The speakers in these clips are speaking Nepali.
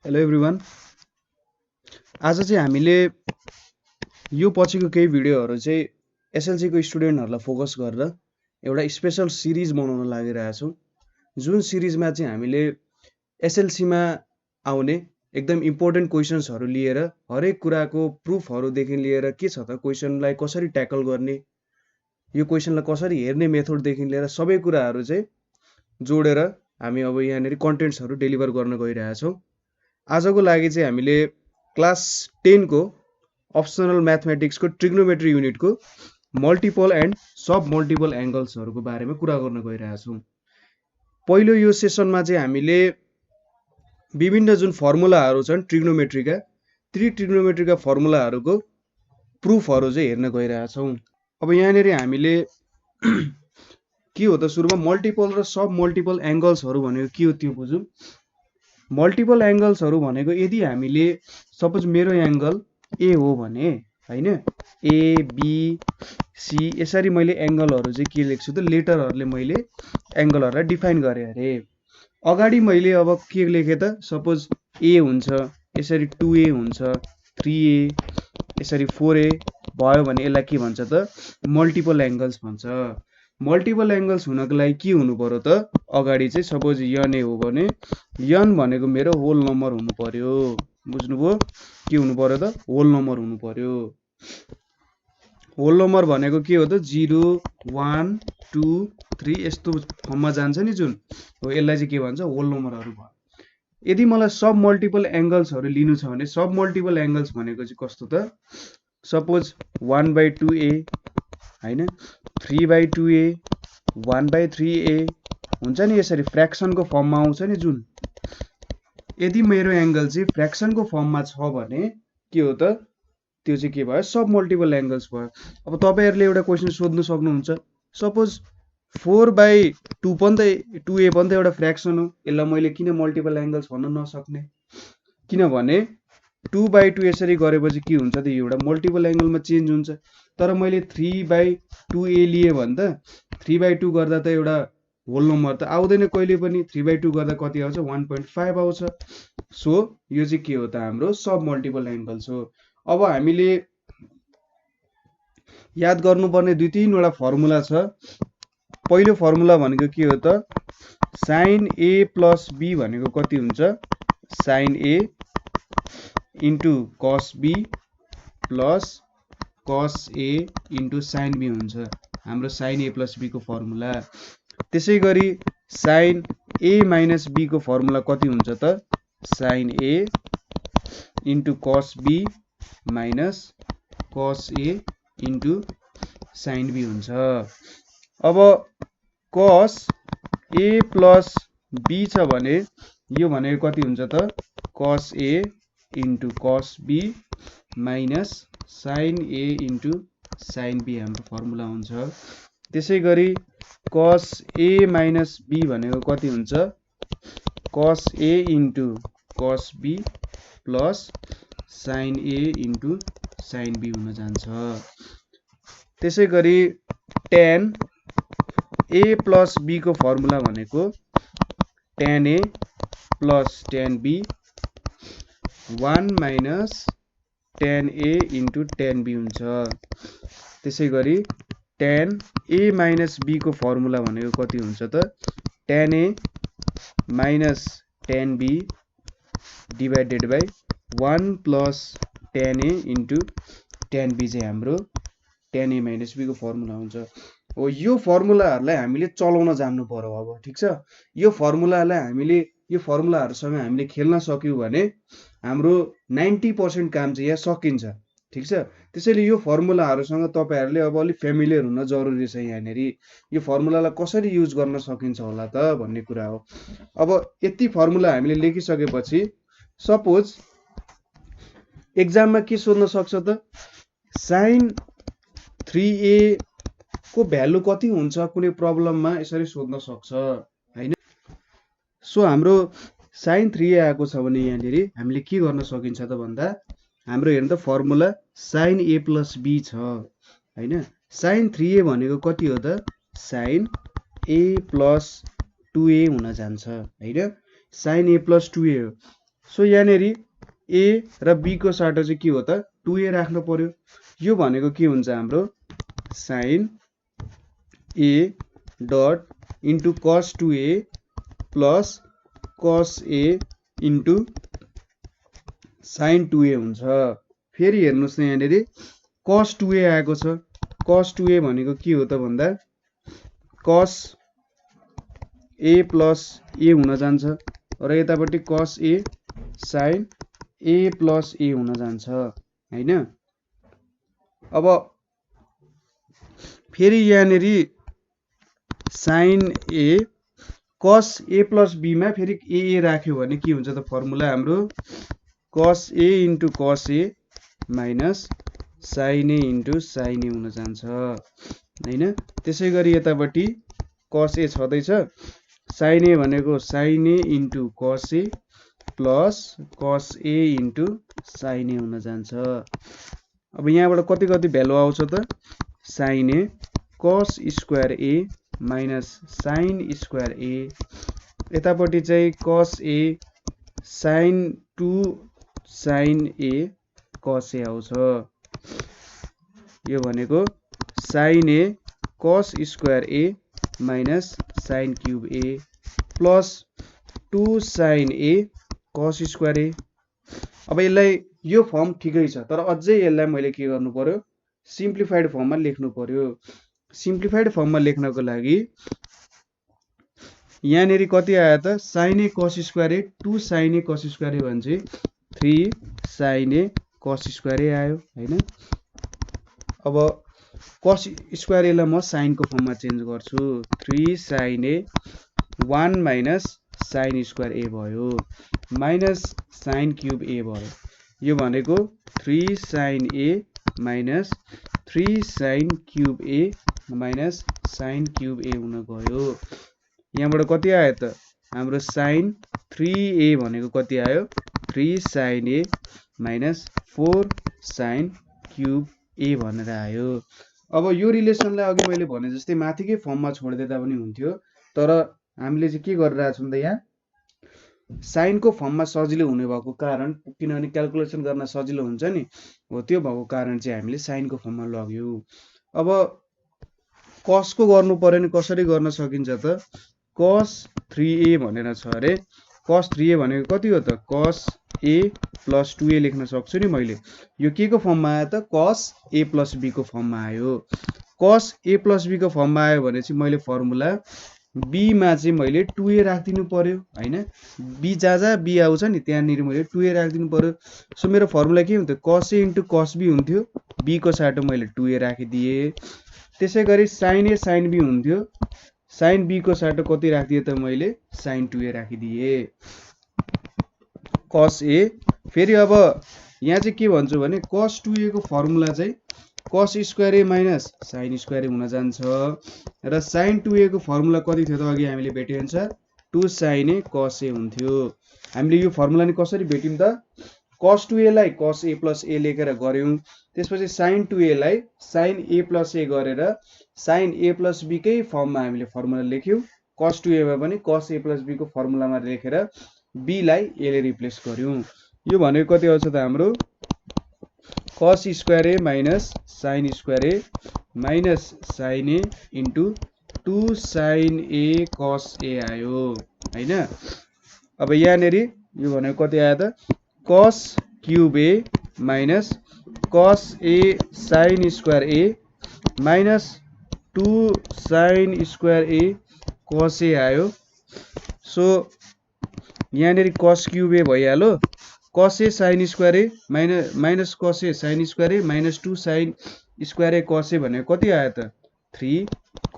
Hello everyone. आज चाहिँ हामीले यो पछिको केही भिडियोहरू चाहिँ एसएलसीको स्टुडेन्टहरूलाई फोकस गरेर एउटा स्पेसल सिरिज बनाउन लागिरहेछौँ। जुन सिरिजमा चाहिँ हामीले एसएलसीमा आउने एकदम इम्पोर्टेन्ट क्वेसन्सहरू लिएर हरेक कुराको प्रुफहरूदेखि लिएर के छ त क्वेसनलाई कसरी ट्याकल गर्ने, यो क्वेसनलाई कसरी हेर्ने मेथडदेखि लिएर सबै कुराहरू चाहिँ जोडेर हामी अब यहाँनिर कन्टेन्ट्सहरू डेलिभर गर्न गइरहेछौँ। आजको लागि चाहिँ हामीले क्लास 10 को अप्सनल म्याथमेटिक्सको ट्रिग्नोमेट्री युनिटको मल्टिपल एन्ड सब मल्टिपल एङ्गल्सहरूको बारेमा कुरा गर्न गइरहेछौँ। पहिलो यो सेसनमा चाहिँ हामीले विभिन्न जुन फर्मुलाहरू छन् ट्रिग्नोमेट्रीका, ती ट्रिग्नोमेट्रीका फर्मुलाहरूको प्रुफहरू चाहिँ हेर्न गइरहेछौँ। अब यहाँनिर हामीले के हो त सुरुमा मल्टिपल र सब मल्टिपल एङ्गल्सहरू भनेको के हो त्यो बुझौँ। मल्टिपल एङ्गल्सहरू भनेको यदि हामीले सपोज मेरो एङ्गल ए हो भने हैन, एबिसी यसरी मैले एङ्गलहरू चाहिँ के लेख्छु त लेटरहरूले मैले एङ्गलहरूलाई डिफाइन गरेँ अरे। अगाडि मैले अब के लेखेँ त सपोज ए हुन्छ, यसरी 2a हुन्छ, 3a यसरी 4a भयो भने यसलाई के भन्छ त मल्टिपल एङ्गल्स भन्छ। मल्टिपल एङ्गल्स हुनको लागि के हुनु पर्यो त अगाडि चाहिँ सपोज यन ए हो भने यन भनेको मेरो होल नम्बर हुनु पर्यो। बुझ्नुभयो? के हुनु पर्यो त होल नम्बर हुनु पर्यो। होल नम्बर भनेको के हो त 0 1 2 3 यस्तो फर्ममा जान्छ नि जुन हो, यसलाई चाहिँ के भन्छ होल नम्बरहरू भयो। यदि मलाई सब मल्टिपल एङ्गल्सहरू लिनु छ भने सब मल्टिपल एङ्गल्स भनेको चाहिँ कस्तो त सपोज 1/2a हैन, 3/2a 1/3a हुन्छ नि, यसरी फ्र्याक्सनको फर्ममा आउँछ नि जुन। यदि मेरो एङ्गल चाहिँ फ्र्याक्सनको फर्ममा छ भने के हो त त्यो चाहिँ के भयो सब मल्टिपल एङ्गल्स भयो। अब तपाईँहरूले एउटा क्वेसन सोध्नु सक्नुहुन्छ सपोज 4/2 पनि त 2a पनि त एउटा फ्र्याक्सन हो, यसलाई मैले किन मल्टिपल एङ्गल्स भन्न नसक्ने, किनभने 2/2 यसरी गरेपछि के हुन्छ त यो एउटा मल्टिपल एङ्गलमा चेन्ज हुन्छ। तर मैले 3/2a लिएँ भने त 3/2 गर्दा त एउटा होल नम्बर त आउँदैन कहिले पनि, 3/2 गर्दा कति आउँछ 1.5 आउँछ। सो यो चाहिँ के हो त हाम्रो सब मल्टिपल एङ्गल्स हो। अब हामीले याद गर्नुपर्ने 2-3वटा फर्मुला छ। पहिलो फर्मुला भनेको के हो त sin a प्लस b भनेको कति हुन्छ sin a into cos b plus cos a into sin b हुन्छ हाम्रो sin a प्लस b को फर्मुला। त्यसै गरी sin a माइनस b को फर्मुला कति हुन्छ त sin a into cos b minus cos a into sin b हुन्छ। अब cos a प्लस b छ भने यो भनेको कति हुन्छ त cos a into cos b minus sin a into sin b हाम्रो फर्मुला हुन्छ। त्यसै गरी cos a माइनस b भनेको कति हुन्छ cos a into cos b plus sin a into sin b हुन जान्छ। त्यसै गरी tan a प्लस b को फर्मुला भनेको tan a plus tan b 1 minus tan a into tan b हुन्छ। त्यसै गरी tan a माइनस b को फर्मुला भनेको कति हुन्छ त tan a minus tan b divided by 1 plus tan a into tan b चाहिँ हाम्रो tan a माइनस b को फर्मुला हुन्छ। हो यो फर्मुलाहरूलाई हामीले चलाउन जान्नु पर्यो। अब ठिक छ, यो फर्मुलाहरूसँग हामीले खेल्न सक्यौँ भने हाम्रो 90% काम चाहिँ यहाँ सकिन्छ। ठिक छ, त्यसैले यो फर्मुलाहरूसँग तपाईँहरूले अब अलिक फ्यामिलियर हुन जरुरी छ। यहाँनिर यो फर्मुलालाई कसरी युज गर्न सकिन्छ होला त भन्ने कुरा हो। अब यति फर्मुला हामीले लेखिसकेपछि सपोज एक्जाममा के सोध्न सक्छ त sin 3a को भ्यालु कति हुन्छ कुनै प्रब्लममा यसरी सोध्न सक्छ हैन। सो हाम्रो sin 3a आएको छ भने यहाँनिर हामीले के गर्न सकिन्छ त भन्दा हाम्रो हेर्नु त formula sin a plus b छ हैन। sin 3a भनेको कति हो त sin a प्लस 2a हुन जान्छ हैन। sin a प्लस 2a हो। सो यहाँनेरि ए र बी को साटो चाहिँ के हो त 2a राख्नु पर्यो। यो भनेको के हुन्छ हाम्रो sin a dot into cos 2a plus cos a into sin 2a हुन्छ। फेरि हेर्नुहोस् न यहाँनेरि cos 2a आएको छ। cos 2a भनेको के हो त भन्दा cos a प्लस a हुन जान्छ र यतापट्टि cos a sin a plus a हुन जान्छ हैन। अब फेरि यहाँनेरि sin a cos a plus b मा फेरि a राख्यो भने के हुन्छ त फर्मुला हाम्रो cos a into cos a minus sin a into sin a हुन जान्छ हैन। त्यसै गरी यतापट्टि cos a छँदैछ, sin a भनेको sin a into cos a plus cos a into sin a हुन जान्छ। अब यहाँबाट कति कति भ्यालु आउँछ त sin a cos square a minus sin square a, यतापट्टि चाहिँ cos a sin 2 sin a cos a आउँछ। यो भनेको sin a cos square a minus sin cube a plus 2 sin a cos square a। अब यसलाई यो फर्म ठिकै छ, तर अझै यसलाई मैले के गर्नु पर्यो सिम्प्लिफाइड फर्ममा लेख्नु पर्यो। सिम्प्लिफाइड फर्ममा लेख्नको लागि यहाँनेरि कति आयो त sin a cos square a 2 sin a cos square a भने चाहिँ 3 sin a cos square a आयो हैन। अब cos स्क्वायर a लाई म sin को फर्ममा चेन्ज गर्छु, 3 sin a 1 minus sin square a भयो माइनस sin क्यूब a भयो। यो भनेको 3 sin a minus 3 sin cube a minus sin cube a हुन गयो। यहाँबाट कति आयो त हाम्रो sin 3a भनेको कति आयो 3 sin a minus 4 sin cube a भनेर आयो। अब यो रिलेसनलाई अघि मैले भने जस्तै माथिकै फर्ममा छोडिदिँदा पनि हुन्थ्यो, तर हामीले चाहिँ के गरिरहेको छौँ त यहाँ साइन को फर्ममा सजिलो हुने भएको कारण, किनभने क्याल्कुलेसन गर्न सजिलो हुन्छ नि, हो त्यो भएको कारण चाहिँ हामीले साइनको फर्ममा लग्यौं। अब cos को गर्नु पर्यो नि कसरी गर्न सकिन्छ त cos 3a भनेर छ अरे। cos 3a भनेको कति हो त cos a प्लस 2a लेख्न सक्छु नि मैले। यो के को फर्ममा आयो त cos a प्लस b को फर्ममा आयो। cos a प्लस b को फर्ममा आयो भने चाहिँ मैले फर्मुला b मा चाहिँ मैले 2a राख्दिनु पर्यो हैन। b जहाँ b आउँछ नि त्यहाँनिर मैले 2a राख्दिनु पर्यो। सो मेरो फर्मुला के हुन्थ्यो cos a into cos b हुन्थ्यो, b को साटो मैले 2a राखिदिए। त्यसै गरी sin a sin b हुन्थ्यो, sin b को साटो कति राखिदिए त मैले sin 2a राखिदिए cos a। फेरि अब यहाँ चाहिँ के भन्छु भने cos 2a को फर्मुला चाहिँ cos square a minus sin square a हुन जान्छ र sin 2a को फर्मुला कति थियो त अघि हामीले भेटे अनुसार 2 sin a cos a हुन्थ्यो। हामीले यो फर्मुला नि कसरी भेट्यौं त cos 2a लाई cos a प्लस a लेखेर गर्यौं, त्यसपछि sin 2a लाई sin a प्लस a गरेर sin a प्लस b कै फर्ममा हामीले फर्मुला लेख्यौं। cos 2a मा पनि cos a प्लस b को फर्मुलामा लेखेर b लाई a ले रिप्लेस गर्यौं। यो भनेको कति आउँछ त हाम्रो cos square a minus sin square a minus sin a into 2 sin a cos a आयो हैन। अब यहाँनेरि यो भनेको कति आयो त cos cube a minus cos a sin square a minus 2 sin square a cos a आयो। सो यहाँनेरि cos क्यूब a भइहाल्यो, cos a sin square a minus cos a sin square a minus 2 sin square a cos a भनेको कति आयो त 3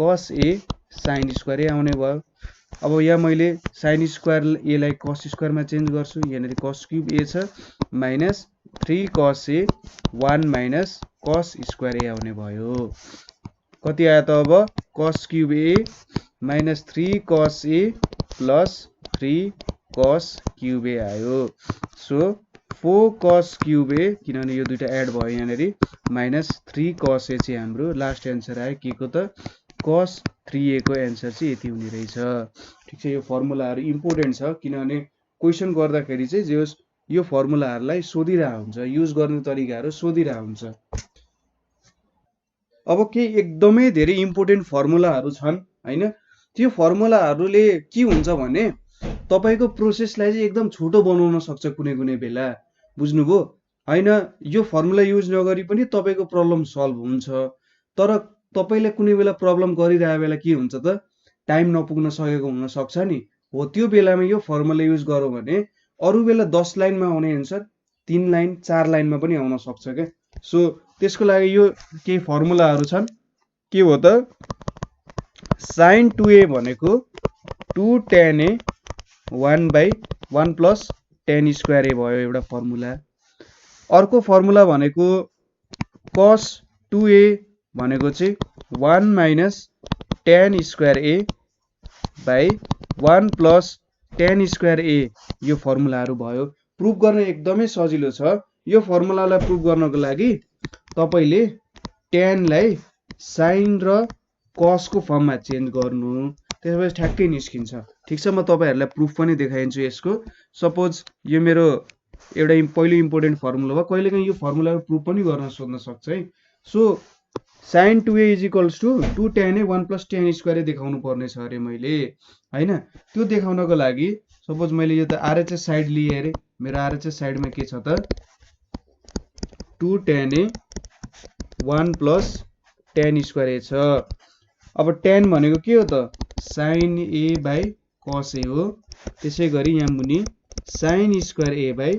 cos a sin square a आउने भयो। अब यहाँ मैले sin स्क्वायर a लाई cos स्क्वायर मा चेन्ज गर्छु, यहाँनेरि cos क्यूब a छ minus 3 cos a 1 minus cos square a आउने भयो। कति आयो त अब cos cube a minus 3 cos a plus 3 cos cube a आयो। सो 4 cos क्यूब a, किनभने यो दुईटा एड भयो यहाँनेरि, माइनस 3 cos a चाहिँ हाम्रो लास्ट एन्सर आयो के को त cos 3a को एन्सर चाहिँ यति हुने रहेछ। ठीक छ, यो फर्मुलाहरु इम्पोर्टेन्ट छ किनभने क्वेसन गर्दाखेरि चाहिँ जे होस् यो फर्मुलाहरूलाई सोधिरहेको हुन्छ, युज गर्ने तरिकाहरू सोधिरहेको हुन्छ। अब केही एकदमै धेरै इम्पोर्टेन्ट फर्मुलाहरू छन् हैन, त्यो फर्मुलाहरूले के हुन्छ भने तपाईको प्रोसेसलाई चाहिँ एकदम छोटो बनाउन सक्छ कुनै कुनै बेला, बुझ्नुभयो हैन। यो फर्मुला युज नगरी पनि तपाईको प्रब्लम सल्भ हुन्छ, तर तपाईले कुनै बेला प्रब्लम गरिरहेको बेला के हुन्छ त टाइम नपुग्न सकेको हुन सक्छ नि, हो त्यो बेलामा यो फर्मुला युज गरौँ भने अरू बेला 10 लाइनमा आउने एन्सर 3 लाइन 4 लाइनमा पनि आउन सक्छ क्या। सो त्यसको लागि यो केही फर्मुलाहरू छन्। के हो त, sin 2a भनेको 2 tan a 1/1 plus tan square a भयो एउटा फर्मुला। अर्को फर्मुला भनेको cos 2a भनेको चाहिँ 1 minus tan square a by 1 plus tan square a, यो फर्मुलाहरू भयो। प्रुफ गर्न एकदमै सजिलो छ। यो फर्मुलालाई प्रुफ गर्नको लागि तपाईले tan लाई sin र cos को फर्ममा चेन्ज गर्नु, त्यसपछि ठ्याक्कै निस्किन्छ। ठीक छ, म तपाईहरुलाई प्रुफ पनि देखाइदिन्छु यसको। सपोज यो मेरो एउटा पहिलो इम्पोर्टेन्ट फर्मुला हो, कहिलेकाहीँ यो फर्मुलाको प्रुफ पनि गर्न सोध्न सक्छ है। So sin 2a is equals to 2 tan a 1 plus tan square देखाउनु पर्ने छ अरे मैले हैन। त्यो देखाउनको लागि सपोज मैले यो त आरएचएस साइड लिए अरे, मेरो आरएचएस साइडमा के छ त 2 tan a 1 plus tan square छ। अब tan भनेको के हो त sin a by cos a हो, त्यसै गरी यहाँ मुनि sin square a by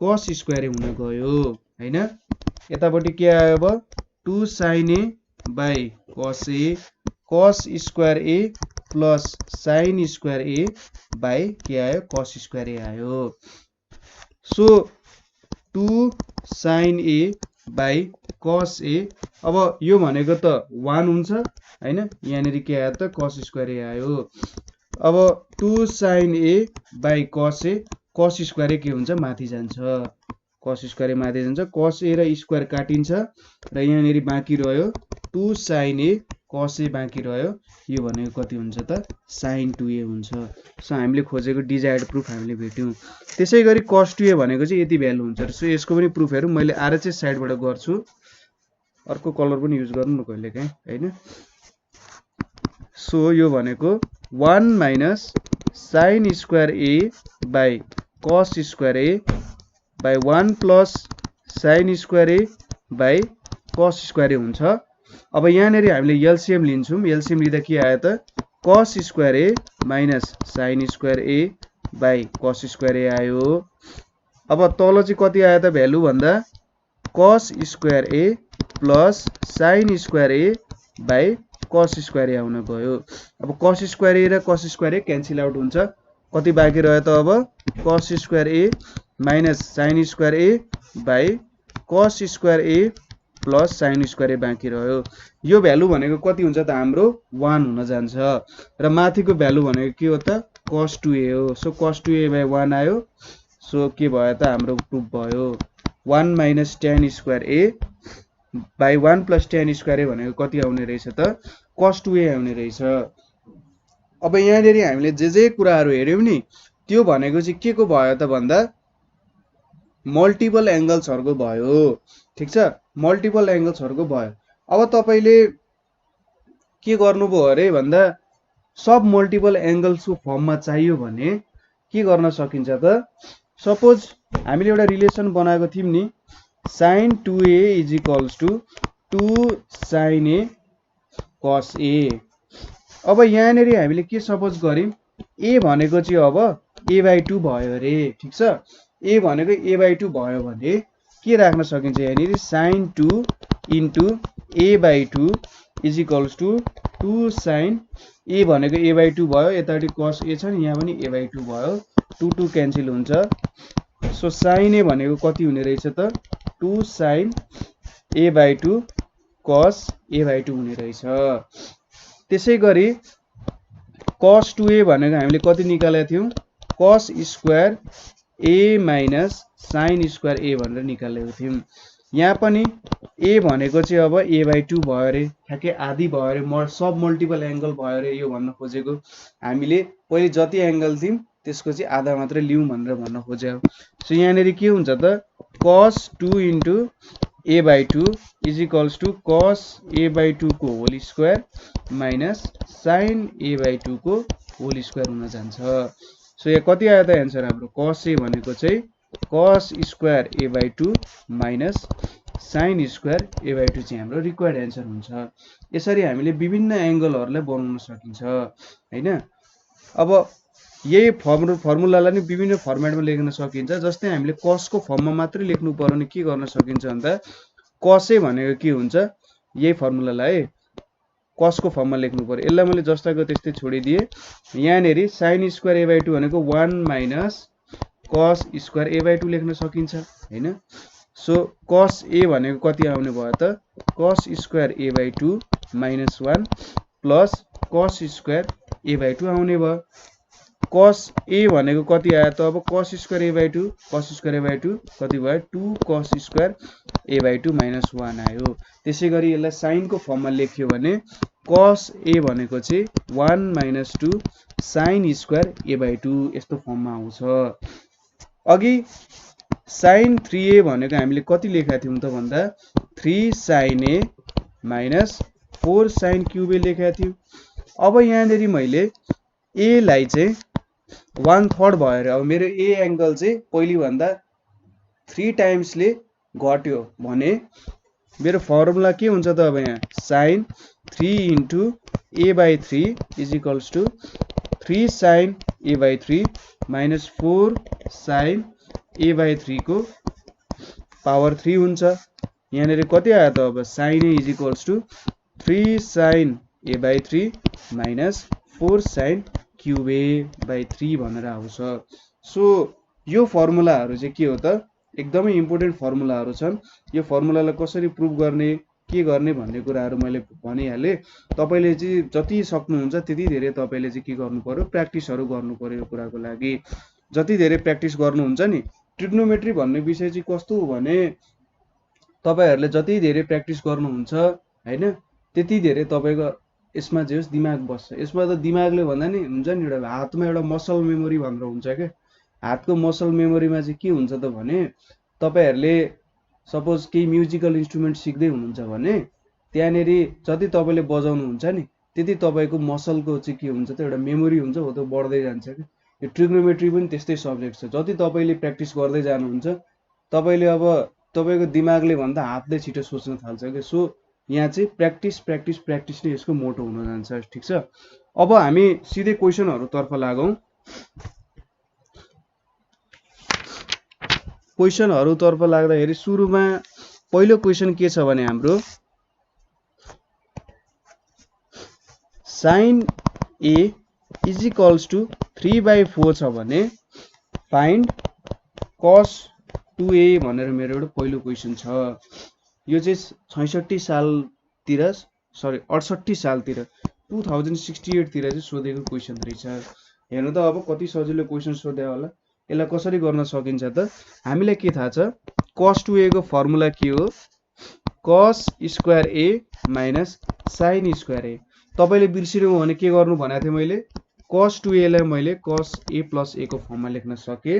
cos square a हुन गयो हैन। यतापट्टि के आयो अब 2 sin a by cos a cos square a plus sin square a by के आयो cos स्क्वायर a आयो। So 2 sin a by cos a, अब यो भनेको त 1 हुन्छ हैन, यहाँनेरि के आयो त cos स्क्वायर a आयो। अब 2 sin a by cos a, cos square a के हुन्छ माथि जान्छ, cos स्क्वायर a माथि जान्छ, cos a र स्क्वायर काटिन्छ र यहाँनेरि बाँकी रह्यो 2 sin a cos a बाँकी रह्यो। यो भनेको कति हुन्छ त sin 2a हुन्छ। सो हामीले खोजेको डिजायर्ड प्रुफ हामीले भेट्यौं। त्यसै गरी cos 2a भनेको चाहिँ यति भ्यालु हुन्छ। सो यसको पनि प्रुफ हेरौँ, मैले आरएचएस साइडबाट गर्छु, अर्को कलर पनि युज गर्नु न कहिलेकाहीँ हैन। सो यो भनेको 1 minus sin square a by cos square a by 1 plus sin square a by cos square a हुन्छ। अब यहाँनेरि हामीले एलसीएम लिन्छौँ, एलसीएम लिँदा के आयो त cos square a minus sin square a by cos square a आयो। अब तल चाहिँ कति आयो त भ्यालु भन्दा cos square a plus sin square a by cos square a आउन गयो। अब cos स्क्वायर a र cos square a cancel out हुन्छ, कति बाँकी रह्यो त अब cos square a minus sin square a by cos square a plus sin square a बाँकी रह्यो। यो भ्यालु भनेको कति हुन्छ त हाम्रो 1 हुन जान्छ र माथिको भ्यालु भनेको के हो त cos 2a हो। सो cos 2a बाई 1 आयो। सो के भयो त हाम्रो प्रुफ भयो 1 minus tan square a by 1 plus tan square a भनेको कति आउने रहेछ त cos 2a आउने रहेछ। अब यहाँनेरि हामीले जे कुराहरू हेर्यौं नि त्यो भनेको चाहिँ के को भयो त भन्दा मल्टिपल एंगल्सहरुको भयो। ठीक छ, मल्टिपल एंगल्सहरुको भयो। अब तपाईले के गर्नुभयो अरे भन्दा सब मल्टिपल एंगल्सको फर्ममा चाहियो भने के गर्न सकिन्छ त, सपोज हामीले एउटा रिलेसन बनाएको थियौं नि sin 2a is equals to 2 sin a cos a। अब यहाँनेरि हामीले के सपोज गर्यौं a भनेको चाहिँ अब a/2 भयो रे। ठीक छ, a भनेको a/2 भयो भने के राख्न सकिन्छ यहाँनेरि sin 2 into a/2 is equals to 2 sin a भनेको a/2 भयो, यतापट्टि cos a छ नि यहाँ पनि a/2 भयो, 2 2 क्यान्सल हुन्छ। सो sin a भनेको कति हुने रहेछ त 2 sin a/2 cos a/2 हुने रहेछ। त्यसै गरी cos 2a भनेको हामीले कति निकालेका थियौं cos square a minus sin square a भनेर निकालेको थियौं। यहाँ पनि a भनेको चाहिँ अब a/2 भयो रे, ठ्याक्कै आधी भयो रे, सब मल्टिपल एंगल भयो रे। यो भन्न खोजेको हामीले पहिले जति एंगल थियौं त्यसको चाहिँ आधा मात्रै लिउँ भनेर भन्न खोजे हो। सो यहाँनिर के हुन्छ त cos 2 into a/2 is equals to cos a/2 को whole square minus sin a/2 को होल स्क्वायर हुन जान्छ। सो यहाँ कति आयो त एन्सर हाम्रो cos a भनेको चाहिँ cos square a/2 minus sin square a/2 चाहिँ हाम्रो रिक्वायर्ड एन्सर हुन्छ। यसरी हामीले विभिन्न एंगलहरुलाई बनाउन सकिन्छ हैन। अब यही फर्मुलालाई नि विभिन्न फर्मेटमा लेख्न सकिन्छ। जस्तै हामीले cos को फर्ममा मात्रै लेख्नु पर्यो भने के गर्न सकिन्छ भन्दा cos a भनेको के हुन्छ यही फर्मुलालाई cos को फर्ममा लेख्नु पर्यो। यसलाई मैले जस्ताको त्यस्तै छोडिदिए। यहाँनेरि sin स्क्वायर a/2 भनेको 1 माइनस cos स्क्वायर a/2 लेख्न सकिन्छ हैन। सो cos a भनेको कति आउने भयो त cos square a/2 minus 1 plus cos square a/2 आउने भयो। cos a भनेको कति आयो त अब cos स्क्वायर a/2 कति भयो 2 cos स्क्वायर a/2 माइनस 1 आयो। त्यसैगरी यसलाई sin को फर्ममा लेख्यो भने cos a भनेको चाहिँ 1 माइनस 2 sin स्क्वायर a/2 यस्तो फर्ममा आउँछ। अघि sin 3a भनेको हामीले कति लेखेका थियौं त भन्दा 3 sin a minus 4 sin cube a लेखेका थियौं। अब यहाँनेरि मैले a लाई चाहिँ 1/3 भयो। अब मेरो a एंगल चाहिँ पहिली भन्दा 3 टाइम्स ले घट्यो भने मेरो फर्मुला के हुन्छ त अब यहाँ sin 3 into a/3 is equals to 3 sin a/3 minus 4 sin a/3 को पावर 3 हुन्छ। यहाँनेरि कति आयो त अब sin a is equals to 3 sin a/3 minus 4 sin cube a/3 भनेर आउँछ। सो यो फर्मुलाहरु चाहिँ के हो त एकदमै इम्पोर्टेन्ट फर्मुलाहरु छन्। यो फर्मुलालाई कसरी प्रुभ गर्ने के गर्ने भन्ने कुराहरु मैले भनिहाले। तपाईले चाहिँ जति सक्नुहुन्छ त्यति धेरै तपाईले चाहिँ के गर्नु पर्यो प्र्याक्टिसहरु गर्नु पर्यो यो कुराको लागि। जति धेरै प्र्याक्टिस गर्नुहुन्छ नि ट्रिग्नोमेट्री भन्ने विषय चाहिँ कस्तो हो भने तपाईहरुले जति धेरै प्र्याक्टिस गर्नुहुन्छ हैन त्यति धेरै तपाईको यसमा जे होस् दिमाग बस्छ। यसमा त दिमागले भन्दा नि हुन्छ नि एउटा हातमा एउटा मसल मेमोरी भनेर हुन्छ के। हातको मसल मेमोरीमा चाहिँ के हुन्छ त भने तपाईहरुले सपोज केही म्युजिकल इन्स्ट्रुमेन्ट सिक्दै हुनुहुन्छ भने त्यहाँनेरि जति तपाईले बजाउनु हुन्छ नि त्यति तपाईको मसलको चाहिँ के हुन्छ त एउटा मेमोरी हुन्छ हो त बढ्दै जान्छ के। यो ट्रिग्नोमेट्री पनि त्यस्तै सब्जेक्ट छ। जति तपाईले प्र्याक्टिस गर्दै जानुहुन्छ तपाईले अब तपाईको दिमागले भन्दा हातले छिटो सोच्न थाल्छ के। सो यहाँ चाहिँ प्र्याक्टिस नै यसको मोटो हुन जान्छ। ठीक छ। अब हामी सिधै क्वेशनहरु तर्फ लागौं। क्वेशनहरु तर्फ लाग्दाखेरि सुरुमा पहिलो क्वेशन के छ भने हाम्रो sin a is equals to 3/4 छ भने फाइन्ड cos 2a भनेर मेरो एउटा पहिलो क्वेशन छ। यो चाहिँ 68 सालतिर सरी 68 सालतिर 2068 तिर चाहिँ सोधेको क्वेशन रहेछ। हेर्नु त अब कति सजिलो क्वेशन सोधे होला। यसलाई कसरी गर्न सकिन्छ त हामीलाई के थाहा छ cos 2a को फर्मुला के हो cos square a minus sin square a। तपाईले बिर्सिनु भने के गर्नु भनेको थिए मैले cos 2a लाई मैले cos a plus a को फर्ममा लेख्न सके।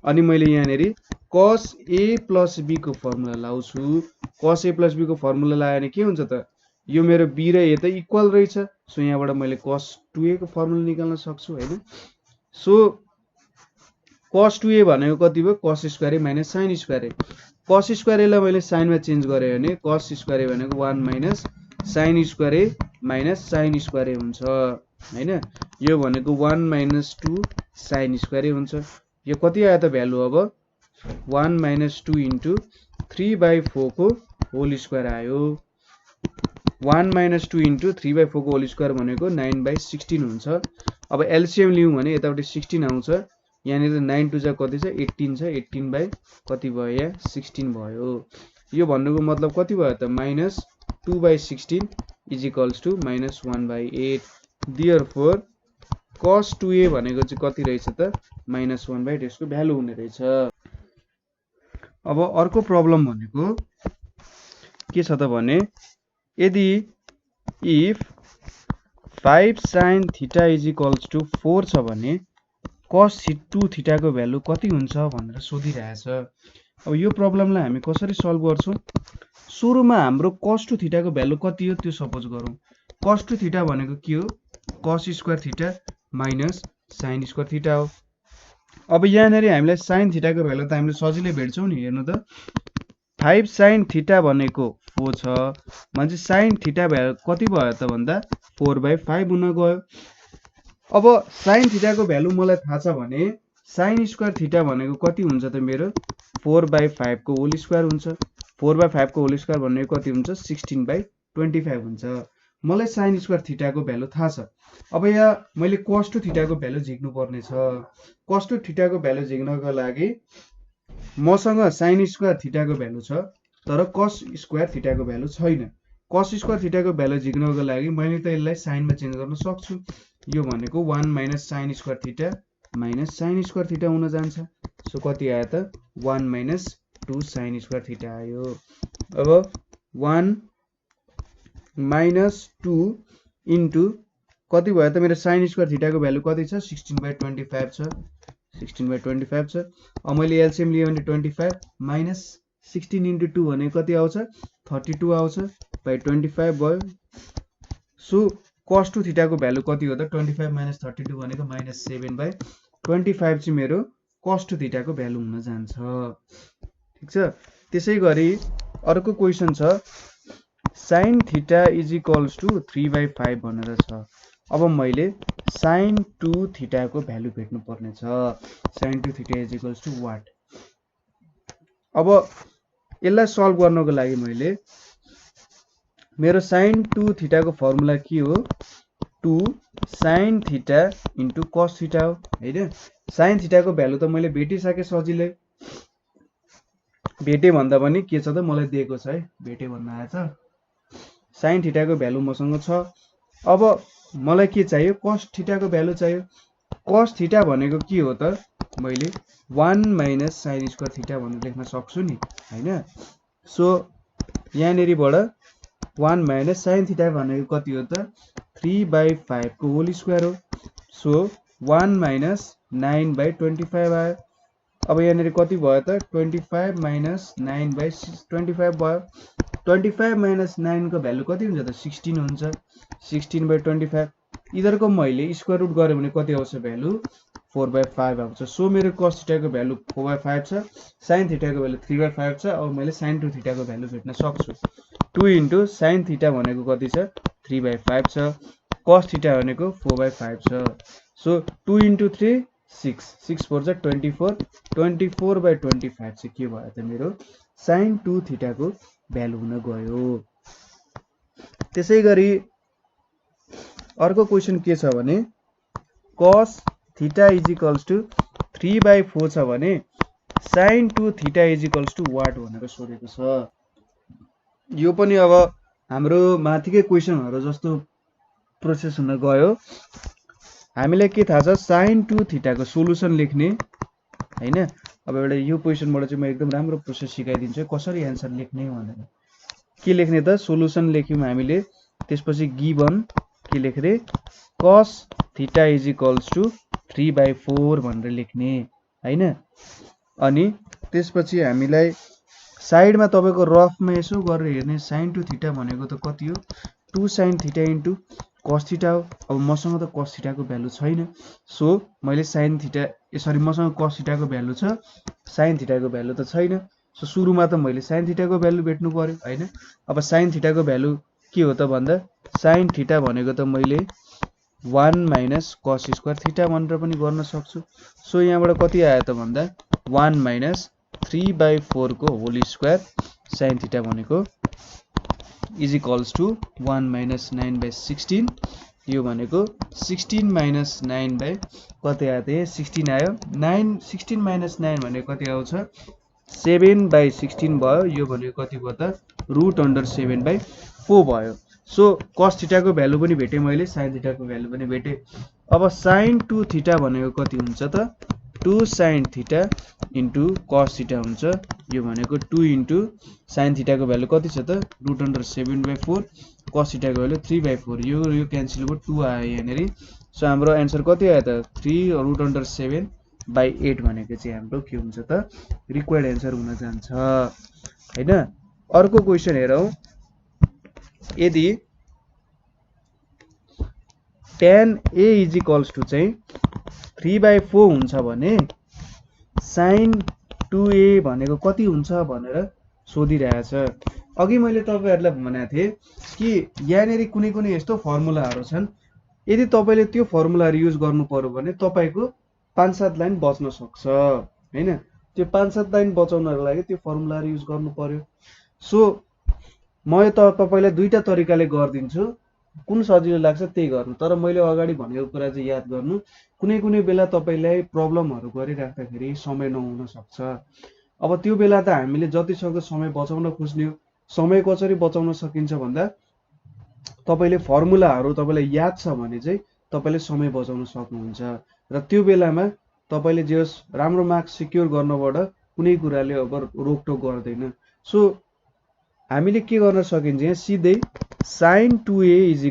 अनि मैले यहाँनेरि cos a plus b को फर्मुला लाउँछु। cos a plus b को फर्मुला लाए भने के हुन्छ त यो मेरो b र a त इक्वल रहेछ। सो यहाँबाट मैले cos 2a को फर्मुला निकाल्न सक्छु हैन। सो cos 2a भनेको कति भयो cos square a minus sin square a। cos square a लाई मैले sin मा चेन्ज गरे भने cos स्क्वायर a भनेको 1 minus sin square a minus sin square a हुन्छ हैन। यो भनेको 1 माइनस 2 sin स्क्वायर a हुन्छ। यो कति आयो त भ्यालु अब 1 माइनस 2 इन्टु 3/4 को होल स्क्वायर आयो। 1 माइनस 2 इन्टु 3/4 को होल स्क्वायर भनेको 9/16 हुन्छ। अब एलसीएम लियौं भने यतापट्टि 16 आउँछ। यहाँनिर 9 टु जा कति छ 18 छ। 18 बाइ कति भयो यहाँ 16 भयो। यो भन्नुको मतलब कति भयो त minus 2/16 is equals to minus 1/8। Therefore cos 2a भनेको चाहिँ कति रहेछ त माइनस 1/8 यसको भ्यालु हुने रहेछ। अब अर्को प्रब्लम भनेको के छ त भने यदि if 5 sin theta is equals to 4 छ भने cos 2 थीटाको भ्यालु कति हुन्छ भनेर सोधिरहेछ। अब यो प्रब्लमलाई हामी कसरी सल्भ गर्छौं? सुरुमा हाम्रो cos 2 थीटाको भ्यालु कति हो त्यो सपोज गरौँ। cos 2 थीटा भनेको के हो? cos square theta minus sin square theta हो। अब यहाँनेरि हामीलाई sin थीटाको भ्यालु त हामीले सजिलै भेट्छौं नि। हेर्नु त 5 sin थीटा भनेको 4 छ भने चाहिँ sin थीटा भ्यालु कति भयो त भन्दा 4/5 हुन गयो। अब sin थीटाको भ्यालु मलाई थाहा छ भने sin स्क्वायर थीटा भनेको कति हुन्छ त मेरो 4/5 को होल स्क्वायर हुन्छ। 4/5 को होल स्क्वायर भनेको कति हुन्छ 16/25 हुन्छ। मलाई sin स्क्वायर थीटाको भ्यालु थाहा छ। अब यहाँ मैले cos 2 थीटाको भ्यालु झिक्नु पर्ने छ। cos 2 थीटाको भ्यालु झिक्नको लागि मसँग sin स्क्वायर थीटाको भ्यालु छ तर cos स्क्वायर थीटाको भ्यालु छैन। cos स्क्वायर थीटाको भ्यालु झिक्नको लागि मैले त यसलाई sin मा चेन्ज गर्न सक्छु। यो भनेको 1 minus sin square theta minus sin square theta हुन जान्छ। सो कति आयो त 1 माइनस 2 sin स्क्वायर थीटा आयो। अब 1 माइनस 2 इन्टु कति भयो त मेरो sin स्क्वायर थीटाको भ्यालु कति छ 16/25 छ। 16/25 छ। अब मैले एलसीएम लिएँ भने 25 माइनस 16 इन्टु 2 भने कति आउँछ 32 आउँछ बाइ 25 भयो। सो cos 2 थीटाको भ्यालु कति हो त 25 माइनस 32 भनेको माइनस 7/25 चाहिँ मेरो cos 2 थीटाको भ्यालु हुन जान्छ। ठीक छ। त्यसैगरी अर्को क्वेशन छ sin theta is equals to 3/5 भनेर छ। अब मैले sin 2 थीटाको भ्यालु भेट्नु पर्ने छ। sin 2 theta is equals to what? अब यसलाई सल्भ गर्नको लागि मैले मेरो sin 2 थीटाको फर्मुला के हो 2 sin theta into cos theta हो हैन। sin थीटाको भ्यालु त मैले भेटिसके सजिलै। भेटे भन्दा पनि के छ त मलाई दिएको छ है। भेटे भन्न आएछ। sin थीटाको भ्यालु मसँग छ। अब मलाई के चाहियो cos थीटाको भ्यालु चाहियो। cos थीटा भनेको के हो त मैले 1 माइनस sin स्क्वायर थीटा भनेर लेख्न सक्छु नि हैन। सो यहाँनेरिबाट 1 माइनस sin थीटा भनेको कति हो त 3/5 को होल स्क्वायर हो। सो 1 माइनस 9/25 आयो। अब यहाँनेरि कति भयो त 25 माइनस 9/25 भयो। 25 माइनस 9 को भ्यालु कति हुन्छ त 16 हुन्छ। 16/25 इधरको मैले स्क्वायर रुट गरे भने कति आउँछ भ्यालु 4/5 आउँछ। सो मेरो cos थीटाको भ्यालु 4/5 छ। sin थीटाको भ्यालु 3/5 छ। अब मैले sin 2 थीटाको भ्यालु भेट्न सक्छु। 2 इन्टु sin थीटा भनेको कति छ 3/5 छ। cos थीटा भनेको 4/5 छ। सो 2 इन्टु 3 6 6 4 जा 24 24/25 चाहिँ के भयो त मेरो sin 2 थीटाको भ्यालु हुन गयो। त्यसैगरी अर्को क्वेशन के छ भने cos theta is equals to 3/4 छ भने sin 2 theta is equals to what भनेर सोधेको छ। यो पनि अब हाम्रो माथिकै क्वेशनहरु जस्तो प्रोसेस हुन गयो। हामीलाई के थाहा छ sin 2 थीटाको सोलुसन लेख्ने हैन। अब एउटा यो क्वेशनबाट चाहिँ म एकदम राम्रो प्रोसेस सिकाइदिन्छु कसरी आन्सर लेख्ने भनेर। के लेख्ने त सोलुसन लेख्यौं हामीले त्यसपछि गिवन के लेख्ने cos theta is equals to 3/4 भनेर लेख्ने हैन। अनि त्यसपछि हामीलाई साइडमा तपाईको रफमा यसो गरेर हेर्ने sin 2 थीटा भनेको त कति हो 2 sin theta into cos theta हो। अब मसँग त cos थीटाको भ्यालु छैन। सो मैले sin थीटा सरी मसँग cos थीटाको भ्यालु छ sin थीटाको भ्यालु त छैन। सो सुरुमा त मैले sin थीटाको भ्यालु भेट्नु पर्यो हैन। अब sin थीटाको भ्यालु के हो त भन्दा sin थीटा भनेको त मैले 1 माइनस cos स्क्वायर थीटा भनेर पनि गर्न सक्छु। सो यहाँबाट कति आयो त भन्दा 1 माइनस 3/4 को होल स्क्वायर sin थीटा भनेको इज इक्वल्स टु 1 माइनस 9/16। यो भनेको 16 माइनस 9 कति आयो त 16 आयो। 16 माइनस 9 भनेको कति आउँछ 7/16 भयो। यो भनेको कति भयो त √7/4 भयो। सो cos थीटाको भ्यालु पनि भेटे मैले sin थीटाको भ्यालु पनि भेटे। अब sin 2 थीटा भनेको कति हुन्छ त 2 sin theta into cos theta हुन्छ। यो भनेको 2 इन्टु sin थीटाको भ्यालु कति छ त √7/4 cos थीटाको भ्यालु 3/4 यो क्यान्सल भयो 2 आयो यहाँनेरि। सो हाम्रो एन्सर कति आयो त 3√7/8 भनेको चाहिँ हाम्रो के हुन्छ त रिक्वायर्ड एन्सर हुन जान्छ हैन। अर्को क्वेशन हेरौं, यदि tan A = चाहिँ 3/4 हुन्छ भने sin 2A भनेको कति हुन्छ भनेर सोधिरहेछ। अघि मैले तपाईहरुलाई भनेको थिए कि यहाँनेरि कुनै कुनै यस्तो फर्मुलाहरु छन्, यदि तपाईले त्यो फर्मुलाहरु युज गर्नु पर्यो भने तपाईको 5-7 लाइन बच्न सक्छ हैन। त्यो 5-7 लाइन बचाउनको लागि त्यो फर्मुलाहरु युज गर्नु पर्यो। सो म त तपाईलाई दुईटा तरिकाले गर्दिन्छु, कुन सजिलो लाग्छ त्यही गर्नु। तर मैले अगाडि भनेको कुरा चाहिँ याद गर्नु, कुनै कुनै बेला तपाईलाई प्रब्लमहरु गरिराख्दाखेरि समय नहुन सक्छ। अब त्यो बेला त हामीले जति सक्दो समय बचाउन खोज्ने हो। समय कसरी बचाउन सकिन्छ भन्दा तपाईले फर्मुलाहरु तपाईलाई याद छ भने चाहिँ तपाईले समय बचाउन सक्नुहुन्छ र त्यो बेलामा तपाईले जे होस् राम्रो मार्क्स सिक्योर गर्नबाट कुनै कुराले अब रोकटोक गर्दैन। सो हामीले के गर्न सकिन्छ यहाँ सिधै sin 2A =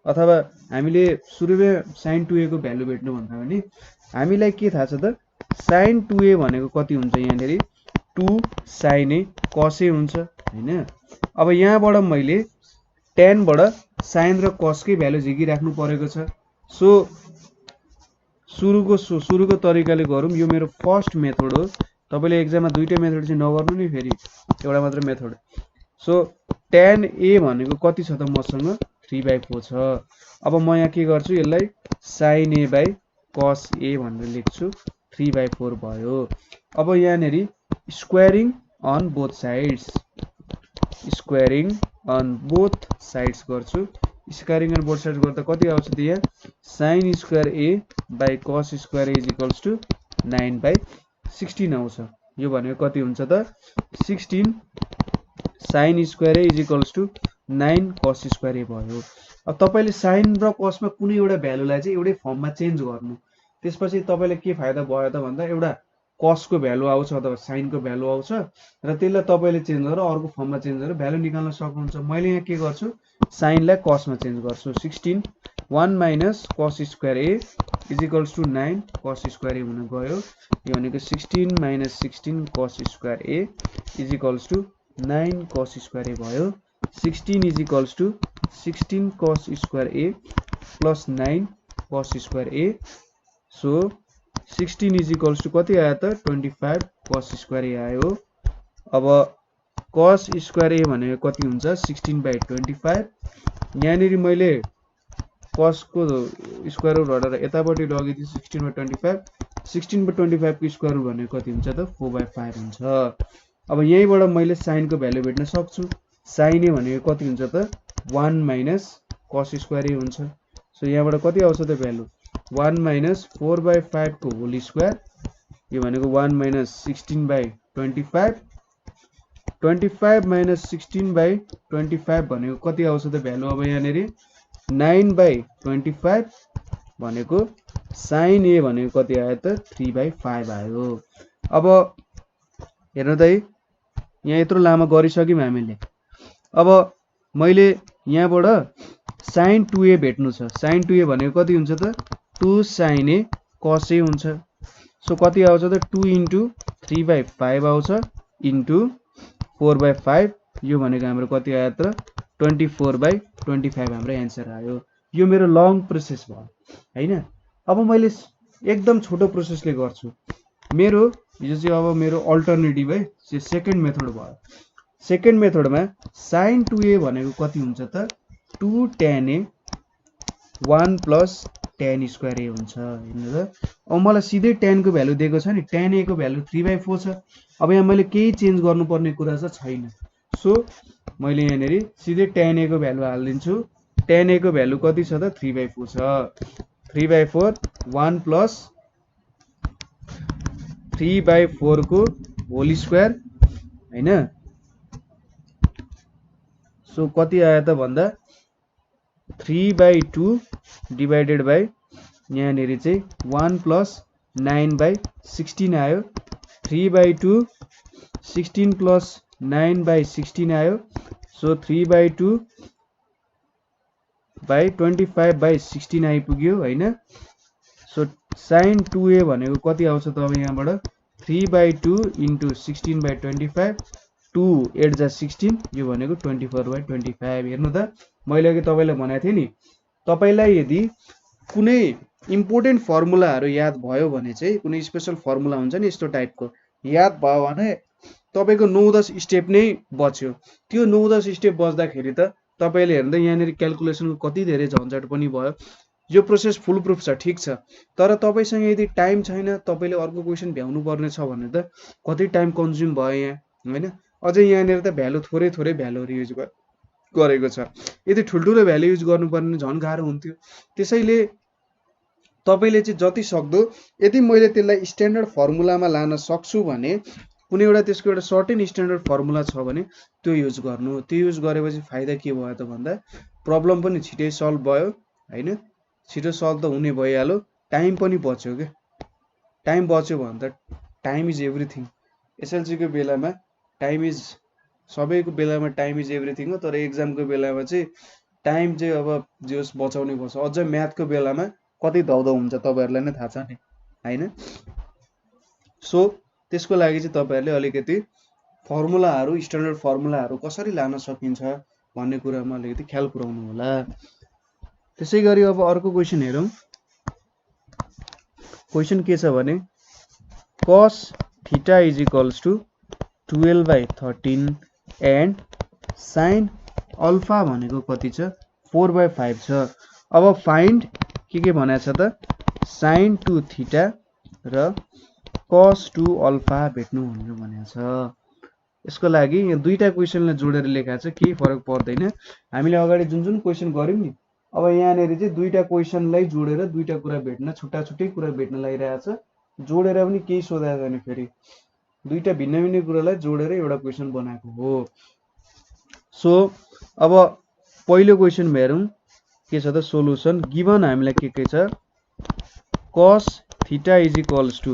अथवा हामीले सुरुमै sin 2A को भ्यालु भेट्नु भन्दा पनि हामीलाई के थाहा छ त sin 2A भनेको कति हुन्छ यहाँनेरि 2 sin A cos A हुन्छ हैन। अब यहाँबाट मैले tan बाट sin र cos कै भ्यालु झिकिराख्नु परेको छ। सो सुरुको तरिकाले गरौँ। यो मेरो फर्स्ट मेथड हो। तपाईले एक्जाममा दुईटा मेथड चाहिँ नगर्नु नि, फेरि एउटा मात्र मेथड। सो tan A भनेको कति छ त मसँग 3/4 छ। अब म यहाँ के गर्छु, यसलाई sin A/cos A भनेर लेख्छु, 3/4 भयो। अब यहाँनेरि squaring on both sides, squaring on both sides गर्छु। स्क्वायरिङ अन बोथ साइड्स गर्दा कति आउँछ त यहाँ sin square A/cos square A = 9/16 आउँछ। यो भनेको कति हुन्छ त 16 sin square A = 9 cos square A भयो। अब तपाईले sin र cos मा कुनै एउटा भ्यालुलाई चाहिँ एउटै फर्ममा चेन्ज गर्नु। त्यसपछि तपाईले के फाइदा भयो त भन्दा एउटा cos को भ्यालु आउँछ अथवा sin को भ्यालु आउँछ र त्यसलाई तपाईले चेन्ज गरेर अर्को फर्ममा चेन्ज गरेर भ्यालु निकाल्न सक्नुहुन्छ। मैले यहाँ के गर्छु, sin लाई cos मा चेन्ज गर्छु। 16 1 - cos square A = 9 cos square A हुन गयो। यो भनेको 16 - 16 cos square A = 9 cos square A भयो। 16 = 16 cos square A + 9 cos square A। So 16 = कति आयो त 25 cos स्क्वायर A आयो। अब cos स्क्वायर A भनेको कति हुन्छ 16/25। यहाँनेरि मैले cos को स्क्वायर रुट हटाएर यतापट्टि लगिदिए 16/25। 16/25 को स्क्वायर रुट भनेको कति हुन्छ त 4/5 हुन्छ। अब यहीबाट मैले sin को भ्यालु भेट्न सक्छु। sin A भनेको कति हुन्छ त 1 - cos स्क्वायर A हुन्छ। सो यहाँबाट कति आउँछ त भ्यालु 1 - 4/5 को होल स्क्वायर। यो भनेको 1 - 16/25। 25 - 16/25 भनेको कति आउँछ त भ्यालु। अब यहाँनेरि 9/25 भनेको sin A भनेको कति आयो त 3/5 आयो। अब हेर्नु त है, यहाँ यत्रो लामो गरिसक्यौं हामीले। अब मैले यहाँबाट sin 2A भेट्नु छ। sin 2A भनेको कति हुन्छ त 2 sin A cos A हुन्छ। सो कति आउँछ त 2 * 3/5 आउँछ इन्टु 4/5। यो भनेको हाम्रो कति आयो त 24/25 हाम्रो एन्सर आयो। यो मेरो लङ प्रोसेस भयो हैन। अब मैले एकदम छोटो प्रोसेसले गर्छु। मेरो यो चाहिँ अब मेरो अल्टरनेटिभ है, सेकेन्ड मेथड भयो। सेकेन्ड मेथडमा sin 2A भनेको कति हुन्छ त 2 tan A 1 + tan square A हुन्छ हैन र। अब मलाई सिधै tan को भ्यालु दिएको छ नि, tan A को भ्यालु 3/4 छ। अब यहाँ मैले केही चेन्ज गर्नुपर्ने कुरा चाहिँ छैन। सो मैले यहाँनेरि सिधै tan A को भ्यालु हाल्दिन्छु। tan A को भ्यालु कति छ त 3/4 छ। 3/4 1 + 3/4 को होल स्क्वायर हैन। सो कति आयो त भन्दा 3/2 डिवाइडेड बाइ यहाँनेरि चाहिँ 1 + 9/16 आयो। 3/2 16 + 9/16 आयो। सो 3/2 बाई 25/16 आइपुग्यो हैन। सो sin 2a भनेको कति आउँछ त अब यहाँबाट 3/2 इन्टु 16/25 2 8 जा 16 यो भनेको 24/25 हेर्नु त मैले अघि तपाईँलाई भनेको थिएँ नि तपाईँलाई यदि कुनै इम्पोर्टेन्ट फर्मुलाहरू याद भयो भने चाहिँ कुनै स्पेसल फर्मुला हुन्छ नि यस्तो टाइपको याद भयो भने तपाईँको 9-10 स्टेप नै बच्यो। त्यो 9-10 स्टेप बच्दाखेरि त तपाईँले हेर्दा यहाँनिर क्यालकुलेसनको कति धेरै झन्झट पनि भयो। यो प्रोसेस फुल प्रुफ छ ठिक छ, तर तपाईँसँग यदि टाइम छैन तपाईँले अर्को क्वेसन भ्याउनु पर्ने छ भने त कति टाइम कन्ज्युम भयो यहाँ हैन। अझै यहाँनिर त भ्यालु थोरै भ्यालुहरू युज गरेको छ। यदि ठुल्ठुलो भ्यालु युज गर्नुपर्ने झन् गाह्रो हुन्थ्यो। त्यसैले तपाईँले चाहिँ जति सक्दो यदि मैले त्यसलाई स्ट्यान्डर्ड फर्मुलामा लान सक्छु भने कुनै एउटा त्यसको एउटा सर्टेन स्ट्यान्डर्ड फर्मुला छ भने त्यो युज गर्नु। त्यो युज गरेपछि फाइदा के भयो त भन्दा प्रब्लम पनि छिटै सल्भ भयो हैन। छिटो सल्भ त हुने भइहाल्यो, टाइम पनि बच्यो के। टाइम बच्यो भने त टाइम इज एभ्रिथिङ। एसएलसीको बेलामा टाइम इज सबैको बेलामा टाइम इज एभ्रिथिङ हो, तर एक्जामको बेलामा चाहिँ टाइम चाहिँ अब जोस् बचाउनै पर्छ। अझ म्याथको बेलामा कति धौधौ हुन्छ तपाईँहरूलाई नै थाहा छ नि हैन। सो त्यसको लागि चाहिँ तपाईँहरूले अलिकति फर्मुलाहरू स्ट्यान्डर्ड फर्मुलाहरू कसरी लान सकिन्छ भन्ने कुरामा अलिकति ख्याल पुर्याउनु होला। त्यसै गरी अब अर्को क्वेसन हेरौँ। क्वेसन के छ भने cos theta is equals to 12/13 and sin alpha भनेको कति छ 4/5 छ। अब फाइन्ड के भनेको छ त sin 2 थीटा र cos 2 अल्फा भेट्नु भनेर भनेको छ। यसको लागि यहाँ दुईटा क्वेसनलाई जोडेर लेखाएको छ, केही फरक पर्दैन। हामीले अगाडि जुन क्वेसन गर्यौं नि अब यहाँनिर चाहिँ दुईटा क्वेसनलाई जोडेर दुईटा कुरा भेट्न छुट्टा छुट्टै कुरा भेट्न लागिरहेको छ। जोडेर पनि केही सोधेको छैन, फेरि दुईटा भिन्न भिन्न कुरालाई जोडेर एउटा क्वेसन बनाएको हो। सो अब पहिलो क्वेसन हेरौँ के छ त सोलुसन। गिभन हामीलाई के छ cos theta is equals to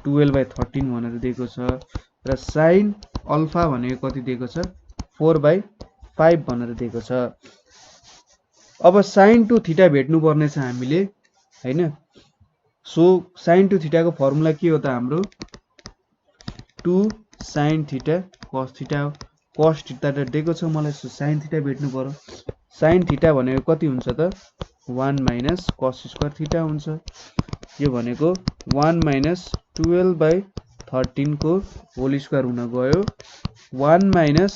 12/13 भनेर दिएको छ र sin अल्फा भनेको कति दिएको छ 4/5 भनेर दिएको छ। अब sin 2 थीटा भेट्नु पर्ने छ हामीले हैन। सो sin 2 थीटा को फर्मुला के हो त हाम्रो 2 sin थीटा cos थीटा हो। cos थीटा त दिएको छ मलाई, सो sin थीटा भेट्नु पर्यो। sin थीटा भनेको कति हुन्छ त 1 माइनस cos स्क्वायर थीटा हुन्छ। यो भनेको 1 माइनस 12/13 को होल स्क्वायर हुन गयो। 1 माइनस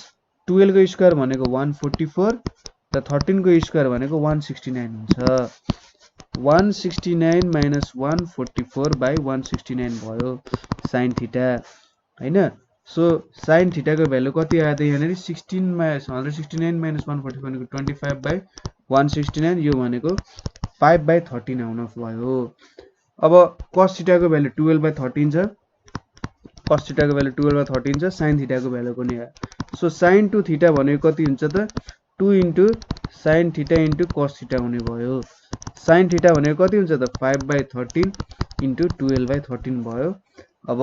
12 को स्क्वायर भनेको 144 र 13 को स्क्वायर भनेको 169 हुन्छ। 169 माइनस 144/169 भयो sin थीटा हैन। सो sin थीटा को भ्यालु कति आयो त यहाँनिर 169 माइनस 144 भनेको 25/169 यो भनेको 5/13 आउन भयो। अब cos थीटा को भ्यालु 12/13 छ, cos थीटा को भ्यालु 12/13 छ, sin थीटा को भ्यालु पनि आयो। सो sin 2 थीटा भनेको कति हुन्छ त 2 into sin theta into cos theta हुने भयो। sin थीटा भनेको कति हुन्छ त 5/13 इन्टु 12/13 भयो। अब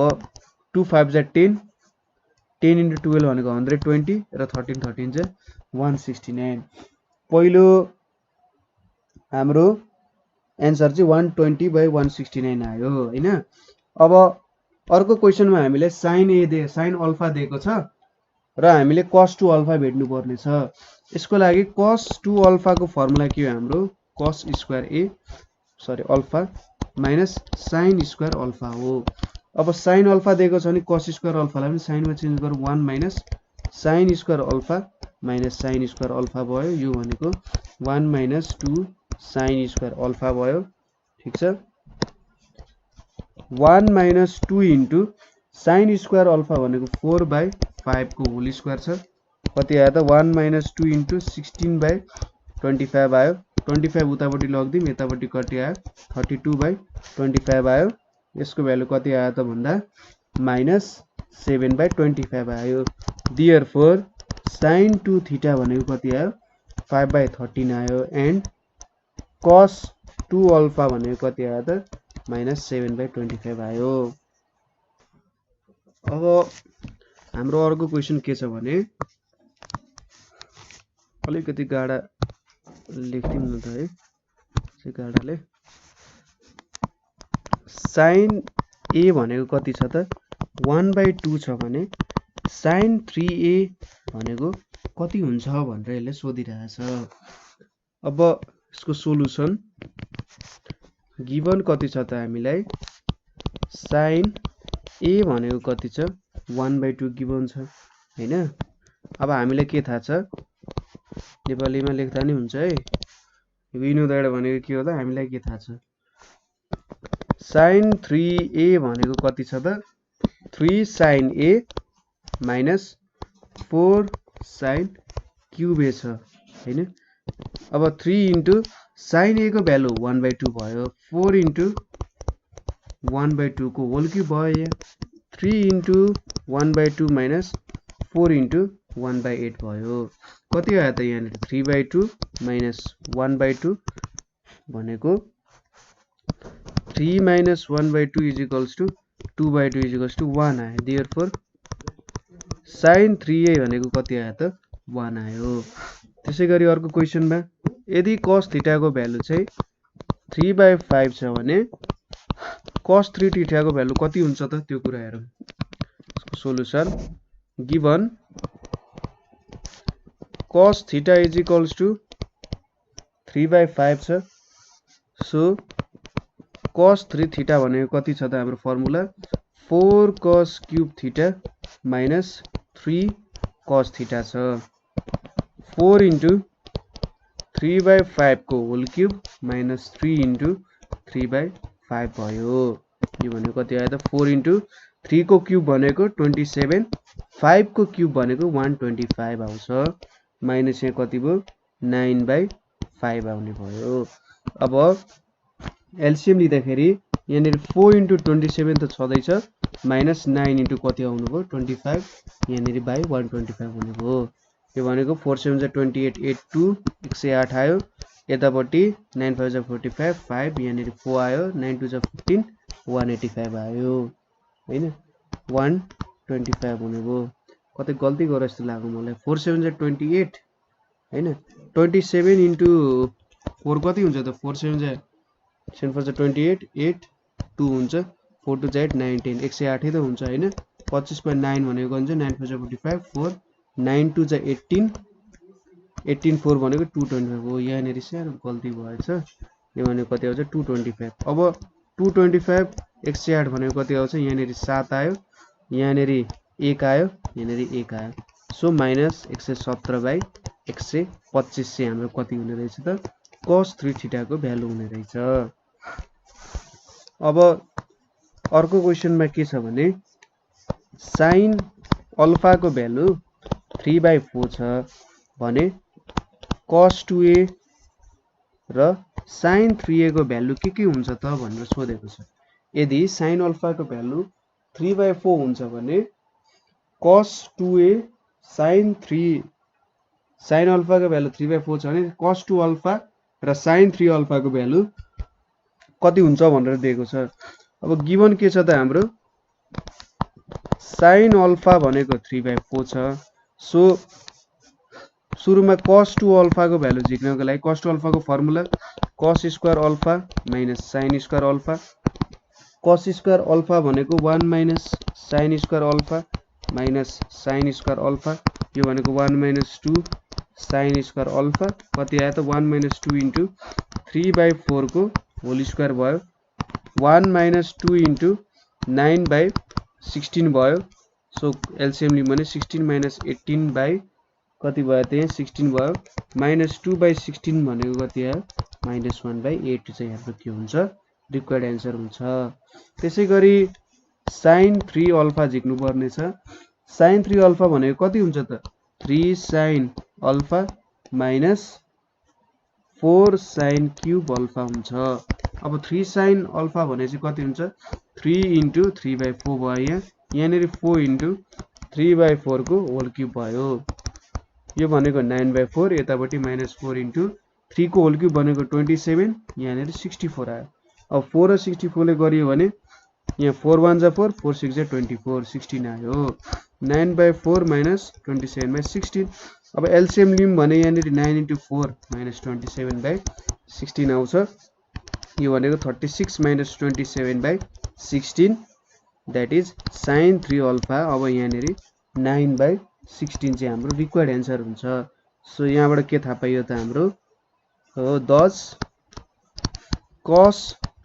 2 5 जा 10, 10 इन्टु 12 भनेको 120 र 13 13 जा 169। पहिलो हाम्रो एन्सर चाहिँ 120/169 आयो हैन। अब अर्को क्वेसनमा हामीले sin अल्फा दिएको छ र हामीले cos 2 अल्फा भेट्नु पर्ने छ। यसको लागि cos 2 अल्फा को फर्मुला के हो हाम्रो cos square alpha minus sin square alpha हो। अब sin अल्फा दिएको छ भने cos स्क्वायर अल्फालाई पनि sin मा चेन्ज गरौँ 1 minus sin square alpha minus sin square alpha भयो। यो भनेको 1 माइनस 2 sin स्क्वायर अल्फा भयो ठीक छ। 1 minus 2 into sin square alpha भनेको 4/5 को होल स्क्वायर छ। कति आयो त 1 माइनस 2 इन्टु 16/25 आयो। 25 उतापट्टि लग्दिम यतापट्टि कति आयो 32/25 आयो। यसको भ्यालु कति आयो त भन्दा माइनस 7/25 आयो। देयरफोर sin 2 थीटा भनेको कति आयो 5/13 आयो एन्ड cos 2 अल्फा भनेको कति आयो त माइनस 7/25 आयो। अब हाम्रो अर्को क्वेसन के छ भने अलिकति गाडा लेख्दिउँ न त है सिकाडाले sin a भनेको कति छ त 1/2 छ भने sin 3a भनेको कति हुन्छ भनेर यसले सोधिरहेछ। अब यसको सोलुसन गिभन कति छ त हामीलाई sin a भनेको कति छ 1/2 गिभन छ हैन। अब हामीलाई के थाहा छ नेपालीमा लेख्दा नि हुन्छ है। विनोद भनेको के हो त हामीलाई के थाहा छ sin 3a भनेको कति छ त 3 sin a minus 4 sin cube a छ हैन। अब 3 into sin a को भ्यालु 1/2 भयो 4 into 1/2 को होल क्यूब भयो यहाँ 3 into 1/2 minus 4 into 1/8 भयो कति आयो त यहाँ 3/2 minus 1/2 भनेको 3 minus 1/2 is equals to 2/2 is equals to 1 आयो। therefore sin 3a भनेको कति आयो त 1 आयो। त्यसैगरी अर्को क्वेशनमा यदि cos थीटा को भ्यालु चाहिँ 3/5 छ भने cos 3 थीटा को भ्यालु कति हुन्छ त त्यो कुरा हेरौँ। यसको solution given cos theta is equals to 3/5 छ सो cos 3 थीटा भनेको कति छ त हाम्रो formula 4 cos cube theta minus 3 cos theta छ 4 into 3/5 को होल क्यूब minus 3 into 3/5 भयो। यो भनेको कति आयो त 4 into 3 को क्यूब भनेको 27 5 को क्यूब भनेको 125 आउँछ माइनस यहाँ कति भयो 9/5 आउने भयो। अब एलसीएम लिँदाखेरि यहाँ 4 into 27 त छदैछ माइनस 9 into कति आउनु भयो 25 यहाँ बाइ 125 हुने भयो। यो भनेको 4 7 जा 28 8 2 108 आयो यतापट्टि 9 5 जा 45 5 यहाँ 4 आयो 9 2 जा 15 185 आयो हैन 125 हुने भयो। कतै गल्ती गरे जस्तो लाग्यो मलाई 4 7 जा 28 हैन 27 into 4 कति हुन्छ त 4 7 जा 7 4 जा 28 8 2 हुन्छ 4 2 जा 8 9 10 108 त हुन्छ हैन 25/9 भनेको हुन्छ 9 4 जा 45 4 9 2 जा 18 18 4 भनेको 225 हो। यहाँ नेरी सानो गल्ती भएछ यो भनेको कति आउँछ 225। अब 225 108 भनेको कति आउँछ यहाँ नेरी 7 आयो यहाँ नेरी 1 आयो यहाँ नेरी 1 आयो सो माइनस 117/125 चाहिँ हाम्रो कति हुने रहेछ त cos 3 थीटा को भ्यालु हुने रहेछ। अब अर्को क्वेशनमा के छ भने sin अल्फा को भ्यालु 3/4 छ भने cos 2a र sin 3a को भ्यालु के हुन्छ त भनेर सोधेको छ। यदि sin अल्फा को भ्यालु 3/4 हुन्छ भने cos 2a sin अल्फा को भ्यालु 3/4 छ भने cos 2 अल्फा र sin 3 अल्फा को भ्यालु कति हुन्छ भनेर दिएको छ। अब गिभन के छ त हाम्रो sin अल्फा भनेको 3/4 छ सो सुरुमा cos 2 अल्फा को भ्यालु झिक्नको लागि cos 2 अल्फा को formula cos square alpha minus sin square alpha cos square alpha भनेको 1 minus sin square alpha minus sin square alpha यो भनेको 1 माइनस 2 sin स्क्वायर अल्फा कति आयो त 1 माइनस 2 into 3/4 को होल स्क्वायर भयो 1 माइनस 2 into 9/16 भयो सो एलसीएम लियौं भने 16 माइनस 18 बाइ कति भयो त यहाँ 16 भयो माइनस 2/16 भनेको कति आयो माइनस 1/8 चाहिँ हाम्रो के हुन्छ रिक्वायर्ड एन्सर हुन्छ। त्यसैगरी sin 3 अल्फा झिक्नु पर्ने छ sin 3 अल्फा भनेको कति हुन्छ त 3 sin alpha minus 4 sin cube alpha हुन्छ। अब 3 sin अल्फा भने चाहिँ कति हुन्छ 3 into 3/4 भयो यहाँ नेरी 4 into 3/4 को होल क्यूब भयो यो भनेको 9/4 यतापट्टि माइनस 4 into 3 को होल क्यूब भनेको 27 यहाँ नेरी 64 आयो। अब 4 र 64 ले गरियो भने यहाँ 4 1 जा 4 4 6 जा 24 16 आयो 9/4 माइनस 27/16 अब एलसीएम लियौं भने यहाँनिर 9 × 4 - 27/16 आउँछ। यो भनेको 36 - 27/16 द्याट इज sin 3 अल्फा। अब यहाँनिर 9/16 चाहिँ हाम्रो रिक्वायर्ड एन्सर हुन्छ। सो यहाँबाट के थाहा पाइयो त हाम्रो हो दस cos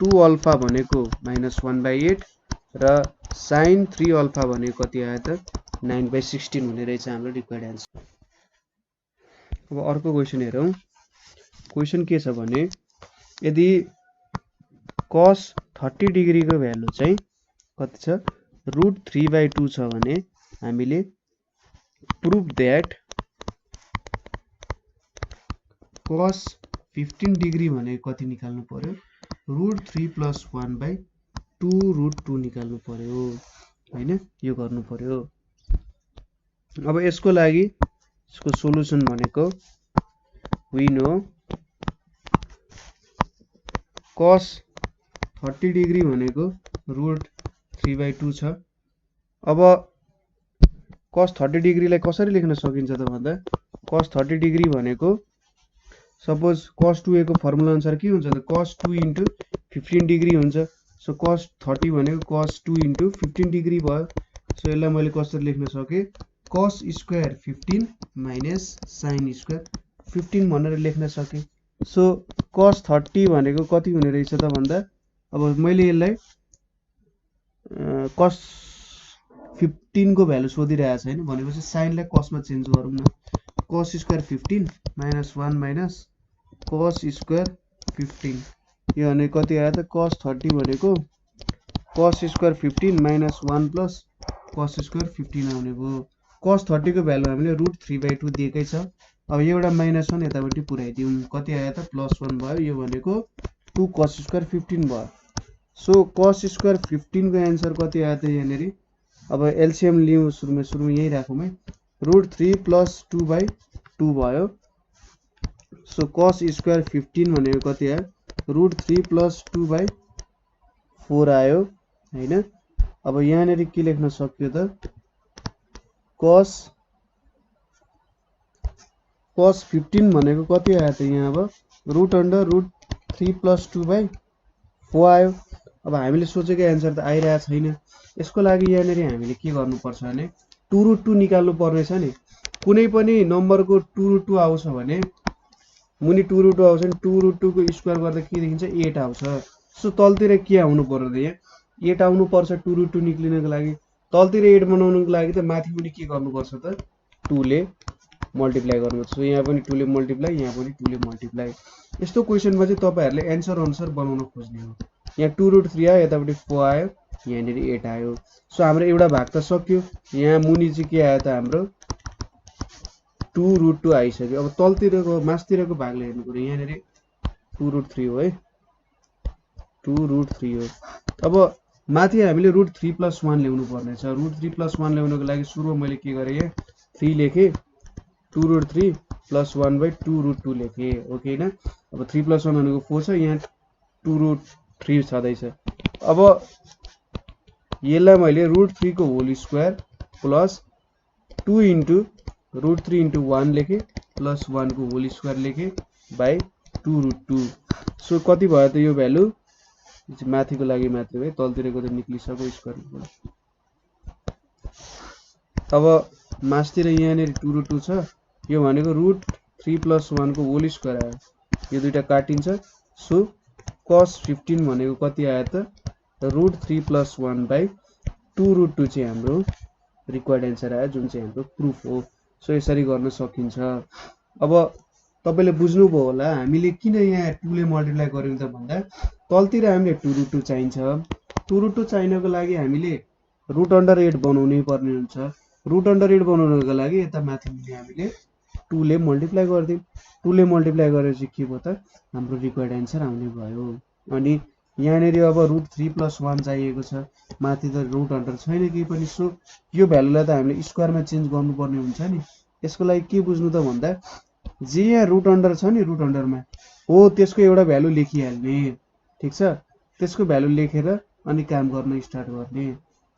2 अल्फा भनेको -1/8 र sin 3 अल्फा भनेको कति आयो त 9/16 हुने रहेछ हाम्रो रिक्वायर्ड एन्सर। अब अर्को क्वेसन हेरौँ। क्वेसन के छ भने यदि cos 30 डिग्रीको भ्यालु चाहिँ कति छ √3/2 छ भने हामीले प्रुभ द्याट cos 15 डिग्री भनेको कति निकाल्नु पर्यो √3 + 1/2√2 निकाल्नु पर्यो हैन, यो गर्नु पर्यो। अब यसको लागि यसको सोलुसन भनेको we know cos 30 डिग्री भनेको √3/2 छ। अब cos 30 डिग्रीलाई कसरी लेख्न सकिन्छ त भन्दा cos 30 डिग्री भनेको सपोज cos 2a को फर्मुला अनुसार के हुन्छ त cos 2 × 15 डिग्री हुन्छ। सो cos 30 भनेको cos 2 × 15 डिग्री भयो। सो यसलाई मैले कसरी लेख्न सके cos square 15 minus sin square 15 भनेर लेख्न सके। सो cos 30 भनेको कति हुने रहेछ त भन्दा अब मैले यसलाई cos 15 को भ्यालु सोधिरहेको छैन भनेपछि sin लाई cos मा चेन्ज गरौँ न। cos square 15 - 1 minus cos square 15 यो भने कति आयो त cos 30 भनेको cos स्क्वायर 15 - 1 + cos स्क्वायर 15 आउने भयो। cos 30 को भ्यालु हामीले √3/2 दिएकै छ। अब एउटा -1 यतापट्टि पुर्याइदिउँ कति आयो त +1 भयो। यो भनेको 2 cos स्क्वायर 15 भयो। सो cos स्क्वायर 15 को एन्सर कति आयो त यहाँनिर अब एलसीएम लियौँ सुरुमा यही राखौँ है √3 + 2/2 भयो। सो cos स्क्वायर 15 भनेको कति आयो √3 + 2/4 आयो हैन। अब यहाँनिर के लेख्न सक्यो त cos 15 भनेको कति आयो त यहाँ अब √3 + 2/4 आयो। अब हामीले सोचेको एन्सर त आइरहेको छैन। यसको लागि यहाँनिर हामीले के गर्नुपर्छ भने 2√2 निकाल्नु पर्नेछ नि। कुनै पनि नम्बरको 2√2 आउँछ भने मुनि 2√2 आउँछ नि 2√2 को स्क्वायर गर्दा के देखिन्छ 8 आउँछ। सो तलतिर के आउनु पर्यो त यहाँ 8 आउनु पर्छ 2√2 निक्लिनको लागि। तलतिर 8 बनाउनको लागि त माथि मुनि के गर्नुपर्छ त 2 ले मल्टिप्लाई गर्नुपर्छ। सो यहाँ पनि 2 ले मल्टिप्लाई यहाँ पनि 2 ले मल्टिप्लाई। यस्तो क्वेसनमा चाहिँ तपाईहरुले एन्सर अनुसार बनाउन खोज्ने हो। यहाँ 2√3 आयो यतापट्टि 4 आयो यहाँनिर 8 आयो। सो हाम्रो एउटा भाग त सक्यो। यहाँ मुनि चाहिँ के आयो त हाम्रो 2√2 आइसक्यो। अब तलतिरको मास्तिरको भागले हेर्नु पर्यो। यहाँनिर 2√3 हो है 2√3 हो। अब माथि हामीले √3 + 1 ल्याउनु पर्ने छ। √3 + 1 ल्याउनको लागि सुरुमा मैले के गरे यहाँ 3 लेखे 2√3 + 1/2√2 लेखे ओके हैन। अब 3 + 1 भनेको 4 छ यहाँ 2√3 छदैछ। अब यसलाई मैले √3 को होल स्क्वायर प्लस 2 × √3 × 1 लेखे प्लस 1 को होल स्क्वायर लेखे बाइ 2√2। सो कति भयो त यो भ्यालु माथिको लागि मात्र है तलतिरको त निक्लिसक्यो स्क्वायर। अब मास्तिर यहाँनिर 2√2 छ यो भनेको √3 + 1 को होल स्क्वायर आयो। यो दुईटा काटिन्छ। सो cos 15 भनेको कति आयो त √3 + 1/2√2 चाहिँ हाम्रो रिक्वायर्ड एन्सर आयो जुन चाहिँ हाम्रो प्रुफ हो। सो यसरी गर्न सकिन्छ। अब तपाईले बुझ्नुभयो होला हामीले किन यहाँ 2 ले मल्टिप्लाई गर्यौं त भन्दा तलतिर हामीले 2√2 चाहिन्छ। 2√2 चाहिनको लागि हामीले √8 बनाउनै पर्ने हुन्छ। √8 बनाउनको लागि यता माथि हामीले 2 ले मल्टिप्लाई गर्दियौं। 2 ले मल्टिप्लाई गरेपछि के भयो त हाम्रो रिक्वायर्ड एन्सर आउने भयो। अनि यहाँनिर अब √3 + 1 चाहिएको छ माथि त √8 छैन केही पनि। सो यो भ्यालुलाई त हामीले स्क्वायरमा चेन्ज गर्नुपर्ने हुन्छ नि। यसको लागि के बुझ्नु त भन्दा जे यहाँ √8 छ नि √8 मा हो त्यसको एउटा भ्यालु लेखिहाल्ने ठीक छ। त्यसको भ्यालु लेखेर अनि काम गर्न स्टार्ट गर्ने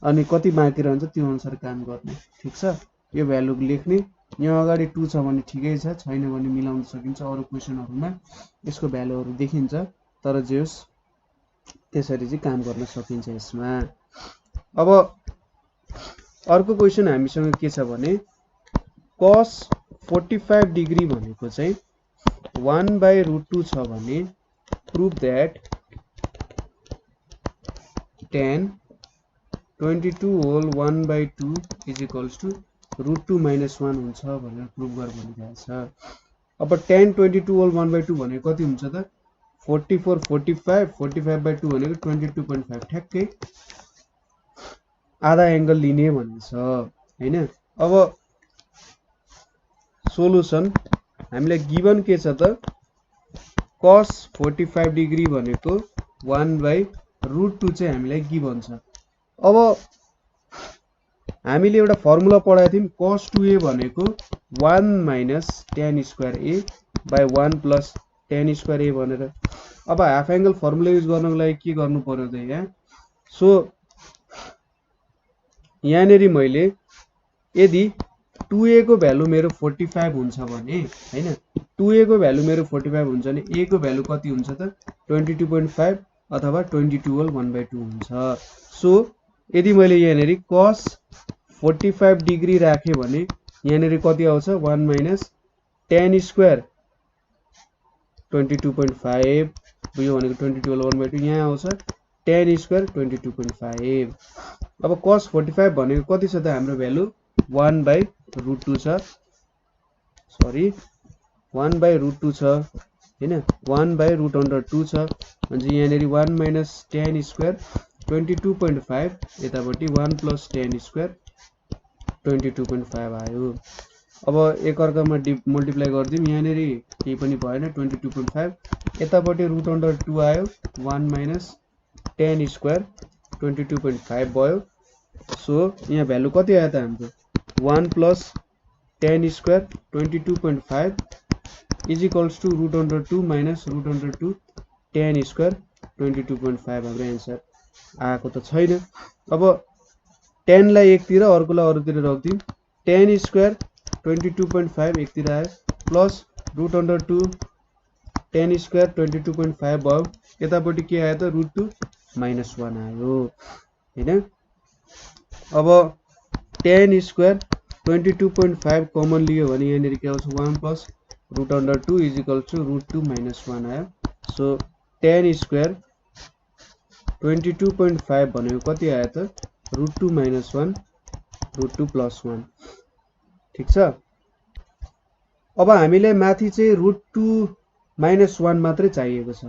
अनि कति बाँकी रहन्छ त्यो अनुसार काम गर्ने ठीक छ। यो भ्यालु लेख्ने यहाँ अगाडि 2 छ भने ठिकै छ, छैन भने मिलाउन सकिन्छ। अरू क्वेसनहरुमा यसको भ्यालुहरु देखिन्छ, तर जे होस् त्यसरी चाहिँ काम गर्न सकिन्छ यसमा। अब अर्को क्वेसन हामीसँग के छ भने cos 45 डिग्री भनेको चाहिँ 1/√2 छ भने prove that tan 22 whole 1/2 is equals to √2 - 1 हुन्छ भनेर प्रुभ गर भनिरहेको छ। अब tan 22 होल 1/2 भनेको कति हुन्छ त 44 45 45/2 भनेको 22.5 ठ्याक्कै आधा एंगल लिने भन्छ हैन। अब सोलुसन हामीलाई गिवन के छ त cos 45 डिग्री भनेको 1/√2 चाहिँ हामीलाई गिवन छ। अब हामीले एउटा फर्मुला पढाएको थियौं cos 2a भनेको 1 - tan square a / 1 + tan square a भनेर। अब हाफ एंगल फर्मुला युज गर्नको लागि के गर्नु पर्यो त यहाँ, सो यहाँनेरि मैले यदि 2a को भ्यालु मेरो 45 हुन्छ भने हैन 2a को भ्यालु मेरो 45 हुन्छ भने a को भ्यालु कति हुन्छ त 22.5 अथवा 22 होल 1/2 हुन्छ। सो यदि मैले यहाँनेरि cos 45 डिग्री राखे भने यहाँनेरि कति आउँछ 1 - tan स्क्वायर 22.5 यो भनेको 22 होल 1/2 यहाँ आउँछ tan स्क्वायर 22.5। अब cos 45 भनेको कति छ त हाम्रो भ्यालु 1/√2 छ, सरी 1/√2 छ हैन 1/√2 छ भने यहाँनेरि 1 - tan स्क्वायर 22.5 यतापट्टि 1 + tan स्क्वायर 22.5 आयो। अब एक अर्कामा मल्टिप्लाई गर्दिम यहाँनेरि केही पनि भएन 22.5 यतापट्टि √2 आयो 1 - tan स्क्वायर 22.5 भयो। सो यहाँ भ्यालु कति आयो त हाम्रो 1 + tan square 22.5 is equals to √2 - √2 tan square 22.5 हाम्रो एन्सर आएको त छैन। अब tan लाई एकतिर अर्कोलाई अरूतिर राख्दिम tan स्क्वायर 22.5 एकतिर आयो प्लस √2 tan स्क्वायर 22.5 भयो यतापट्टि के आयो त √2 - 1 आयो हैन। अब tan स्क्वायर 22.5 कमन लियो भने यहाँनेरि के आउँछ 1 + √2 इज इक्वल्स टु √2 - 1 आयो। सो tan स्क्वायर 22.5 भनेको कति आयो त √2 - 1 √2 + 1 ठीक छ। अब हामीले माथि चाहिँ √2 - 1 मात्रै चाहिएको छ,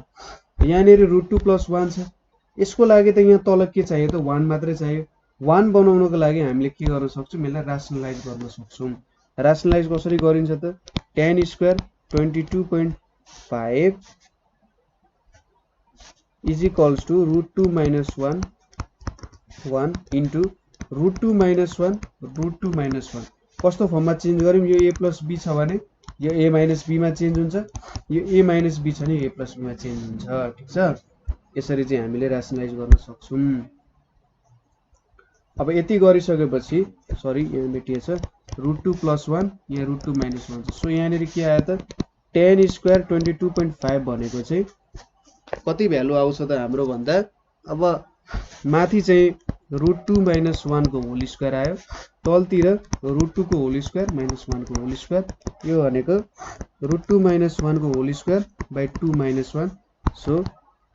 यहाँनेरि √2 + 1 छ, यसको लागि त यहाँ तल के चाहियो त 1 मात्रै चाहियो। 1 बनाउनको लागि हामीले के गर्न सक्छौं यसलाई रासनलाइज गर्न सक्छौं। रासनलाइज कसरी गरिन्छ त tan square 22.5 is equals to √2 - 1 into √2 - 1 √2 - 1 कस्तो फर्ममा चेन्ज गर्यौं यो a + b छ भने यो a - b मा चेन्ज हुन्छ, यो a - b छ भने a + b मा चेन्ज हुन्छ ठीक छ। यसरी चाहिँ हामीले रासनलाइज गर्न सक्छौं। अब यति गरिसकेपछि सरी यहाँ मेटिएछ √2 + 1 यहाँ √2 - 1 छ। सो यहाँनेरि के आयो त tan स्क्वायर 22.5 भनेको चाहिँ कति भ्यालु आउँछ त हाम्रो भन्दा अब माथि चाहिँ √2 - 1 को होल स्क्वायर आयो, तलतिर √2 को होल स्क्वायर - 1 को होल स्क्वायर यो भनेको √2 - 1 को whole square / 2 - 1। So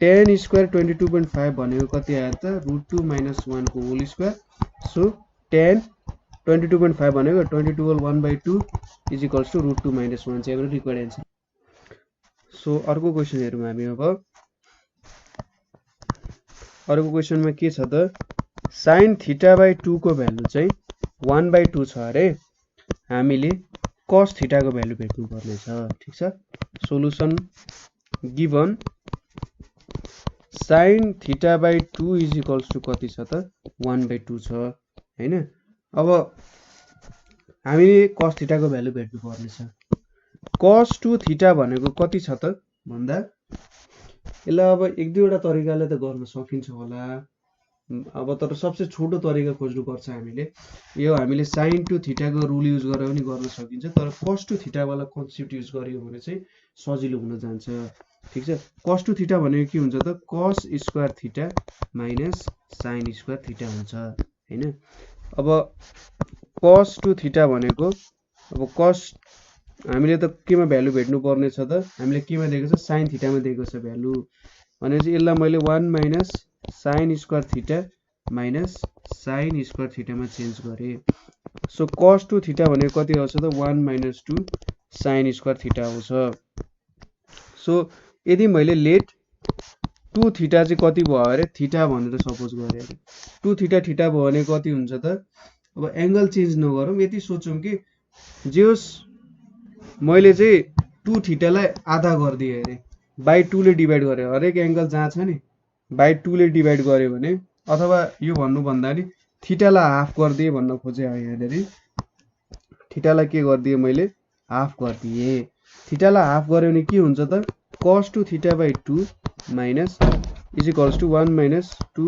tan square 22.5 भनेको कति आयो त √2 - 1 को होल स्क्वायर। सो tan 22.5 भनेको 22 होल 1/2 इज इक्वल्स टु √2 - 1 चाहिँ हाम्रो रिक्वायर्ड एन्सर। सो अर्को क्वेसन हेरौँ हामी। अब अर्को क्वेसनमा के छ त sin θ/2 को भ्यालु चाहिँ 1/2 छ अरे हामीले cos θ को भ्यालु भेट्नु पर्ने छ ठीक छ। Solution given sin θ/2 is equals to कति छ त 1/2 छ हैन। अब हामीले cos θ को भ्यालु भेट्नु पर्ने छ। cos 2θ भनेको कति छ त भन्दा यसलाई अब एक दुईवटा तरिकाले त गर्न सकिन्छ होला। अब तर सबसे छोटो तरिका खोज्नुपर्छ हामीले। यो हामीले साइन टु थीटाको रुल युज गरेर पनि गर्न सकिन्छ, तर कस टु थीटा वाला कन्सेप्ट युज गरियो भने चाहिँ सजिलो हुन जान्छ। ठीक छ, कस टु थीटा भनेको के हुन्छ त, cos square theta minus sine square theta हुन्छ हैन। अब कस टु थीटा भनेको, अब कस हामीले त केमा भ्यालु भेट्नु पर्ने छ त, हामीले केमा दिएको छ, साइन थीटामा दिएको छ भ्यालु, भनेपछि यसलाई मैले 1 minus sine square theta minus sine square थीटामा चेन्ज गरेँ। सो कस टु थीटा भनेको कति आउँछ त, 1 माइनस 2 साइन स्क्वायर थीटा आउँछ। सो यदि मैले लेट 2 थीटा चाहिँ कति भयो अरे, थीटा भनेर सपोज गरेँ अरे, 2 थीटा थीटा भयो भने कति हुन्छ त, अब एंगल चेन्ज नगरौँ, यति सोचौँ कि जे होस् मैले चाहिँ 2 थीटालाई आधा गरिदिएँ अरे, बाई 2 ले डिभाइड गरेँ, हरेक एंगल जहाँ छ नि बाई 2 ले डिभाइड गर्यो भने, अथवा यो भन्नुभन्दा नि थीटालाई हाफ गरिदिएँ भन्न खोजेँ यहाँनिर, थीटालाई के गरिदिएँ मैले, हाफ गरिदिएँ। थीटालाई हाफ गर्यो भने के हुन्छ त, cos two theta by 2 minus is equals to 1 minus 2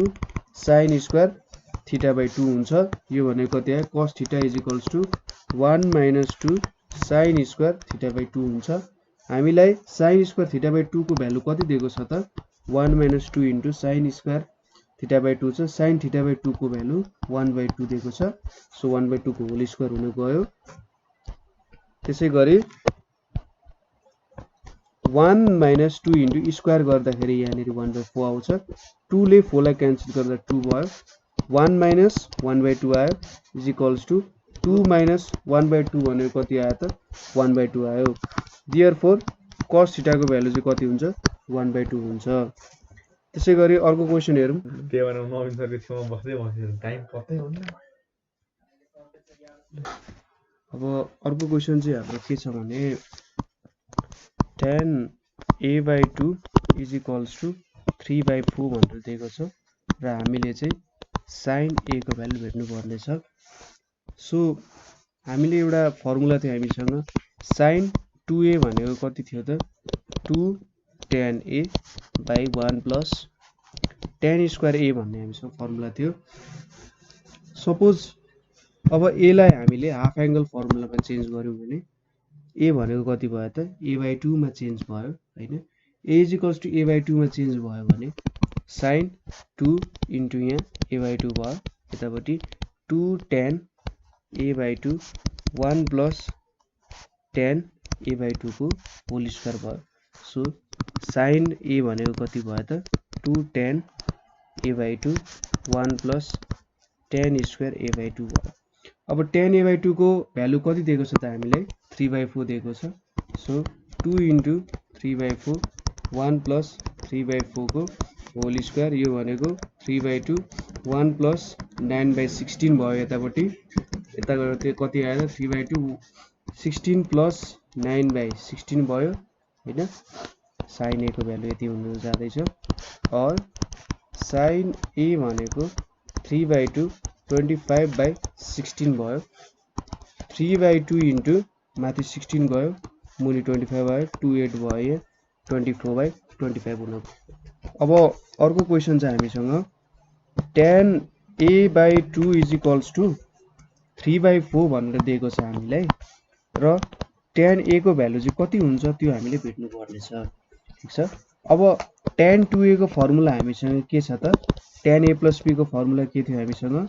sine square theta by 2 हुन्छ। यो भनेको कति आयो, cos theta is equals to 1 minus 2 sine square theta by 2 हुन्छ। हामीलाई साइन स्क्वायर थीटा बाई 2 को भ्यालु कति दिएको छ त, 1 minus 2 into sign square theta by 2 छ, साइन थीटा बाई 2 को भ्यालु 1 बाई 2 दिएको छ। सो 1 बाई 2 को होल स्क्वायर हुन गयो। त्यसै गरी 1 माइनस 2 इन्टु स्क्वायर गर्दाखेरि यहाँनिर 1 बाई 4 आउँछ, 2 ले 4 लाई क्यान्सल गर्दा 2 भयो, 1 माइनस 1 बाई 2 आयो is equals to 2 minus 1 by 2 भनेको कति आयो त, 1 बाई 2 आयो। देयरफोर cos थीटाको भ्यालु चाहिँ कति हुन्छ, 1 बाई 2 हुन्छ। त्यसै गरी अर्को क्वेसन हेरौँ। त्यो भनेर नवीन सरको छेउमा बस्दै बस्यो, टाइम पत्तै हुन्न। अब अर्को क्वेसन चाहिँ हाम्रो के छ भने, tan a by 2 is equals to 3 by 4 भनेर दिएको छ र हामीले चाहिँ साइन a को भ्यालु भेट्नु पर्ने छ। सो हामीले एउटा फर्मुला थियो हामीसँग, साइन 2a भनेको कति थियो त, 2 tan a by 1 plus tan square a भन्ने हामीसँग फर्मुला थियो। सपोज अब a लाई हामीले हाफ एंगल फर्मुलामा चेन्ज गर्यौं भने a भनेको कति भयो त, a बाई 2 मा चेन्ज भयो हैन। a is equals to a by 2 मा चेन्ज भयो भने साइन 2 इन्टु यहाँ a बाई 2 भयो, यतापट्टि 2 tan a by 2 1 plus tan a by 2 को होल स्क्वायर भयो। सो साइन a भनेको कति भयो त, 2 tan a by 2 1 plus tan square a by 2 भयो। अब tan a बाई 2 को भ्यालु कति दिएको छ त हामीलाई, 3 बाई 4 दिएको छ। So 2 into 3 by 4 1 plus 3 by 4 को होल स्क्वायर, यो भनेको 3 बाई 2 1 प्लस 9 बाई 16 भयो, यतापट्टि यता गर्दा कति आयो, 3 बाई 2 16 प्लस 9 बाई 16 भयो हैन। साइन a को भ्यालु यति हुन जाँदैछ। और साइन a भनेको 3 बाई 2 25 बाई 16 भयो, 3 बाई 2 इन्टु माथि 16 गयो, मुनि 25 आयो, 2 8 भयो, 24 बाई 25 हुन। अब अर्को क्वेसन छ हामीसँग, tan a by 2 is equals to 3 by 4 भनेर दिएको छ हामीलाई, र tan a को भ्यालु चाहिँ कति हुन्छ त्यो हामीले भेट्नु पर्ने छ। ठीक छ, अब tan 2a को फर्मुला हामीसँग के छ त, tan a प्लस b को फर्मुला के थियो हामीसँग,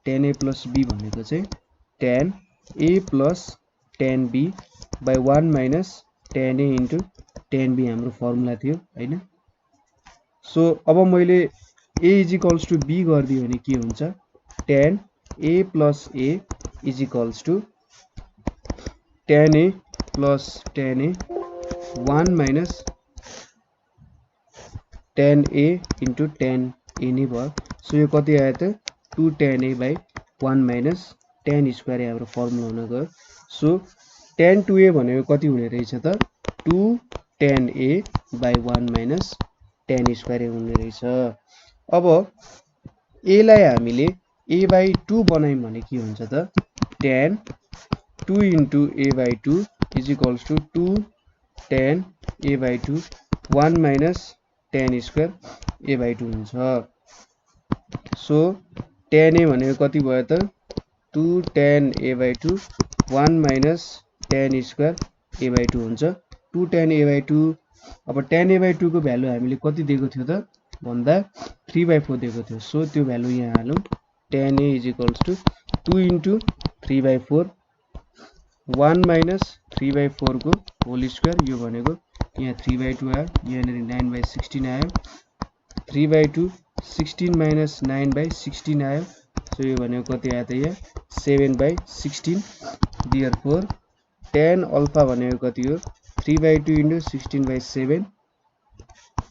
tan a प्लस b भनेको चाहिँ tan a plus tan b by 1 minus tan a into tan b हाम्रो फर्मुला थियो हैन। सो अब मैले a is equals to b गरिदियो भने के हुन्छ, tan a plus a is equals to tan a plus tan a 1 minus tan a into tan a नै भयो। सो यो कति आयो त, 2 tan a by 1 minus tan square हाम्रो फर्मुला हुन गयो। सो tan 2a भनेको कति हुने रहेछ त, 2 tan a by 1 minus tan square हुने रहेछ। अब a लाई हामीले a बाई 2 बनायौं भने के हुन्छ त, tan 2 into a by 2 is equals to 2 tan a by 2 1 minus tan square a by 2 हुन्छ। सो tan a भनेको कति भयो त 2 tan a/2 1 minus tan square a/2 हुन्छ 2 tan a/2 अब tan a/2 को भ्यालु हामीले कति दिएको थियो त भन्दा 3/4 दिएको थियो सो त्यो भ्यालु यहाँ हालौं tan a = 2 into 3/4 1 minus 3/4 को होल स्क्वायर यो भनेको यहाँ 3/2 आयो यहाँ 9/16 आयो 3/2 16 minus 9/16 आयो सो यो भनेको कति आयो त यहाँ 7/16 therefore tan अल्फा भनेको कति हो 3/2 into 16/7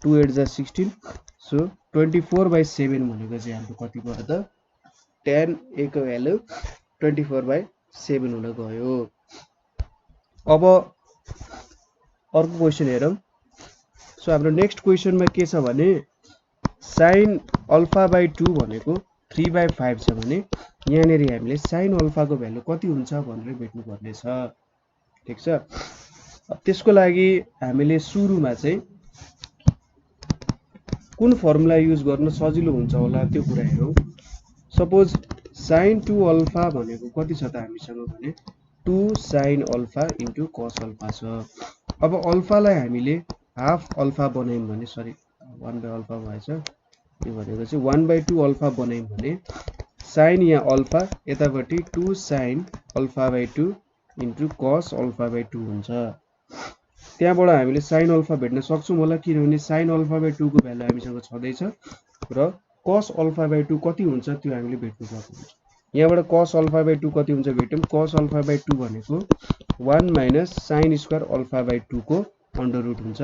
2 8 जा 16 सो 24/7 भनेको चाहिँ हाम्रो कति पर्यो त tan a को भ्यालु 24/7 हुन गयो अब अर्को क्वेशन हेरौं सो हाम्रो नेक्स्ट क्वेशनमा के छ भने sin α/2 भनेको 3/5 छ भने यहाँनेरि हामीले sin अल्फा को भ्यालु कति हुन्छ भनेर भेट्नु पर्ने छ ठीक छ अब त्यसको लागि हामीले सुरुमा चाहिँ कुन फर्मुला युज गर्न सजिलो हुन्छ होला त्यो कुरा हेरौं सपोज sin 2 अल्फा भनेको कति छ त हामीसँग भने 2 sin alpha into cos alpha छ अब अल्फालाई हामीले हाफ अल्फा बनायौं भने सरी 1/अल्फा भएछ यो भनेको चाहिँ 1/2 अल्फा बनायौं भने sin यहाँ अल्फा यतापट्टि 2 sin अल्फा/2 into cos अल्फा/2 हुन्छ त्यहाँबाट हामीले sin अल्फा भेट्न सक्छौं होला किनभने sin अल्फा/2 को भ्यालु हामीसँग छदैछ र cos अल्फा/2 कति हुन्छ त्यो हामीले भेट्नु पर्छ यहाँबाट cos अल्फा/2 कति हुन्छ भेट्यौं cos अल्फा/2 भनेको 1 minus sin स्क्वायर अल्फा/2 को अंडर रुट हुन्छ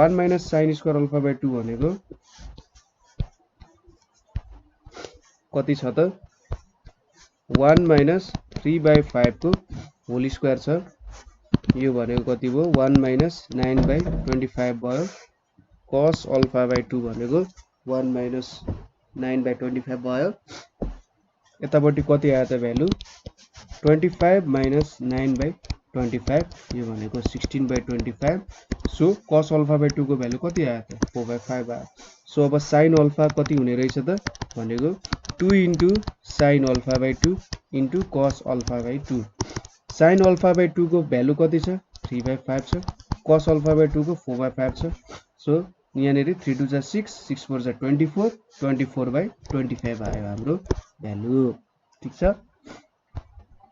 1 minus sin स्क्वायर अल्फा/2 भनेको कति छ त 1 minus 3/5 को होल स्क्वायर छ यो भनेको कति भयो 1 minus 9/25 भयो cos अल्फा/2 भनेको 1 minus 9/25 भयो यतापट्टि कति आयो त भ्यालु 25 minus 9/25 यो भनेको 16/25 सो cos अल्फा/2 को भ्यालु कति आयो त 4/5 आयो सो अब sin अल्फा कति हुने रहेछ त भनेको 2 into sin अल्फा/2 into cos अल्फा/2 sin अल्फा/2 को भ्यालु कति छ 3/5 छ cos अल्फा/2 को 4/5 छ सो यहाँनेरि 3 2 जा 6 6 4 जा 24 24/25 आयो हाम्रो भ्यालु ठीक छ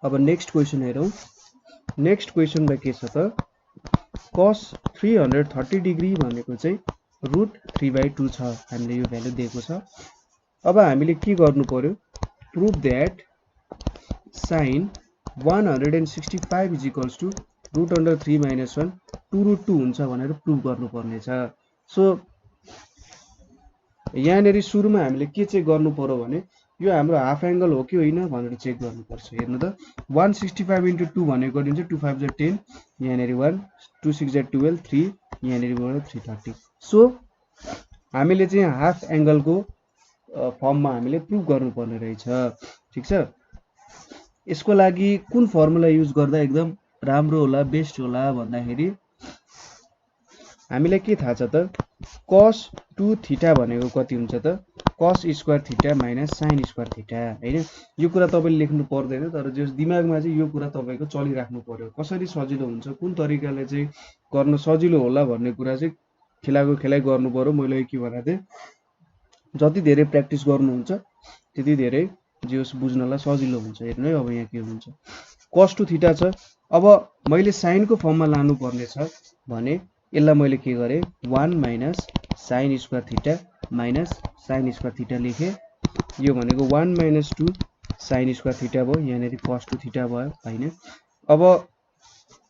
अब नेक्स्ट क्वेशन हेरौं नेक्स्ट क्वेशनमा के छ त cos 330 डिग्री भनेको चाहिँ √3/2 छ हामीले यो भ्यालु दिएको छ अब हामीले के गर्नु पर्यो prove that sin 165 is equals to √3 - 1 2√2 हुन्छ भनेर प्रुभ गर्नु पर्ने छ सो यहाँनेरि सुरुमा हामीले के चेक गर्नु पर्यो भने यो हाम्रो हाफ एंगल हो कि होइन भनेर चेक गर्नुपर्छ हेर्नु त 165 into 2 भनेको कति हुन्छ 2 5 जा 10 यहाँनेरि 1 2 6 जा 12 3 यहाँनेरि भयो 330 सो हामीले चाहिँ हाफ एंगल को फर्ममा हामीले प्रुभ गर्नुपर्ने रहेछ ठीक छ यसको लागि कुन फर्मुला युज गर्दा एकदम राम्रो होला बेस्ट होला भन्दाखेरि हामीलाई के थाहा छ त cos 2 थीटा भनेको कति हुन्छ त cos square theta minus sin square theta हैन यो कुरा तपाईले लेख्नु पर्दैन तर जस दिमागमा चाहिँ यो कुरा तपाईको चलिराख्नु पर्यो कसरी सजिलो हुन्छ कुन तरिकाले चाहिँ गर्न सजिलो होला भन्ने कुरा चाहिँ खेलाको खेलाइ गर्नु पर्यो मैले के भने थिए जति धेरै प्र्याक्टिस गर्नुहुन्छ त्यति धेरै जियोस बुझ्नलाई सजिलो हुन्छ हेर्नु है अब यहाँ के हुन्छ cos 2 थीटा छ अब मैले sin को फर्ममा लानु पर्ने छ भने यसलाई मैले के गरे 1 minus sin square theta minus sin square theta लेखे यो भनेको 1 minus 2 sin स्क्वायर थीटा भयो यहाँनेरि cos 2 थीटा भयो हैन अब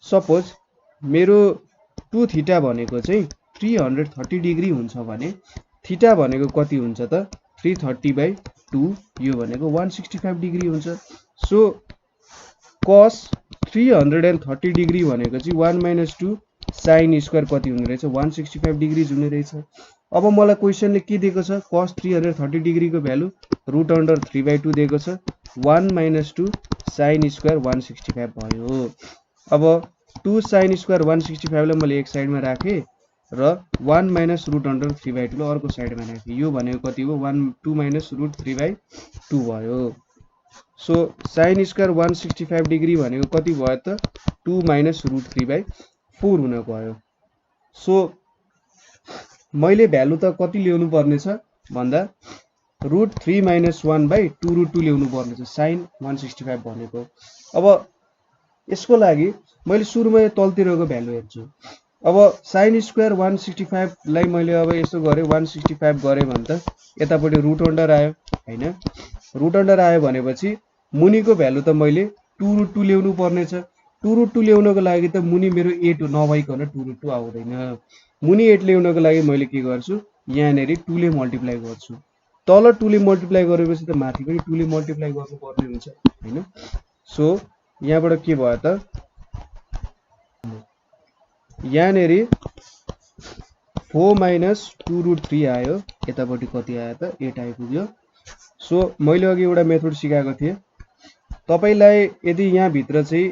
सपोज मेरो 2 थीटा भनेको चाहिँ 330 डिग्री हुन्छ भने थीटा भनेको कति हुन्छ त 330/2 यो भनेको 165 डिग्री हुन्छ सो cos 330 डिग्री भनेको चाहिँ 1 minus 2 sin स्क्वायर कति हुने रहेछ 165 डिग्री हुने रहेछ अब मलाई क्वेशनले के दिएको छ cos 330 डिग्री को भ्यालु √3/2 दिएको छ 1 minus 2 sin स्क्वायर 165 भयो अब 2 sin स्क्वायर 165 लाई मैले एक साइडमा राखे र 1 माइनस रुट अन्डर 3/2 लाई अर्को साइडमा राखेँ। यो भनेको कति हो 2 माइनस रुट 3/2 भयो। सो साइन स्क्वायर 165 डिग्री भनेको कति भयो त 2 माइनस रुट 3/4 हुन गयो। सो मैले भ्यालु त कति ल्याउनु पर्ने छ भन्दा रुट 3 माइनस 1/2 रुट 2 ल्याउनु पर्ने छ साइन 165 भनेको। अब यसको लागि मैले सुरुमा तलतिरको भ्यालु हेर्छु। अब साइन स्क्वायर 165 लाई मैले अब यसो गरे 165 गरे भने त यतापट्टि रुट अन्डर आयो हैन। रुट अन्डर आयो भनेपछि मुनिको भ्यालु त मैले 2 रुट 2 ल्याउनु पर्ने छ। 2 रुट 2 ल्याउनको लागि त मुनि मेरो 8 नभइकन 2 रुट 2 आउँदैन। मुनि 8 ल्याउनको लागि मैले के गर्छु यहाँनेरि 2 ले मल्टिप्लाई गर्छु। तल 2 ले मल्टिप्लाई गरेपछि त माथि पनि 2 ले मल्टिप्लाई गर्नुपर्ने हुन्छ हैन। सो यहाँबाट के भयो त यहाँनेरि 4 माइनस 2 रुट 3 आयो। यतापट्टि कति आयो त 8 आइपुग्यो। सो मैले अघि एउटा मेथड सिकाएको थिएँ तपाईलाई यदि यहाँ भित्र चाहिँ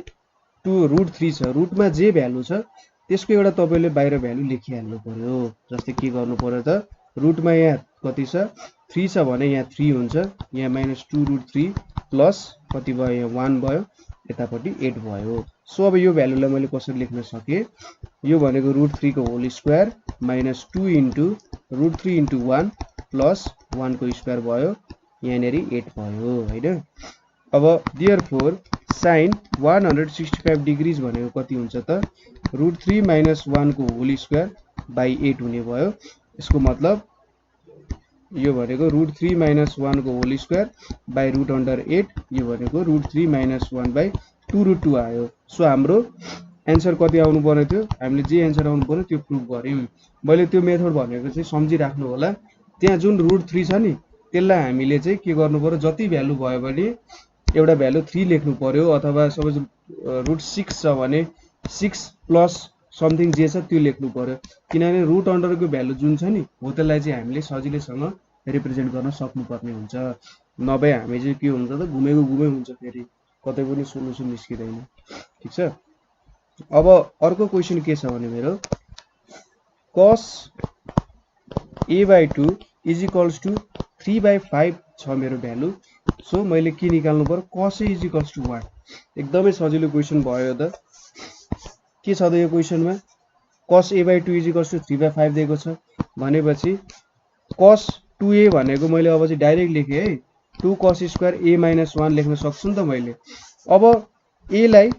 2 रुट 3 छ रुटमा जे भ्यालु छ त्यसको एउटा तपाईले बाहिर भ्यालु लेखिहाल्नु पर्यो। जस्तै के गर्नु पर्यो त रुटमा यहाँ कति छ 3 छ भने यहाँ 3 हुन्छ। यहाँ माइनस 2 रुट 3 प्लस कति भयो यहाँ 1 भयो यतापट्टि 8 भयो। सो अब यो भ्यालुलाई मैले कसरी लेख्न सके यो भनेको रुट 3 को whole square minus 2 into root 3 into 1 plus 1 को स्क्वायर भयो यहाँनेरि 8 भयो हैन। अब देयरफोर साइन 165 डिग्रीज भनेको कति हुन्छ त रुट 3 माइनस 1 को होल स्क्वायर बाई 8 हुने भयो। यसको मतलब यो भनेको रुट 3 माइनस 1 को whole square by root under 8 यो भनेको रुट 3 माइनस 1 बाई 2 रुट 2 आयो। सो हाम्रो एन्सर कति आउनु पर्ने थियो हामीले जे एन्सर आउनु पर्यो त्यो प्रुभ गर्यौं। मैले त्यो मेथड भनेको चाहिँ सम्झिराख्नु होला। त्यहाँ जुन रुट 3 छ नि त्यसलाई हामीले चाहिँ के गर्नु पर्यो जति भ्यालु भयो भने एउटा भ्यालु 3 लेख्नु पर्यो अथवा सपोज रुट 6 छ भने 6 प्लस समथिङ जे छ त्यो लेख्नु पर्यो। किनभने रुट अन्डरको भ्यालु जुन छ नि हो त्यसलाई चाहिँ हामीले सजिलैसँग रिप्रेजेन्ट गर्न सक्नुपर्ने हुन्छ। नभए हामी चाहिँ के हुन्छ त घुमेको घुमै हुन्छ फेरि कतै पनि सोलुसन निस्किदैन। ठीक छ। अब अर्को क्वेशन के छ भने मेरो cos a/2 is equals to 3/5 छ मेरो भ्यालु। सो मैले के निकाल्नु पर्यो cos a is equals to 1। एकदमै सजिलो क्वेशन भयो त। के छ त यो क्वेशनमा cos a/2 is equals to 3/5 दिएको छ भनेपछि cos 2a भनेको मैले अब चाहिँ डाइरेक्ट लेखेँ है 2 cos स्क्वायर a माइनस 1 लेख्न सक्छु नि त मैले। अब a लाई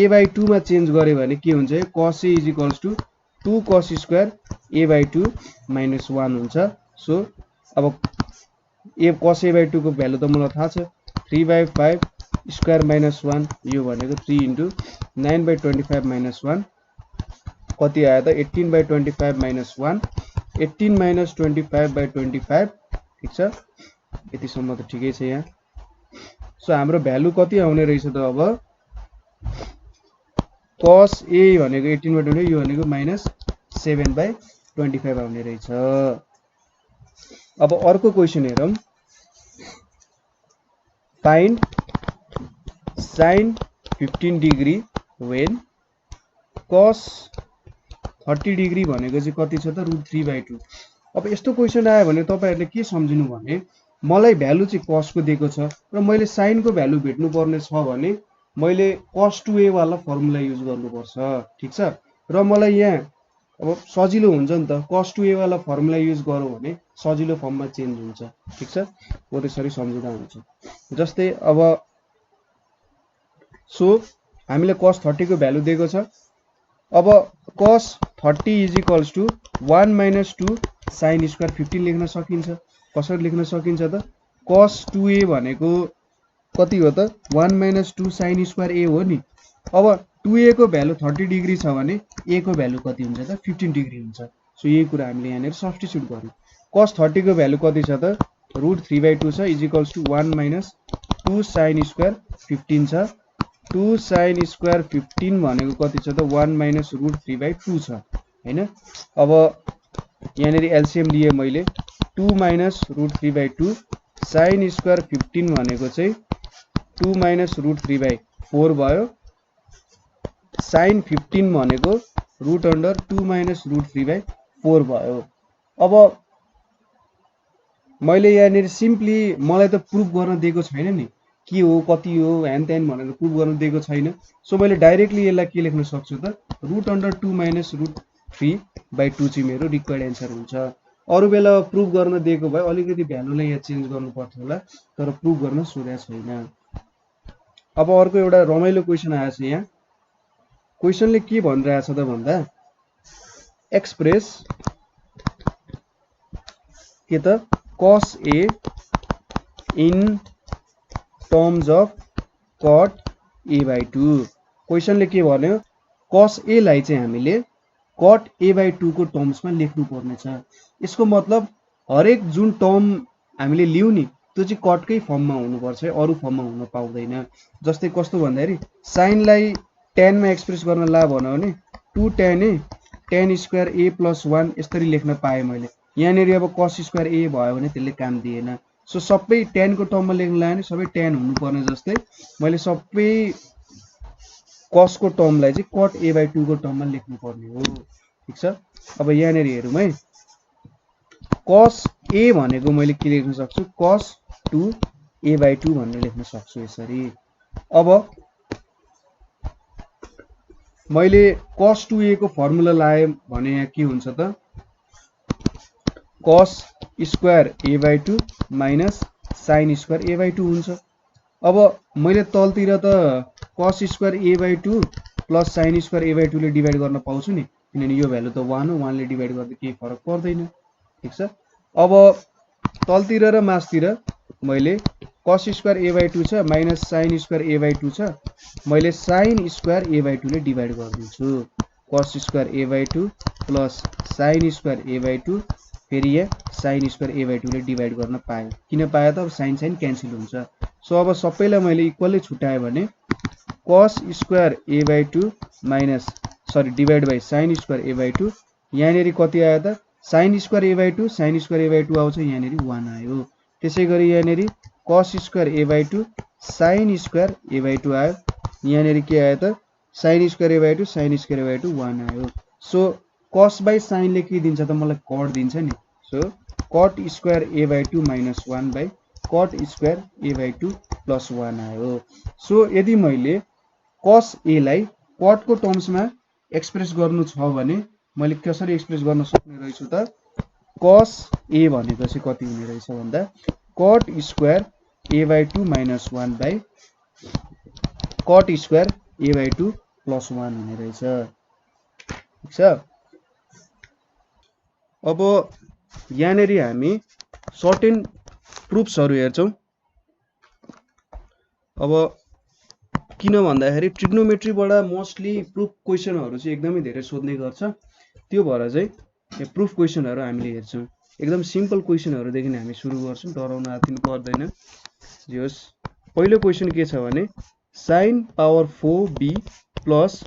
a/2 मा चेन्ज गरे भने के हुन्छ cos a is equals to 2 cos square a/2 minus 1 हुन्छ। सो अब cos a/2 को भ्यालु त मलाई थाहा छ 3/5 स्क्वायर माइनस 1 यो भनेको 3 इन्टु 9/25 माइनस 1 कति आयो त 18/25 माइनस 1 18 माइनस 25/25। ठीक छ यतिसम्म त ठिकै छ यहाँ। सो हाम्रो भ्यालु कति आउने रहेछ त अब cos a भनेको 18/25 यो भनेको माइनस 7/25 आउने रहेछ। अब अर्को क्वेशन हेरौं find sin 15 degree when cos 30 degree भनेको चाहिँ कति छ त रुट 3/2। अब यस्तो क्वेशन आयो भने तपाईहरुले के सम्झिनु भने मलाई भ्यालु चाहिँ cos को दिएको छ र मैले sin को भ्यालु भेट्नु पर्ने छ भने मैले cos 2a वाला फर्मुला युज गर्नुपर्छ। ठीक छ। र मलाई यहाँ अब सजिलो हुन्छ नि त cos 2a वाला फर्मुला युज गरौँ भने सजिलो फर्ममा चेन्ज हुन्छ। ठीक छ हो त्यसरी सम्झिँदा हुन्छ। जस्तै अब सो हामीले cos 30 को भ्यालु दिएको छ। अब cos 30 is equals to 1 minus 2 sin square 15 लेख्न सकिन्छ। कसरी लेख्न सकिन्छ त cos 2a भनेको कति हो त 1 माइनस 2 sin स्क्वायर a हो नि। अब 2a को भ्यालु 30 डिग्री छ भने a को भ्यालु कति हुन्छ त 15 डिग्री हुन्छ। सो यही कुरा हामीले यहाँनिर सब्स्टिट्युट गर्यौं। cos 30 को भ्यालु कति छ त रुट 3/2 छ is equals to 1 minus 2 sin square 15 छ। 2 sin स्क्वायर 15 भनेको कति छ त 1 माइनस रुट 3/2 छ हैन। अब यहाँनेरि एलसीएम लिए मैले 2 माइनस रुट 3/2 sin स्क्वायर 15 भनेको चाहिँ 2 माइनस रुट 3/4 भयो। sin 15 भनेको रुट अन्डर 2 माइनस रुट 4 भयो। अब मैले यहाँनिर सिम्पली मलाई त प्रुफ गर्न दिएको छैन नि, के हो कति हो ह्यान त्यान भनेर प्रुफ गर्न दिएको छैन। सो मैले डाइरेक्टली यसलाई के लेख्न सक्छु त, √2 माइनस √3/2 चाहिँ मेरो रिक्वायर्ड एन्सर हुन्छ। अरू बेला प्रुफ गर्न दिएको भए अलिकति भ्यालुलाई यहाँ चेन्ज गर्नु पर्थ्यो होला, तर प्रुफ गर्न सोधेको छैन। अब अर्को एउटा रमाइलो क्वेसन आएछ यहाँ। क्वेसनले के भनिरहेछ त भन्दा, एक्सप्रेस के त cos A in terms of cot A/2। क्वेसनले के भन्यो, cos A लाई चाहिँ हामीले cot A/2 को टर्म्समा लेख्नु पर्नेछ। यसको मतलब हरेक जुन टर्म हामीले लियौ नि त्यो चाहिँ कटकै फर्ममा हुनुपर्छ, अरू फर्ममा हुन पाउँदैन। जस्तै कस्तो भन्दाखेरि साइनलाई टेनमा एक्सप्रेस गर्न ला भन्यो भने 2 tan A tan square A + 1 यसरी लेख्न पाएँ मैले। यहाँनिर अब cos स्क्वायर A भयो भने त्यसले काम दिएन। सो सबै tan को टर्ममा लेख्न लायो भने सबै tan हुनुपर्ने जस्तै मैले सबै cos को टर्मलाई चाहिँ cot A/2 को टर्ममा लेख्नु पर्ने हो। ठिक छ। अब यहाँनिर हेरौँ है, cos A भनेको मैले के लेख्न सक्छु, cos 2 A/2 भनेर लेख्न सक्छु यसरी। अब मैले cos 2A को फर्मुला लाएँ भने यहाँ के हुन्छ त, cos square A/2 minus sin square A/2 हुन्छ। अब मैले तलतिर त cos square A/2 plus sin square A/2 ले डिभाइड गर्न पाउँछु नि, किनभने यो भ्यालु त 1 हो, 1 ले डिभाइड गर्दा केही फरक पर्दैन। ठिक छ। अब तलतिर र मासतिर मैले cos स्क्वायर A/2 छ माइनस sin स्क्वायर A/2 छ, मैले sin स्क्वायर A/2 ले डिभाइड गरिदिन्छु। cos square A/2 plus sin square A/2 फेरि यहाँ sin स्क्वायर A/2 ले डिभाइड गर्न पाएँ। किन पाएँ त, अब sin sin क्यान्सल हुन्छ। सो अब सबैलाई मैले इक्वली छुट्याएँ भने cos square A/2 minus divide by sin square A/2, यहाँनिर कति आयो त, sin square A/2 sin square A/2 आउँछ, यहाँनिर 1 आयो। त्यसै गरी यहाँनिर cos square A/2 sin square A/2 आयो, यहाँनिर के आयो त, sin square A/2 sin square A/2 1 आयो। सो cos बाई sin ले के दिन्छ त, मलाई cot दिन्छ नि। So cot square A/2 minus 1 by cot square A/2 plus 1 आयो। सो यदि मैले cos A लाई cot को टर्म्समा एक्सप्रेस गर्नु छ भने मैले कसरी एक्सप्रेस गर्न सक्ने रहेछु त, cos A भनेको चाहिँ कति हुने रहेछ भन्दा cot square A/2 minus 1 by cot square A/2 plus 1 हुने रहेछ। ठिक छ। अब यहाँनिर हामी सर्टेन प्रुफ्सहरू हेर्छौँ। अब किन भन्दाखेरि ट्रिग्नोमेट्रीबाट मोस्टली प्रुफ क्वेसनहरू चाहिँ एकदमै धेरै सोध्ने गर्छ, त्यो भएर चाहिँ प्रुफ क्वेसनहरू हामीले हेर्छौँ। एकदम सिम्पल क्वेसनहरूदेखि हामी सुरु गर्छौँ, डराउन आत्तिनु पर्दैन। जे होस्, पहिलो क्वेसन के छ भने sin power 4b plus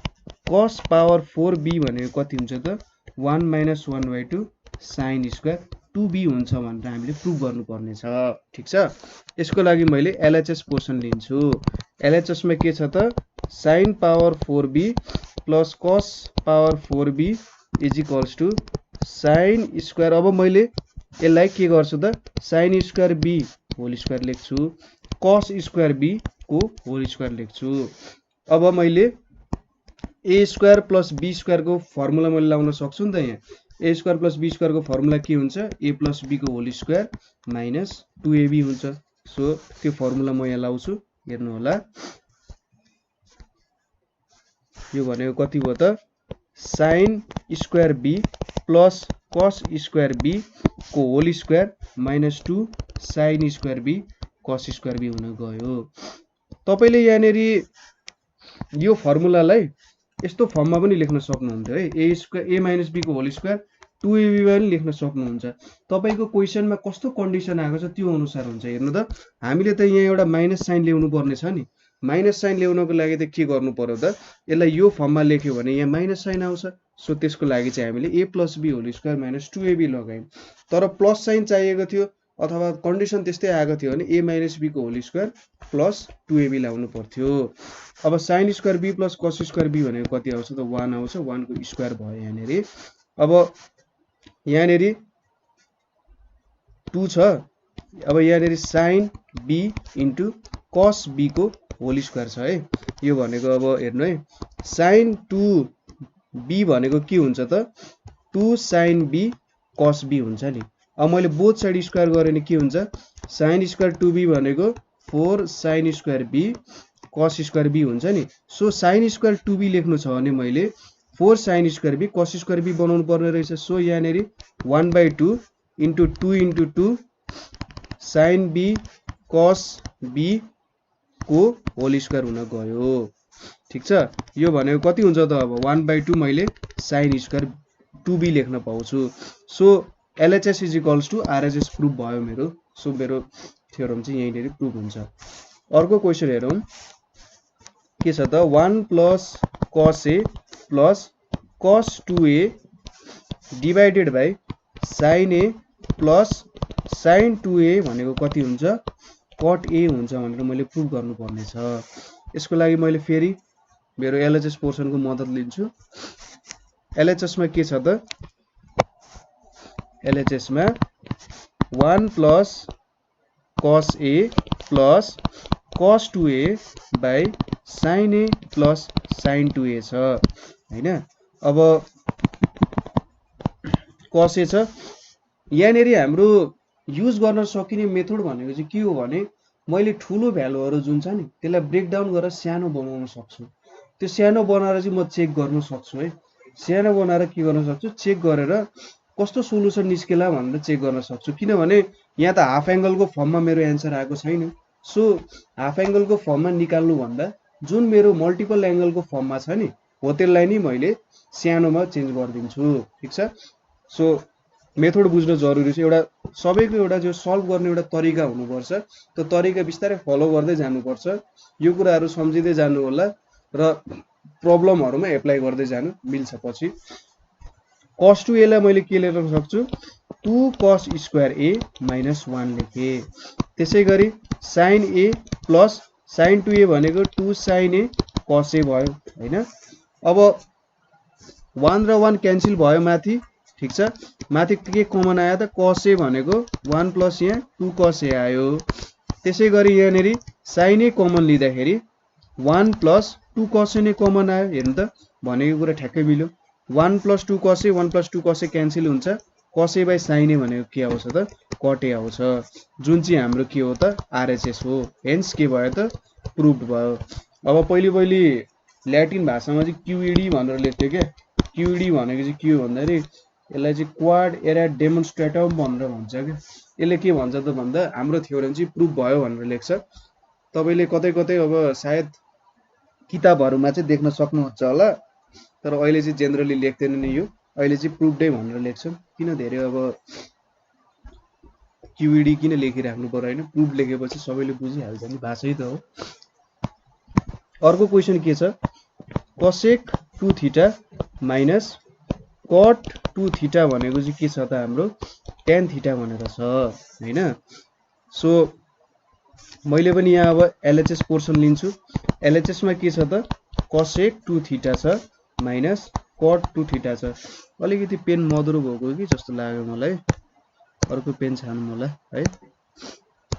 cos power 4b भनेको कति हुन्छ त, 1 माइनस 1/2 sin स्क्वायर 2b हुन्छ भनेर हामीले प्रुफ गर्नुपर्ने छ। ठिक छ। यसको लागि मैले एलएचएस पोर्सन लिन्छु। एलएचएस मा के छ त, sin power 4b plus cos power 4b is equals to sin square. अब मैले यसलाई के गर्छु त, sin square b whole square लेख्छु, cos स्क्वायर b को होल स्क्वायर लेख्छु। अब मैले a square plus b square को फर्मुला मैले लाउन सक्छु नि त। यहाँ a square plus b square को फर्मुला के हुन्छ, a प्लस b को होल स्क्वायर माइनस 2ab हुन्छ। सो त्यो फर्मुला म यहाँ लाउँछु, हेर्नु होला। यो भनेको कति हो त, sin square b plus cos square b को whole square minus 2 sin square b cos square b हुन गयो। तपाईले यहाँनिर यो फर्मुलालाई यस्तो फर्ममा पनि लेख्न सक्नुहुन्थ्यो है, a square a minus b को होल स्क्वायर 2ab पनि लेख्न सक्नुहुन्छ। तपाईको क्वेसनमा कस्तो कन्डिसन आएको छ त्यो अनुसार हुन्छ। हेर्नु त, हामीले त यहाँ एउटा माइनस साइन ल्याउनु पर्ने छ नि। माइनस साइन ल्याउनको लागि त के गर्नु पर्यो त, यसलाई यो फर्ममा लेख्यो भने यहाँ माइनस साइन आउँछ। सो त्यसको लागि चाहिँ हामीले a plus b whole square minus 2ab लगायौँ। तर प्लस साइन चाहिएको थियो अथवा कन्डिसन त्यस्तै आएको थियो भने a माइनस b को होल स्क्वायर प्लस 2ab लाउनु पर्थ्यो। अब sin square b plus cos square b भनेको कति आउँछ त, 1 आउँछ, 1 को स्क्वायर भयो यहाँनिर। अब यहाँनेरि 2 छ। अब यहाँनेरि sin b into cos b को होल स्क्वायर छ है। यो भनेको अब हेर्नु है, sin 2b भनेको के हुन्छ त 2 sin b cos b हुन्छ नि। अब मैले बोथ साइड स्क्वायर गरेँ भने के हुन्छ, sin स्क्वायर 2b भनेको 4 sin square b cos square b हुन्छ नि। सो sin स्क्वायर 2b लेख्नु छ भने मैले 4 sin square b cos square b बनाउनु पर्ने रहेछ। सो यहाँनेरि 1/2 into 2 into 2 sin b cos b को होल स्क्वायर हुन गयो। ठिक छ, यो भनेको कति हुन्छ त अब 1/2 मैले sin स्क्वायर 2b लेख्न पाउँछु। So LHS is equals to RHS proof भयो मेरो। सो मेरो थ्योरम चाहिँ यहीँनेरि प्रुफ हुन्छ। अर्को क्वेसन हेरौँ के छ त 1 plus cos a plus cos 2a divided by sin a plus sin 2a भनेको कति हुन्छ, cot a हुन्छ भनेर मैले प्रुफ गर्नुपर्ने छ। यसको लागि मैले फेरि मेरो LHS पोर्सनको मद्दत लिन्छु। LHS मा के छ त, LHS मा 1 plus cos a plus cos 2a by sin a plus sin 2a छ हैन। अब cos a छ। यहाँनेरि हाम्रो युज गर्न सकिने मेथड भनेको चाहिँ के हो भने मैले ठुलो भ्यालुहरु जुन छ नि त्यसलाई ब्रेक डाउन गरेर सानो बनाउन सक्छु। त्यो सानो बनाएर चाहिँ म चेक गर्न सक्छु है। सानो बनाएर के गर्न सक्छु, चेक गरेर कस्तो सोलुसन निस्केला भनेर चेक गर्न सक्छु। किनभने यहाँ त हाफ एंगलको फर्ममा मेरो एन्सर आएको छैन। सो हाफ एंगलको फर्ममा निकाल्नु भन्दा जुन मेरो मल्टिपल एंगलको फर्ममा छ नि हो त्यसलाई नि मैले सानोमा चेन्ज गरिदिन्छु। ठीक छ। सो मेथड बुझ्न जरुरी छ। एउटा सबैको एउटा जो सल्भ गर्ने एउटा तरिका हुनुपर्छ। त्यो तरिका बिस्तारै फलो गर्दै जानुपर्छ। यो कुराहरु सम्झिदै जानु होला र प्रब्लमहरुमा एप्लाई गर्दै जानु मिल्छ। पछि cos 2a लाई मैले के लेख्न सक्छु, 2 cos स्क्वायर a माइनस 1 लेखे। त्यसैगरी sin a plus sin 2a भनेको 2 sin a cos a भयो हैन। अब 1 र 1 क्यान्सल भयो माथि। ठीक छ। माथि के कमन आयो त, cos a भनेको 1 प्लस यहाँ 2 cos a आयो। त्यसैगरी यहाँनेरि sin a कमन लिँदाखेरि 1 प्लस 2 cos a नै कमन आयो। हेर्नु त भनेको कुरा ठ्याक्कै मिल्यो। 1 plus 2 cos a 1 plus 2 cos a cancel हुन्छ। cos a by sin a भनेको के आउँछ त, cot a आउँछ, जुन चाहिँ हाम्रो के हो त RHS हो। हेन्स के भयो त, प्रुभड भयो। अब पहिले ल्याटिन भाषामा चाहिँ QED भनेर लेख्थ्यो के। QED भनेको चाहिँ के हो भन्दाखेरि यसलाई चाहिँ क्वाड एरा डेमोन्स्ट्रेटम भनेर भन्छ के। यसले के भन्छ त भन्दा हाम्रो थ्योरम चाहिँ प्रुफ भयो भनेर लेख्छ। तपाईले कतै कतै अब सायद किताबहरुमा चाहिँ देख्न सक्नुहुन्छ होला, तर अहिले चाहिँ जेनरली लेख्दैन नि यो। अहिले चाहिँ प्रुफडै भनेर लेख्छन्। किन धेरै अब QED किन लेखिराख्नु पर्यो हैन, प्रुफ लेखेपछि सबैले बुझिहाल्छ नि, भाषै त हो। अर्को क्वेशन के छ, cosec 2 theta minus cot 2 theta भनेको चाहिँ के छ त हाम्रो tan थीटा भनेर छ हैन। सो मैले पनि यहाँ अब LHS पोर्सन लिन्छु। LHS मा के छ त cosec 2 थीटा छ माइनस cot 2 थीटा छ। अलिकति पेन मधुरो भएको कि जस्तो लाग्यो मलाई। अर्को पेन छान्नु होला है,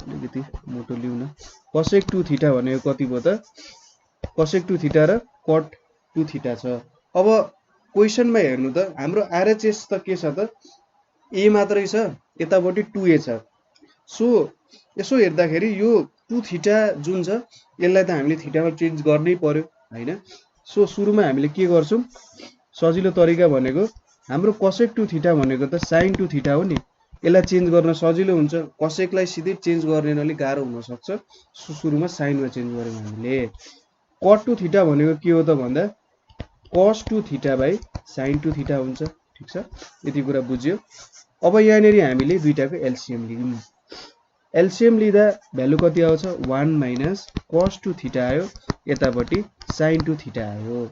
अलिकति मोटो लिउँ न। cosec 2 थीटा भनेको कति भयो त, cosec 2 थीटा र cot 2 थीटा छ। अब क्वेशनमा हेर्नु त हाम्रो RHS त के छ त a मात्रै छ, यतापट्टि 2a छ। सो यसो हेर्दाखेरि यो 2 थीटा जुन छ यसलाई त हामीले थीटामा चेन्ज गर्नै पर्यो हैन। सो सुरुमा हामीले के गर्छौं, सजिलो तरिका भनेको हाम्रो cosec 2 थीटा भनेको त sin 2 थीटा हो नि। यसलाई चेन्ज गर्न सजिलो हुन्छ। cosec लाई सिधै चेन्ज गर्न अलि गाह्रो हुन सक्छ। सो सुरुमा sin मा चेन्ज गर्यौं हामीले। cot 2 थीटा भनेको के हो त भन्दा cos 2 theta by sin 2 theta हुन्छ। ठीक छ, यति कुरा बुझ्यो। अब यहाँनेरि हामीले दुईटाको एलसीएम लियौं। एलसीएम लिँदा भ्यालु कति आउँछ, 1 माइनस cos 2 थीटा आयो, यतापट्टि sin 2 थीटा आयो।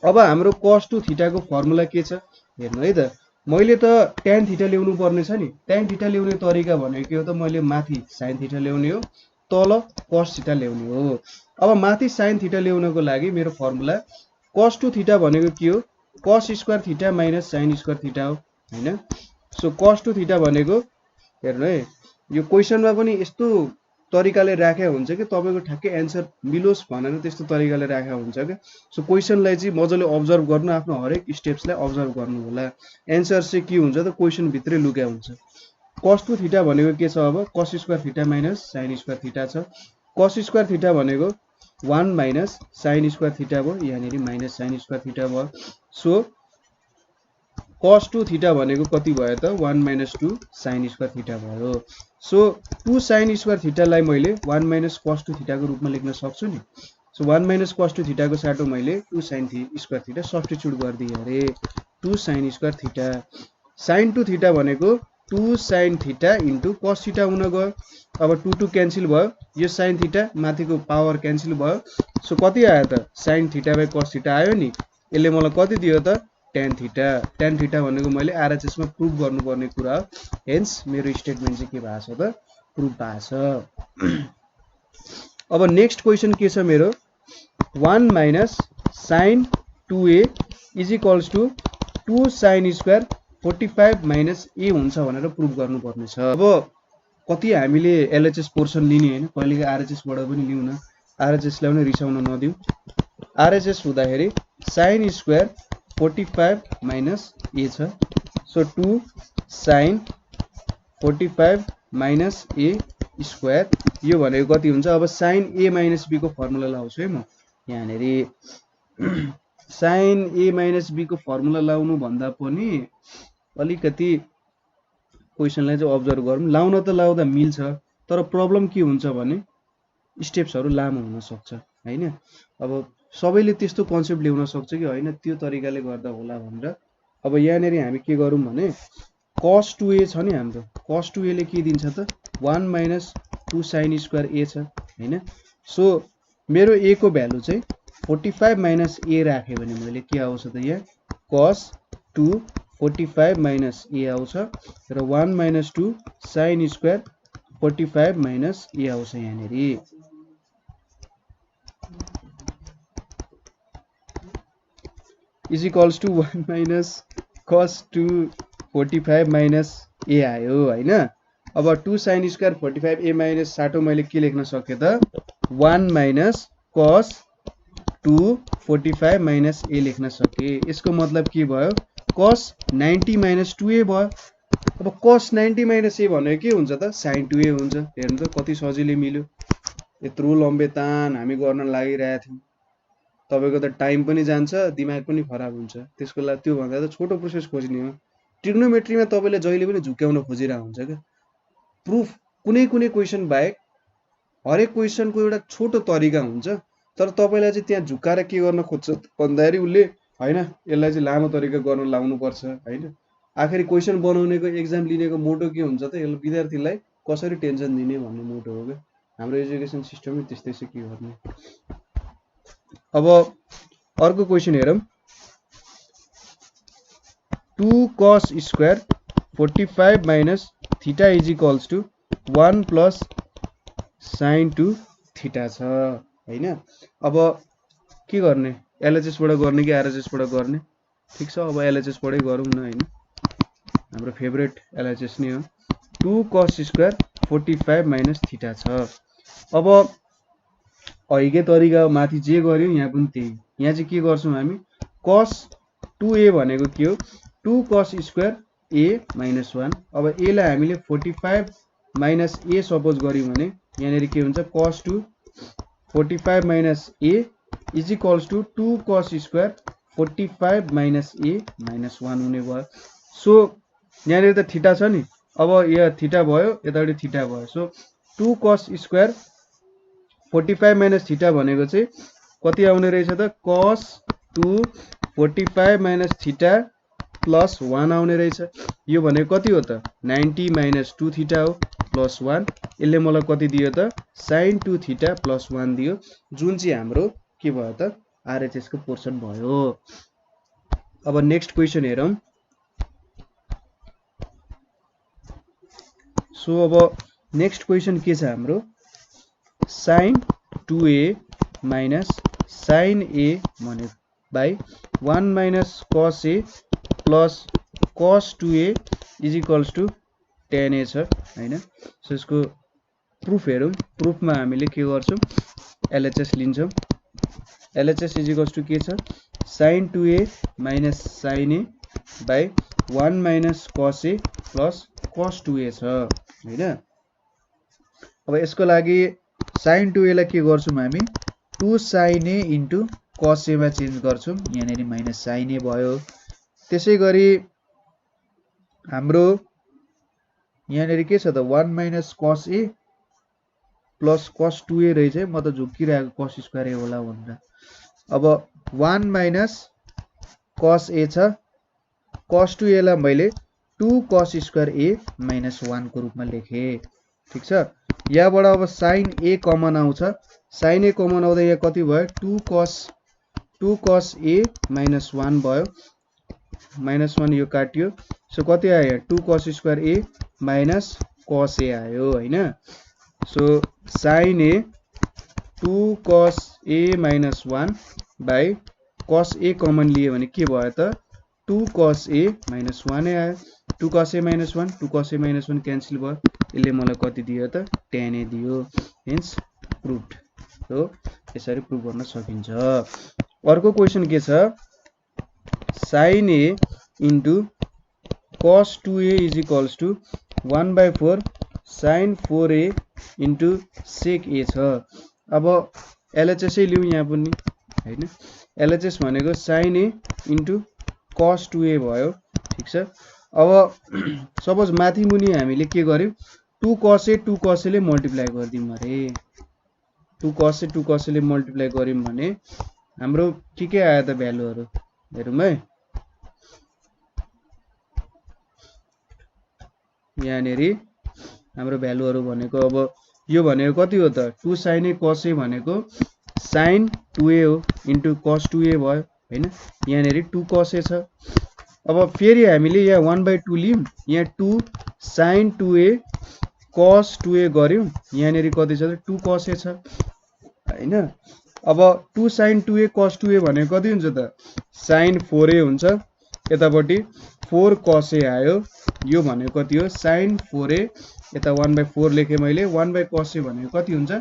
अब हाम्रो cos 2 थीटाको फर्मुला के छ हेर्नु है त। मैले त tan थीटा ल्याउनु पर्ने छ नि। tan थीटा ल्याउने तरिका भनेको के हो त, मैले माथि sin थीटा ल्याउने हो, तल cos थीटा ल्याउने हो। अब माथि sin थीटा ल्याउनको लागि मेरो फर्मुला cos 2 थीटा भनेको के हो, cos square theta minus sin square theta हो। हैन। सो cos 2 थीटा भनेको हेर्नु है, यो क्वेशनमा पनि यस्तो तरिकाले राखेको हुन्छ कि तपाईको ठ्याक्कै एन्सर मिलोस् भनेर त्यस्तो तरिकाले राखेको हुन्छ के। सो क्वेशनलाई चाहिँ मजाले अब्जर्भ गर्नु, आफ्नो हरेक स्टेप्सलाई अब्जर्भ गर्नु होला। एन्सर चाहिँ के हुन्छ त क्वेशन भित्रै लुकेको हुन्छ। cos 2 थीटा भनेको के छ, अब cos square theta minus sin square theta छ। cos स्क्वायर थीटा भनेको 1 माइनस sin स्क्वायर थीटा भयो, यहाँनेरि माइनस sin स्क्वायर थीटा भयो। सो cos 2 थीटा भनेको कति भयो त 1 माइनस 2 sin स्क्वायर थीटा भयो। सो 2 sin स्क्वायर थीटालाई मैले 1 माइनस cos 2 थीटा को रूपमा लेख्न सक्छु नि। सो 1 माइनस cos 2 थीटा को साटो मैले 2 sin स्क्वायर थीटा सब्स्टिट्युट गरिदिएँ अरे, 2 sin square theta. sin 2 theta भनेको 2 sin theta into cos theta हुन गयो। अब 2 2 क्यान्सल भयो, यो sin थीटा माथिको पावर क्यान्सल भयो। सो कति आयो त sin theta by cos theta आयो नि। यसले मलाई कति दियो त tan थीटा। tan थीटा भनेको मैले आरएचएस मा प्रुफ गर्नुपर्ने कुरा हो। हेन्स मेरो स्टेटमेन्ट चाहिँ के भएको छ त प्रुफ भएको छ। अब नेक्स्ट क्वेशन के छ मेरो, 1 minus sin 2a is equals to 2 sin square 45 minus a हुन्छ भनेर प्रुफ गर्नुपर्ने छ। अब कति हामीले एलएचएस पोर्सन लिने हैन, कहिलेकाहीँ आरएचएस बाट पनि लिउँ न, आरएचएस लाई पनि रिसाउन नदिऊ। आरएचएस हुँदाखेरि sin स्क्वायर 45 माइनस a छ। So 2 sin 45 minus a square, यो भनेको कति हुन्छ, अब sin a माइनस b को फर्मुला लाउँछु है म यहाँनेरि। sin a माइनस b को फर्मुला लाउनु भन्दा पनि अलिकति क्वेशनलाई चाहिँ अब्जर्भ गरौँ। लाउन त लाउँदा मिल्छ, तर प्रब्लम के हुन्छ भने स्टेप्सहरु लामो हुन सक्छ हैन। अब सबैले त्यस्तो कन्सेप्ट ल्याउन सक्छ कि हैन त्यो तरिकाले गर्दा होला भनेर। अब यहाँनेरि हामी के गरौँ भने cos 2a छ नि हाम्रो, cos 2a ले के दिन्छ त 1 माइनस 2 sin स्क्वायर a छ हैन। सो मेरो a को भ्यालु चाहिँ 45 माइनस a राखे भने मैले के आउँछ त यहाँ cos 2 45 माइनस a आउँछ र 1 minus 2 sin square 45 minus a आउँछ यहाँनेरि। Is equals to 1 minus cos 2 45 minus a आयो हैन। अब 2 sin स्क्वायर 45 a माइनस साटो मैले के लेख्न सके त 1 माइनस cos 2 45 माइनस a लेख्न सके। यसको मतलब के भयो cos 90 माइनस 2a भयो। अब cos 90 माइनस a भनेको के हुन्छ त sin 2a हुन्छ। हेर्नु त कति सजिलै मिल्यो। यत्रो लम्बे तान हामी गर्न लागिरहेका थियौं, तपाईको त टाइम पनि जान्छ, दिमाग पनि खराब हुन्छ। त्यसको लागि त्यो भन्दा त छोटो प्रोसेस खोज्ने हो। ट्रिग्नोमेट्रीमा तपाईले जहिले पनि झुक्याउन खोजिरहेको हुन्छ के। प्रुफ कुनै कुनै क्वेशन बाहेक हरेक क्वेशनको एउटा छोटो तरिका हुन्छ, तर तपाईलाई चाहिँ त्यहाँ झुकाएर के गर्न खोज्छ भन्दाखेरि उले हैन यसलाई चाहिँ लामो तरिका गर्न लाउनु पर्छ हैन। आखिरी क्वेशन बनाउनेको एक्जाम लिनेको मोटो के हुन्छ त यसले विद्यार्थीलाई कसरी टेन्सन दिने भन्ने मोटो हो के। हाम्रो एजुकेसन सिस्टमै त्यस्तै छ, के गर्ने। अब अर्को क्वेशन हेरौं, 2 cos square 45 minus theta is equals to 1 plus sin 2 theta छ हैन। अब के गर्ने, एलएचएस बाट गर्ने कि आरएचएस बाट गर्ने? ठीक छ, अब एलएचएस बाटै गरौँ न हैन, हाम्रो फेभरेट एलएचएस नै हो। 2 cos स्क्वायर 45 माइनस थीटा छ। अब अहिलेकै तरिका माथि जे गर्यो यहाँ पनि त्यही। यहाँ चाहिँ के गर्छौं हामी, cos 2a भनेको के हो 2 cos स्क्वायर a माइनस 1। अब a लाई हामीले 45 माइनस a सपोज गर्यौं भने यहाँनेरि के हुन्छ cos 2 45 minus a is equals to 2 cos square 45 minus a minus 1 हुने भयो। सो यहाँनेरि त थीटा छ नि, अब यहाँ थीटा भयो, यतापटि थीटा भयो। So 2 cos square 45 minus theta भनेको चाहिँ कति आउने रहेछ त cos 2 45 माइनस थीटा प्लस 1 आउने रहेछ। यो भनेको कति हो त 90 माइनस 2 थीटा हो प्लस 1। यसले मलाई कति दियो त sin 2 थीटा प्लस 1 दियो, जुन चाहिँ हाम्रो के भयो त आरएचएस को पोर्सन भयो। अब नेक्स्ट क्वेशन हेरौं। सो अब नेक्स्ट क्वेशन के छ हाम्रो, sin 2a minus sin a भने by 1 minus cos a plus cos 2a is equals to tan a छ हैन। सो यसको प्रुफ हेरौँ। प्रुफमा हामीले के गर्छौँ, LHS लिन्छौँ। LHS इज इक्वल्स टु के छ, sin 2a minus sin a by 1 minus cos a plus cos 2a छ हैन। अब यसको लागि sin 2a लाई के गर्छौँ हामी, 2 sin a into cos a मा चेन्ज गर्छौँ, यहाँनेरि माइनस sin a भयो। त्यसै गरी हाम्रो यहाँनेरि के छ त, 1 minus cos a plus cos 2a रहेछ। म त झुक्किरहेको cos स्क्वायर a होला भनेर। अब 1 माइनस cos a छ, cos 2a लाई मैले 2 cos स्क्वायर a माइनस 1 को रूपमा लेखेँ। ठिक छ। यहाँबाट अब sin a कमन आउँछ। sin a कमन आउँदा यहाँ कति भयो, 2 cos a माइनस 1 भयो। माइनस 1 यो काट्यो। सो कति आयो, 2 cos square a minus cos a आयो हैन। So sin a 2 cos a minus 1 by cos a common लिए भने के भयो त, 2 cos a माइनस 1 आयो। 2 cos a minus 1 2 cos a minus 1 cancel भयो। यसले मलाई कति दियो त, tan a दियो। Hence proved. हो यसरी प्रुभ गर्न सकिन्छ। अर्को क्वेसन के छ, sin a into cos 2a is equals to 1/4 sin 4a into sec a छ। अब LHS लिउँ यहाँ पनि हैन। LHS भनेको sin a into cos 2a भयो। ठिक छ। अब सपोज माथि मुनि हामीले के गर्यौं, 2 cos a 2 cos a ले मल्टिप्लाई गर्दियौं अरे। 2 cos a 2 cos a ले मल्टिप्लाई गर्यौं भने हाम्रो के आयो त भ्यालुहरु हेरौँ है। यहाँनेरि हाम्रो भ्यालुहरु भनेको अब यो भनेको कति हो त, 2 sin a cos a भनेको sin 2a हो इन्टु cos 2a भयो हैन। यहाँनेरि 2 cos a छ। अब फेरि हामीले यहाँ 1/2 लियौं, यहाँ 2 sin 2a cos 2a गर्यौं, यहाँनेरि कति छ त, 2 cos a छ हैन। अब 2 sin 2a cos 2a भनेको कति हुन्छ त, sin 4a हुन्छ। यतापट्टि 4 cos a आयो। यो भनेको कति हो, sin 4a। यता 1/4 लेखे मैले। 1/cos a भनेको कति हुन्छ,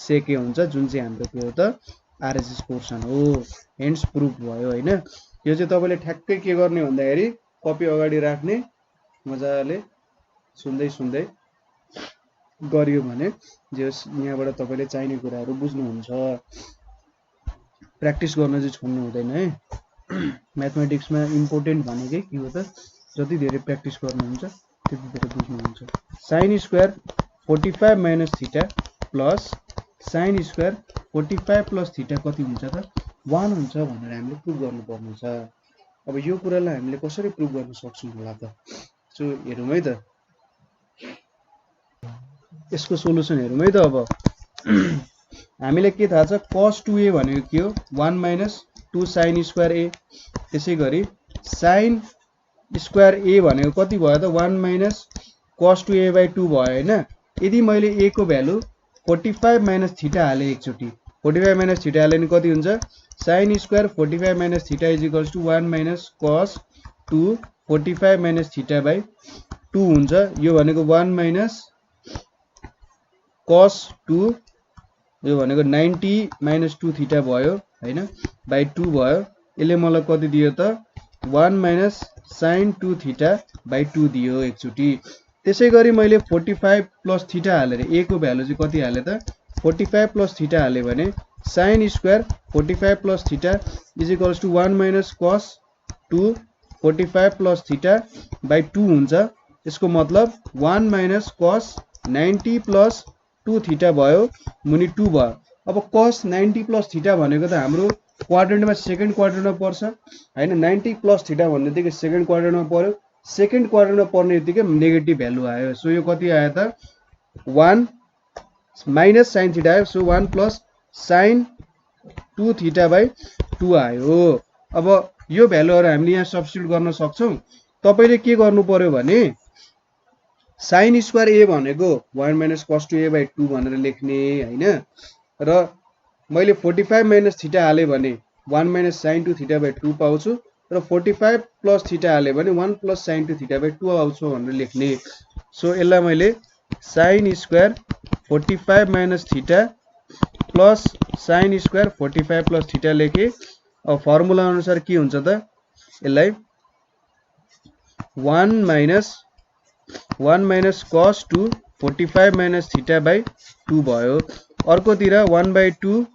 sec a हुन्छ, जुन चाहिँ हाम्रो के हो त, RHS पोर्सन हो। हेन्स प्रुफ भयो हैन। यो चाहिँ तपाईले ठ्याक्कै के गर्ने भन्दाखेरि कपी अगाडि राख्ने, मजाले सुन्दै सुन्दै गरियो भने जस यहाँबाट तपाईले चाहिने कुराहरु बुझ्नुहुन्छ। प्र्याक्टिस गर्न चाहिँ छोड्नु हुँदैन है। म्याथमेटिक्समा इम्पोर्टेन्ट भनेकै के हो त, जति धेरै प्र्याक्टिस गर्नुहुन्छ त्यति धेरै बुझ्नुहुन्छ। sin square 45 minus theta plus sin square 45 plus theta कति हुन्छ त, 1 हुन्छ भनेर हामीले प्रुभ गर्नुपर्ने छ। अब यो कुरालाई हामीले कसरी प्रुभ गर्न सक्छौं होला त, सो हेरौँ है त। यसको सोलुसन हेरौँ है त। अब हामीलाई के थाहा छ, cos 2a भनेको के हो, 1 माइनस 2 sin स्क्वायर a। त्यसै गरी sin स्क्वायर a भनेको कति भयो त, 1 माइनस cos 2a/2 भयो हैन। यदि मैले a को भ्यालु 45 माइनस थीटा हाले एकचोटी, 45 माइनस थीटा हाले नि कति हुन्छ, sin square 45 minus theta is equals to 1 minus cos 2 45 minus theta हुन्छ। यो भनेको 1 माइनस cos 2, यो भनेको 90 माइनस 2 थीटा भयो हैन, बाइ 2 भयो। यसले मलाई कति दियो त, 1 माइनस sin 2 थीटा/2 दियो एकचोटी। त्यसै गरी मैले 45 प्लस थीटा हालेर a को भ्यालु चाहिँ कति हाले त, 45 प्लस थीटा हाले भने sin square 45 plus theta is equals to 1 minus cos 2 45 plus theta हुन्छ। यसको मतलब 1 माइनस cos 90 प्लस 2 थीटा भयो, मुनि 2 भयो। अब cos 90 प्लस थीटा भनेको त हाम्रो क्वाड्रेन्टमा सेकेन्ड क्वाड्रेन्टमा पर्छ हैन। 90 प्लस थीटा भन्नेबित्तिकै सेकेन्ड क्वाड्रेन्टमा पर्यो। सेकेन्ड क्वाड्रेन्टमा पर्नेबित्तिकै नेगेटिभ भ्यालु आयो। सो यो कति आयो त, 1 माइनस sin थीटा आयो। सो 1 प्लस sin 2 थीटा/2 आयो। अब यो भ्यालुहरु हामीले यहाँ सब्स्टिट्युट गर्न सक्छौं। तपाईले के गर्नु पर्यो भने sin स्क्वायर a भनेको 1 माइनस cos 2a/2 भनेर लेख्ने हैन। र मैले 45 माइनस थीटा हाले भने 1 माइनस sin 2 थीटा/2 पाउँछु। र 45 प्लस थीटा हाल्यो भने 1 प्लस sin 2 थीटा बाई 2 आउँछ भनेर लेख्ने। सो यसलाई मैले sin square 45 minus theta plus sin square 45 plus theta लेखेँ। अब फर्मुला अनुसार के हुन्छ त, यसलाई 1 minus cos 2 45 minus theta by 2 भयो। अर्कोतिर 1/2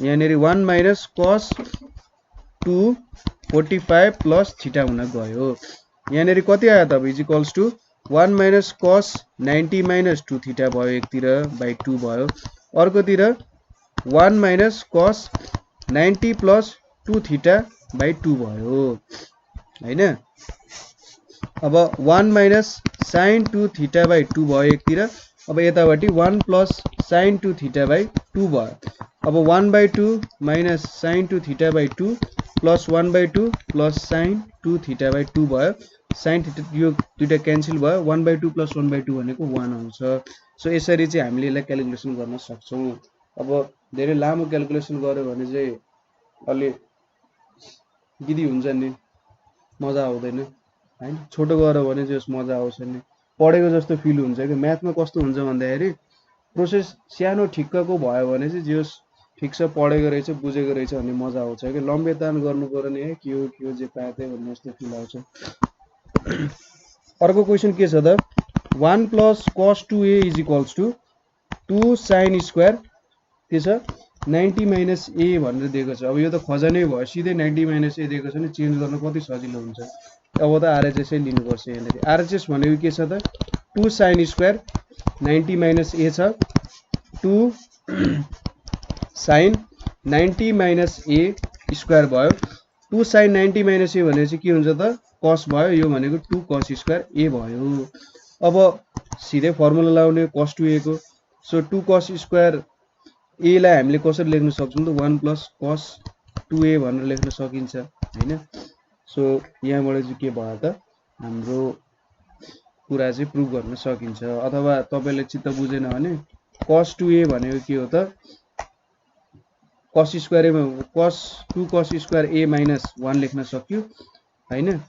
यहाँनिर 1 माइनस cos 2 45 प्लस थीटा हुन गयो। यहाँनिर कति आयो त, is equals to 1 minus cos 90 minus 2 theta भयो एकतिर बाई 2 भयो। अर्कोतिर 1 minus cos 90 plus 2 theta by 2 भयो हैन। अब 1 माइनस sin 2 थीटा बाई 2 भयो एकतिर। अब यतापट्टि 1 प्लस sin 2 थीटा बाई 2 भयो। अब 1/2 minus sin 2 theta by 2 plus 1/2 plus sin 2 theta by 2 भयो। sin थीटा यो दुईटा क्यान्सल भयो, 1/2 प्लस 1/2 भनेको 1 आउँछ। सो यसरी चाहिँ हामीले यसलाई क्याल्कुलेसन गर्न सक्छौँ। अब धेरै लामो क्याल्कुलेसन गर्यो भने चाहिँ अलि गिदी हुन्छ नि, मजा आउँदैन हैन। छोटो गर्यो भने चाहिँ मजा आउँछ नि, पढेको जस्तो फिल हुन्छ कि। म्याथमा कस्तो हुन्छ भन्दाखेरि प्रोसेस सानो ठिक्कको भयो भने चाहिँ जे ठिक छ पढेको रहेछ बुझेको रहेछ भन्ने मजा आउँछ कि। लम्बे तान गर्नु पर्यो नि है, के हो जे पाए त्यही भन्ने जस्तो फिल आउँछ। अर्को क्वेसन के छ त, 1 plus cos 2a is equals to 2 sin square के छ 90 माइनस a भनेर दिएको छ। अब यो त खजानै भयो, सिधै 90 माइनस a दिएको छ नि, चेन्ज गर्न कति सजिलो हुन्छ। अब त आरएचएस लिनुपर्छ। यहाँनिर आरएचएस भनेको के छ त, 2 sin स्क्वायर 90 माइनस a छ, 2 sin 90 माइनस a स्क्वायर भयो। 2 sin 90 माइनस a भनेपछि के हुन्छ त, cos भयो। यो भनेको 2 cos स्क्वायर a भयो। अब सिधै फर्मुला लगाउने cos 2a को। सो 2 cos स्क्वायर a लाई हामीले कसरी लेख्न सक्छौँ त, 1 प्लस cos 2a भनेर लेख्न सकिन्छ हैन। सो यहाँबाट चाहिँ के भयो त, हाम्रो कुरा चाहिँ प्रुभ गर्न सकिन्छ। अथवा तपाईले चित्त बुझेन भने cos 2a भनेको के हो त, cos square cos 2 cos square a minus 1 लेख्न सक्यो हैन।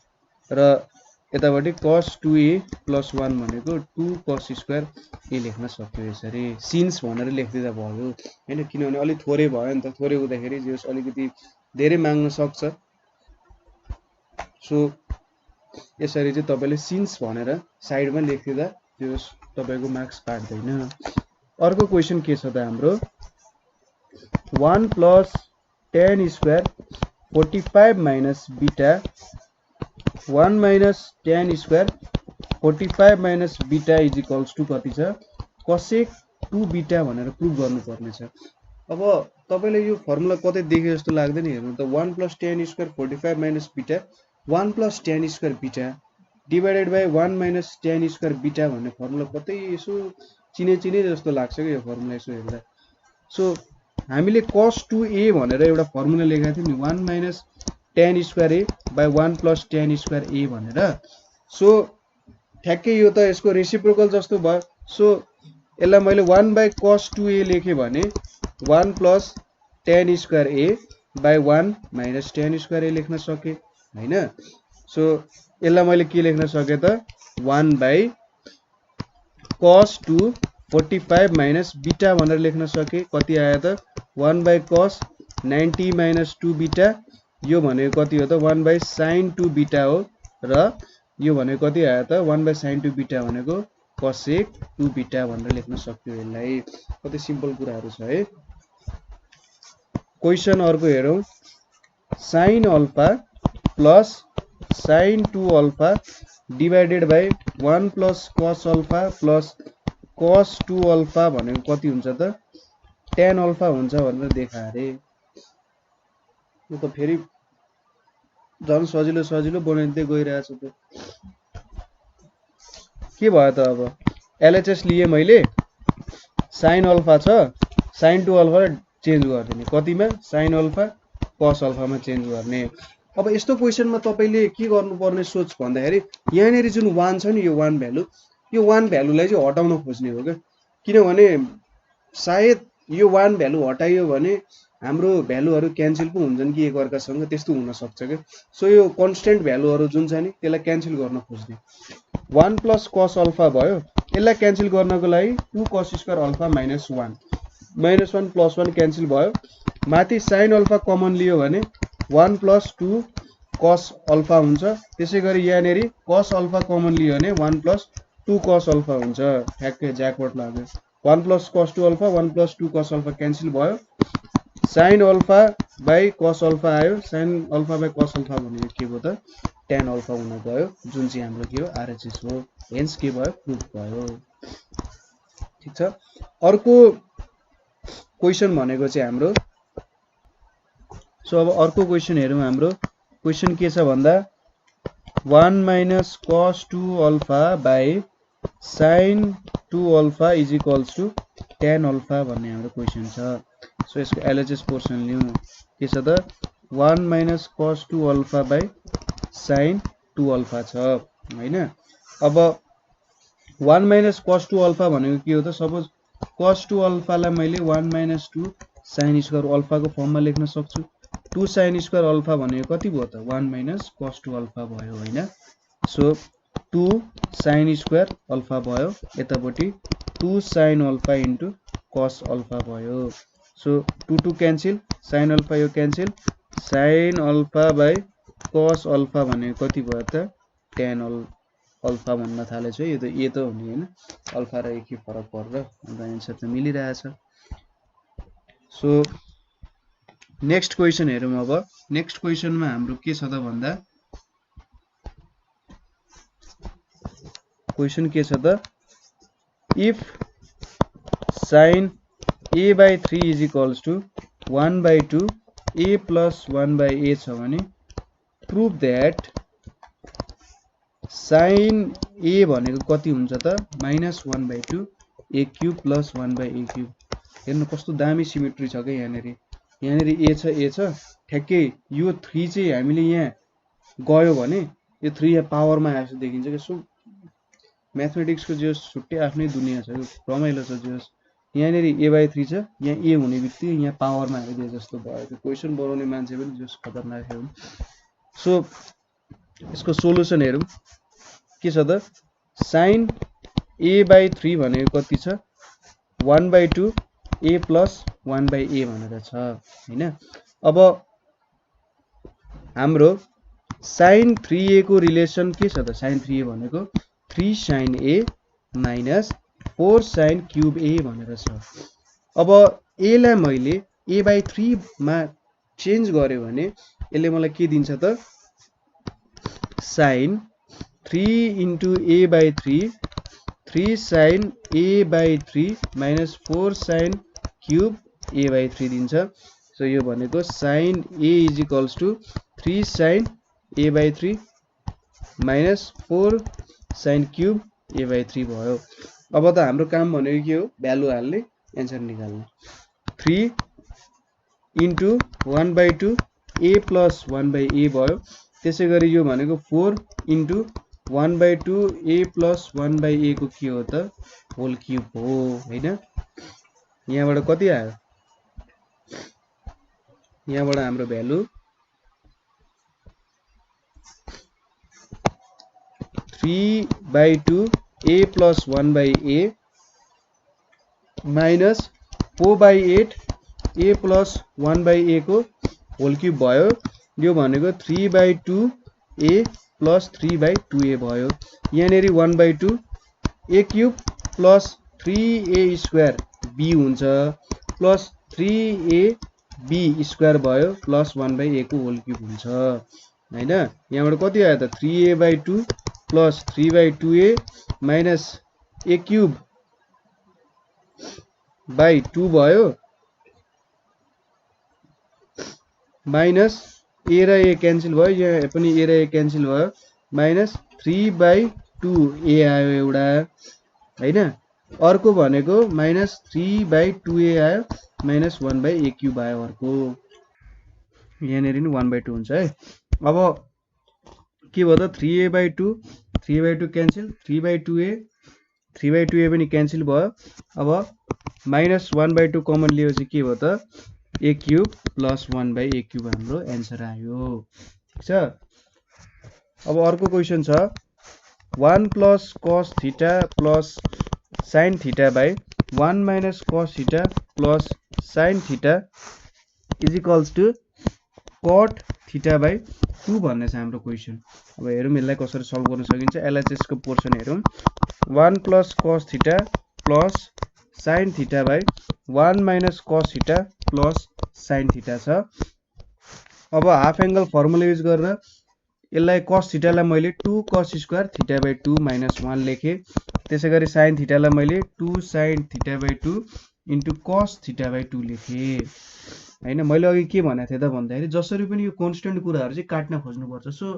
र यतापट्टि cos 2a प्लस 1 भनेको 2 cos स्क्वायर a लेख्न सक्यो यसरी। सिन्स भनेर लेख्दिँदा भयो हैन, किनभने अलि थोरै भयो नि त। थोरै हुँदाखेरि जे अलिकति धेरै माग्न सक्छ। सो यसरी चाहिँ तपाईले सिन्स भनेर साइडमा लेख्दिँदा त्यो तपाईको मार्क्स काट्दैन। अर्को क्वेसन के छ त हाम्रो, 1 plus tan square 45 minus beta 1 minus tan square 45 minus beta is equals to कति छ, cosec 2 बीटा भनेर प्रुभ गर्नुपर्ने छ। अब तपाईले यो फर्मुला कतै देखे जस्तो लाग्दैन। हेर्नु त, 1 plus tan square 45 minus beta 1 plus tan square beta divided by 1 minus tan square beta भन्ने फर्मुला कतै यसो चिने जस्तो लाग्छ कि यो फर्मुला यसो हेर्दा। सो हामीले cos 2a भनेर एउटा फर्मुला लेखेका थियौँ नि, 1 minus tan square a by 1 plus tan square a भनेर। सो ठ्याक्कै यो त यसको रेसिप्रोकल जस्तो भयो। सो यसलाई मैले 1 बाई cos 2a लेखेँ भने 1 plus tan square a by 1 minus tan square a लेख्न सकेँ हैन। सो यसलाई मैले के लेख्न सकेँ त, 1 बाई cos 2 45 माइनस बीटा भनेर लेख्न सकेँ। कति आयो त, 1 बाई cos 90 माइनस 2 बीटा। यो भनेको कति हो त, 1 बाई sin 2 बीटा हो। र यो भनेको कति आयो त, 1 बाई sin 2 बीटा भनेको cosec 2 बीटा भनेर लेख्न सक्यो यसलाई। कति सिम्पल कुराहरू छ है। क्वेसन अर्को हेरौँ, sin alpha plus sin 2 alpha divided by 1 plus cos alpha plus cos 2 alpha भनेको कति हुन्छ त, tan अल्फा हुन्छ भनेर देखा अरे। यो त फेरि झन् सजिलो बनाइदिँदै गइरहेछ त। के भयो त, अब एलएचएस लिए मैले, sin अल्फा छ, sin 2 अल्फा चेन्ज गरिदिने कतिमा, sin alpha cos Alfama change गर्ने। अब यस्तो क्वेसनमा तपाईले के गर्नुपर्ने सोच भन्दाखेरि, यहाँनिर जुन 1 छ नि, यो 1 भ्यालु, यो 1 भ्यालुलाई चाहिँ हटाउन खोज्ने हो क्या। किनभने सायद यो 1 भ्यालु हटाइयो भने हाम्रो भ्यालुहरु क्यान्सल पो हुन्छन् कि एकअर्कासँग त्यस्तो हुन सक्छ के सो यो कन्स्टेन्ट भ्यालुहरु जुन छ नि त्यसलाई क्यान्सल गर्न खोज्ने 1 प्लस cos अल्फा भयो यसलाई क्यान्सल गर्नको लागि 2 cos square alpha minus 1 plus 1 cancel भयो माथि sin अल्फा कमन लियो भने 1 प्लस 2 cos अल्फा हुन्छ त्यसैगरी यहाँनेरि cos अल्फा कमन लियो भने 1 प्लस 2 cos अल्फा हुन्छ ठ्याक्कै ज्याकपट लाग्यो 1 plus cos 2 alpha 1 plus 2 cos alpha cancel भयो sin alpha by cos alpha आयो sin alpha by cos alpha भनेको के हो त tan अल्फा हुन गयो जुन चाहिँ हाम्रो के हो आरएचएस हो हेन्स के भयो प्रुफ भयो ठीक छ अर्को क्वेशन भनेको चाहिँ हाम्रो सो अब अर्को क्वेशन हेरौँ हाम्रो क्वेशन के छ भन्दा 1 minus cos 2 alpha by sin 2 alpha is equals to tan alpha भन्ने हाम्रो क्वेशन छ सो यसको एलएचएस पोर्सन लिउँ के छ त 1 minus cos 2 alpha by sin 2 alpha छ हैन अब 1 माइनस cos 2 अल्फा भनेको के हो त सपोज cos 2 अल्फालाई मैले 1 माइनस 2 sin स्क्वायर अल्फा को फर्ममा लेख्न सक्छु 2 sin स्क्वायर अल्फा भनेको कति भयो त 1 माइनस cos 2 अल्फा भयो हैन सो 2 sin स्क्वायर अल्फा भयो यतापट्टि 2 sin alpha into cos alpha भयो सो 2 2 क्यान्सल sin अल्फा यो cancel sin alpha by cos alpha भनेको कति भयो त tan अल्फा भन्न थालेछ यो त ए त हुने हैन अल्फा र ए के फरक पर्छ अन्त आन्सर त मिलिरहेछ सो नेक्स्ट क्वेशन हेरौँ अब नेक्स्ट क्वेशनमा हाम्रो के छ त भन्दा क्वेशन के छ त if sin a by 3 is equals to 1 by 2 a plus 1 by a छ भने prove that sin a भनेको कति हुन्छ त -1 by 2 a cube plus 1 by a cube हेर्नु कस्तो दामी सिमेट्री छ के यहाँनेरि a छ ठ्याक्कै यो 3 चाहिँ हामीले यहाँ गयो भने यो 3 यहाँ पावरमा आएछ देखिन्छ के सो म्याथमेटिक्स को जो छुट्टै आफ्नै दुनिया छ रमाइलो छ जो यहाँनेरि a by 3 छ यहाँ a हुने बित्तिकै यहाँ पावरमा आइदिए जस्तो भयो त्यो क्वेशन बनाउने मान्छे पनि जस खतरनाक हो सो यसको सोलुसन हेरौँ के छ त sin a by 3 भनेको कति छ 1 by 2 a plus 1 by a भनेर छ हैन अब हाम्रो sin 3a को रिलेसन के छ त sin 3a भनेको 3 sin a minus 4 sin cube a भनेर छ अब a लाई मैले a by 3 मा चेन्ज गर्यो भने यसले मलाई के दिन्छ त sin 3 into a by 3 3 sin a by 3 minus 4 sin cube a by 3 दिन्छ सो यो भनेको sin a is equals to 3 sin a by 3 minus 4 sin cube a by 3 भयो अब त हाम्रो काम भनेको के हो भ्यालु हाल्ने एन्सर निकाल्ने 3 into 1 by 2 a plus 1 by a भयो त्यसैगरी यो भनेको 4 into 1 by 2 a plus 1 by a को के हो त होल क्यूब हो हैन यहाँबाट कति आयो यहाँबाट हाम्रो value 3 by 2 a plus 1 by a minus 4 by 8 a plus 1 by a को होल क्यूब भयो यो भनेको 3 by 2 a plus 3 by 2a भयो यहाँनेरि 1 by 2 a cube plus 3a square b हुन्छ plus 3a b स्क्वायर भयो plus 1 by a को होल क्यूब हुन्छ हैन यहाँबाट कति आयो त 3a by 2 plus 3 by 2a minus a cube by 2 भयो minus a र a क्यान्सल भयो यहाँ पनि a र a क्यान्सल भयो minus 3 by 2a आयो एउटा हैन अर्को भनेको minus 3 by 2a आयो minus 1 by a cube आयो अर्को यहाँनेरि नि 1 by 2 हुन्छ है अब के भयो त 3a by 2 3 by 2 cancel 3 by 2a 3 by 2a पनि क्यान्सल भयो अब minus 1 by 2 कमन लिएपछि के भयो त a cube plus 1/a cube हाम्रो एन्सर आयो। ठीक छ। अब अर्को क्वेसन छ 1 plus cos theta plus sin theta by 1 minus cos theta plus sin theta is equals to cot theta by 2 भन्ने छ हाम्रो क्वेसन। अब हेरौँ यसलाई कसरी सल्भ गर्न सकिन्छ। एलएचएस को पोर्सन हेरौँ। 1 plus cos theta plus sin theta by 1 minus cos theta plus sin theta छ। अब हाफ एंगल फर्मुला युज गरेर यसलाई cos थीटालाई मैले 2 cos square theta by 2 minus 1 लेखेँ। त्यसैगरी sin थीटालाई मैले 2 sin theta by 2 into cos theta by 2 लेखेँ। हैन, मैले अघि के भनेको थिएँ त भन्दाखेरि जसरी पनि यो कन्स्टेन्ट कुराहरू चाहिँ काट्न खोज्नुपर्छ। सो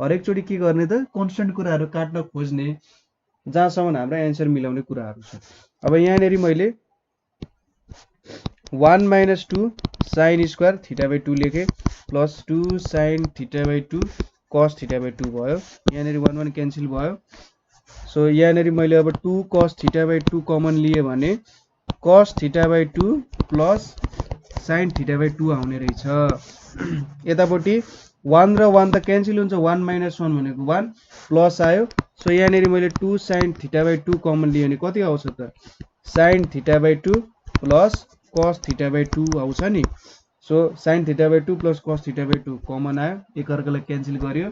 हरेक चोटि के गर्ने त कन्स्टेन्ट कुराहरू काट्न खोज्ने जहाँसम्म हाम्रो एन्सर मिलाउने कुराहरू छ। अब यहाँनेरि मैले 1 minus 2 sin square theta by 2 लेखेँ plus 2 sin theta by 2 cos theta by 2 भयो। यहाँनेरि 1 1 क्यान्सल भयो। सो यहाँनेरि मैले अब 2 cos थीटा बाई 2 कमन लिए भने cos theta by 2 plus sin theta by 2 आउने रहेछ। यतापट्टि 1 र 1 त क्यान्सल हुन्छ। 1 माइनस 1 भनेको 1 प्लस आयो। सो यहाँनेरि मैले 2 sin थीटा बाई 2 कमन लिए भने कति आउँछ त sin theta by 2 plus cos theta by 2 आउँछ नि। So sin theta by 2 plus cos theta by 2 common आयो, एकअर्कालाई क्यान्सल गर्यो।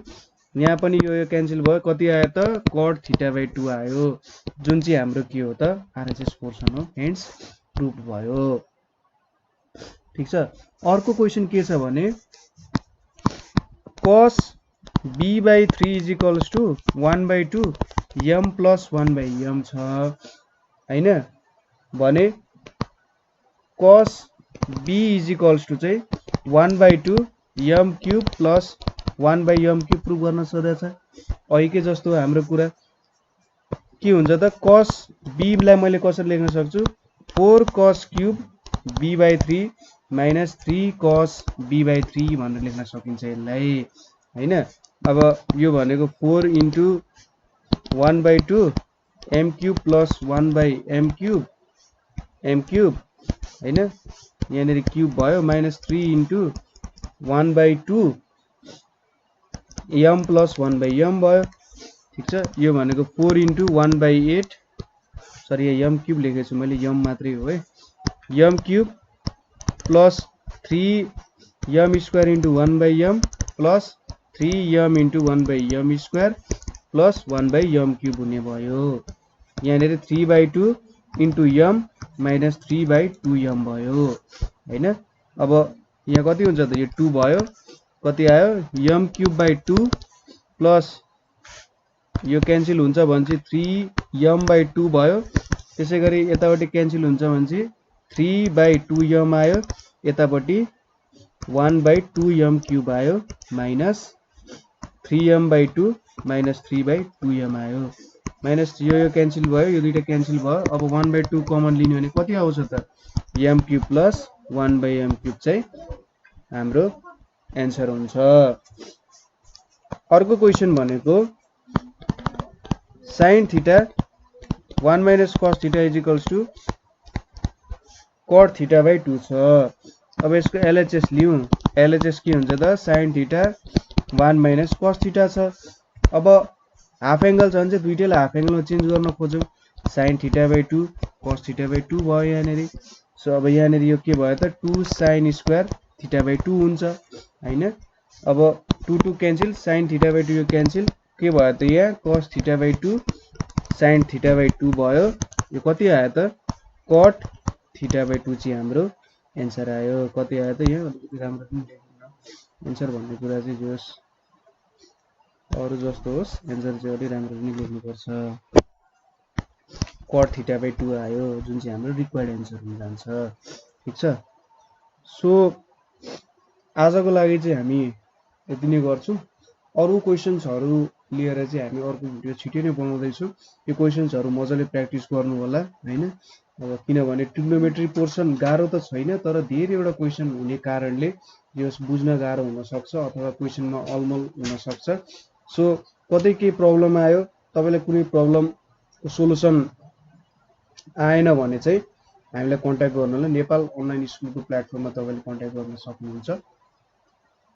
यहाँ पनि यो क्यान्सल भयो, कति आयो त cot थीटा बाई 2 आयो, जुन चाहिँ हाम्रो के हो त आरएचएस पोर्सन हो। हेन्स प्रुभ भयो। ठीक छ। अर्को क्वेसन के छ भने cos b by 3 is equals to 1/2 m plus 1/m छ हैन भने cos b is equals to चाहिँ 1/2 m cube plus 1/m cube prove गर्न सोधेको छ। अहिलेकै जस्तो हाम्रो कुरा के हुन्छ त cos b लाई मैले कसरी लेख्न सक्छु 4 cos cube b by 3 minus 3 cos b by 3 भनेर लेख्न सकिन्छ यसलाई हैन। अब यो भनेको 4 into 1/2 m cube plus 1/m cube हैन, यहाँनेरि क्यूब भयो minus 3 into 1/2 m plus 1/m भयो। ठीक छ। यो भनेको 4 इन्टु 1/8 सरी m क्यूब लेखेको छु मैले, m मात्रै हो है। m cube plus 3m square into 1/m plus 3m into 1/m square plus 1/m cube हुने भयो। यहाँनेरि 3/2 इन्टु m माइनस 3/2m भयो हैन। अब यहाँ कति हुन्छ त यो 2 भयो, कति आयो m क्यूब बाई 2 प्लस यो क्यान्सल हुन्छ भने चाहिँ 3m/2 भयो। त्यसैगरी यतापट्टि क्यान्सल हुन्छ भने चाहिँ 3/2m आयो, यतापट्टि 1/2m क्यूब आयो माइनस 3m/2 माइनस 3/2m आयो। माइनस यो क्यान्सल भयो, यो दुईटा क्यान्सल भयो। अब 1/2 कमन लिने भने कति आउँछ त m cube plus 1/m cube चाहिँ हाम्रो एन्सर हुन्छ। अर्को क्वेसन भनेको sin theta 1 minus cos theta is equals to cot theta by 2 छ। अब यसको एलएचएस लिउँ। एलएचएस के हुन्छ त sin theta 1 minus cos theta छ। अब हाफ एंगल छ भने चाहिँ दुईटैलाई हाफ एंगलमा चेन्ज गर्न खोजौँ। sin theta by 2 cos theta by 2 भयो यहाँनेरि। सो अब यहाँनेरि यो के भयो त 2 sin स्क्वायर थीटा बाई 2 हुन्छ हैन। अब 2 2 क्यान्सल, sin थीटा बाई 2 यो क्यान्सल, के भयो त यहाँ cos theta by 2 sin theta by 2 भयो। यो कति आयो त cot थीटा बाई 2 चाहिँ हाम्रो एन्सर आयो। कति आयो त यहाँ अलिकति राम्रो पनि लेख्नु, एन्सर भन्ने कुरा चाहिँ जोस् अरु जस्तो होस्, एन्सर चाहिँ अलि राम्रो पनि लेख्नुपर्छ। cot थीटा बाई 2 आयो, जुन चाहिँ हाम्रो रिक्वायर्ड एन्सर हुन जान्छ। ठीक छ। सो आजको लागि चाहिँ हामी यति नै गर्छौं। अरु क्वेशन्सहरु लिएर चाहिँ हामी अर्को भिडियो छिटै नै बनाउँदैछौं। यो क्वेशन्सहरु मजाले प्र्याक्टिस गर्नु होला हैन। अब किनभने ट्रिग्नोमेट्री पोर्सन गाह्रो त छैन, तर धेरैवटा क्वेशन हुने कारणले यो बुझ्न गाह्रो हुन सक्छ अथवा क्वेशनमा अलमल हुन सक्छ। सो कतै के प्रब्लम आयो, तपाईलाई कुनै प्रब्लमको सोलुसन आएन भने चाहिँ हामीलाई कन्ट्याक्ट गर्नु होला। नेपाल अनलाइन स्कुलको प्लेटफर्ममा तपाईँले कन्ट्याक्ट गर्न सक्नुहुन्छ।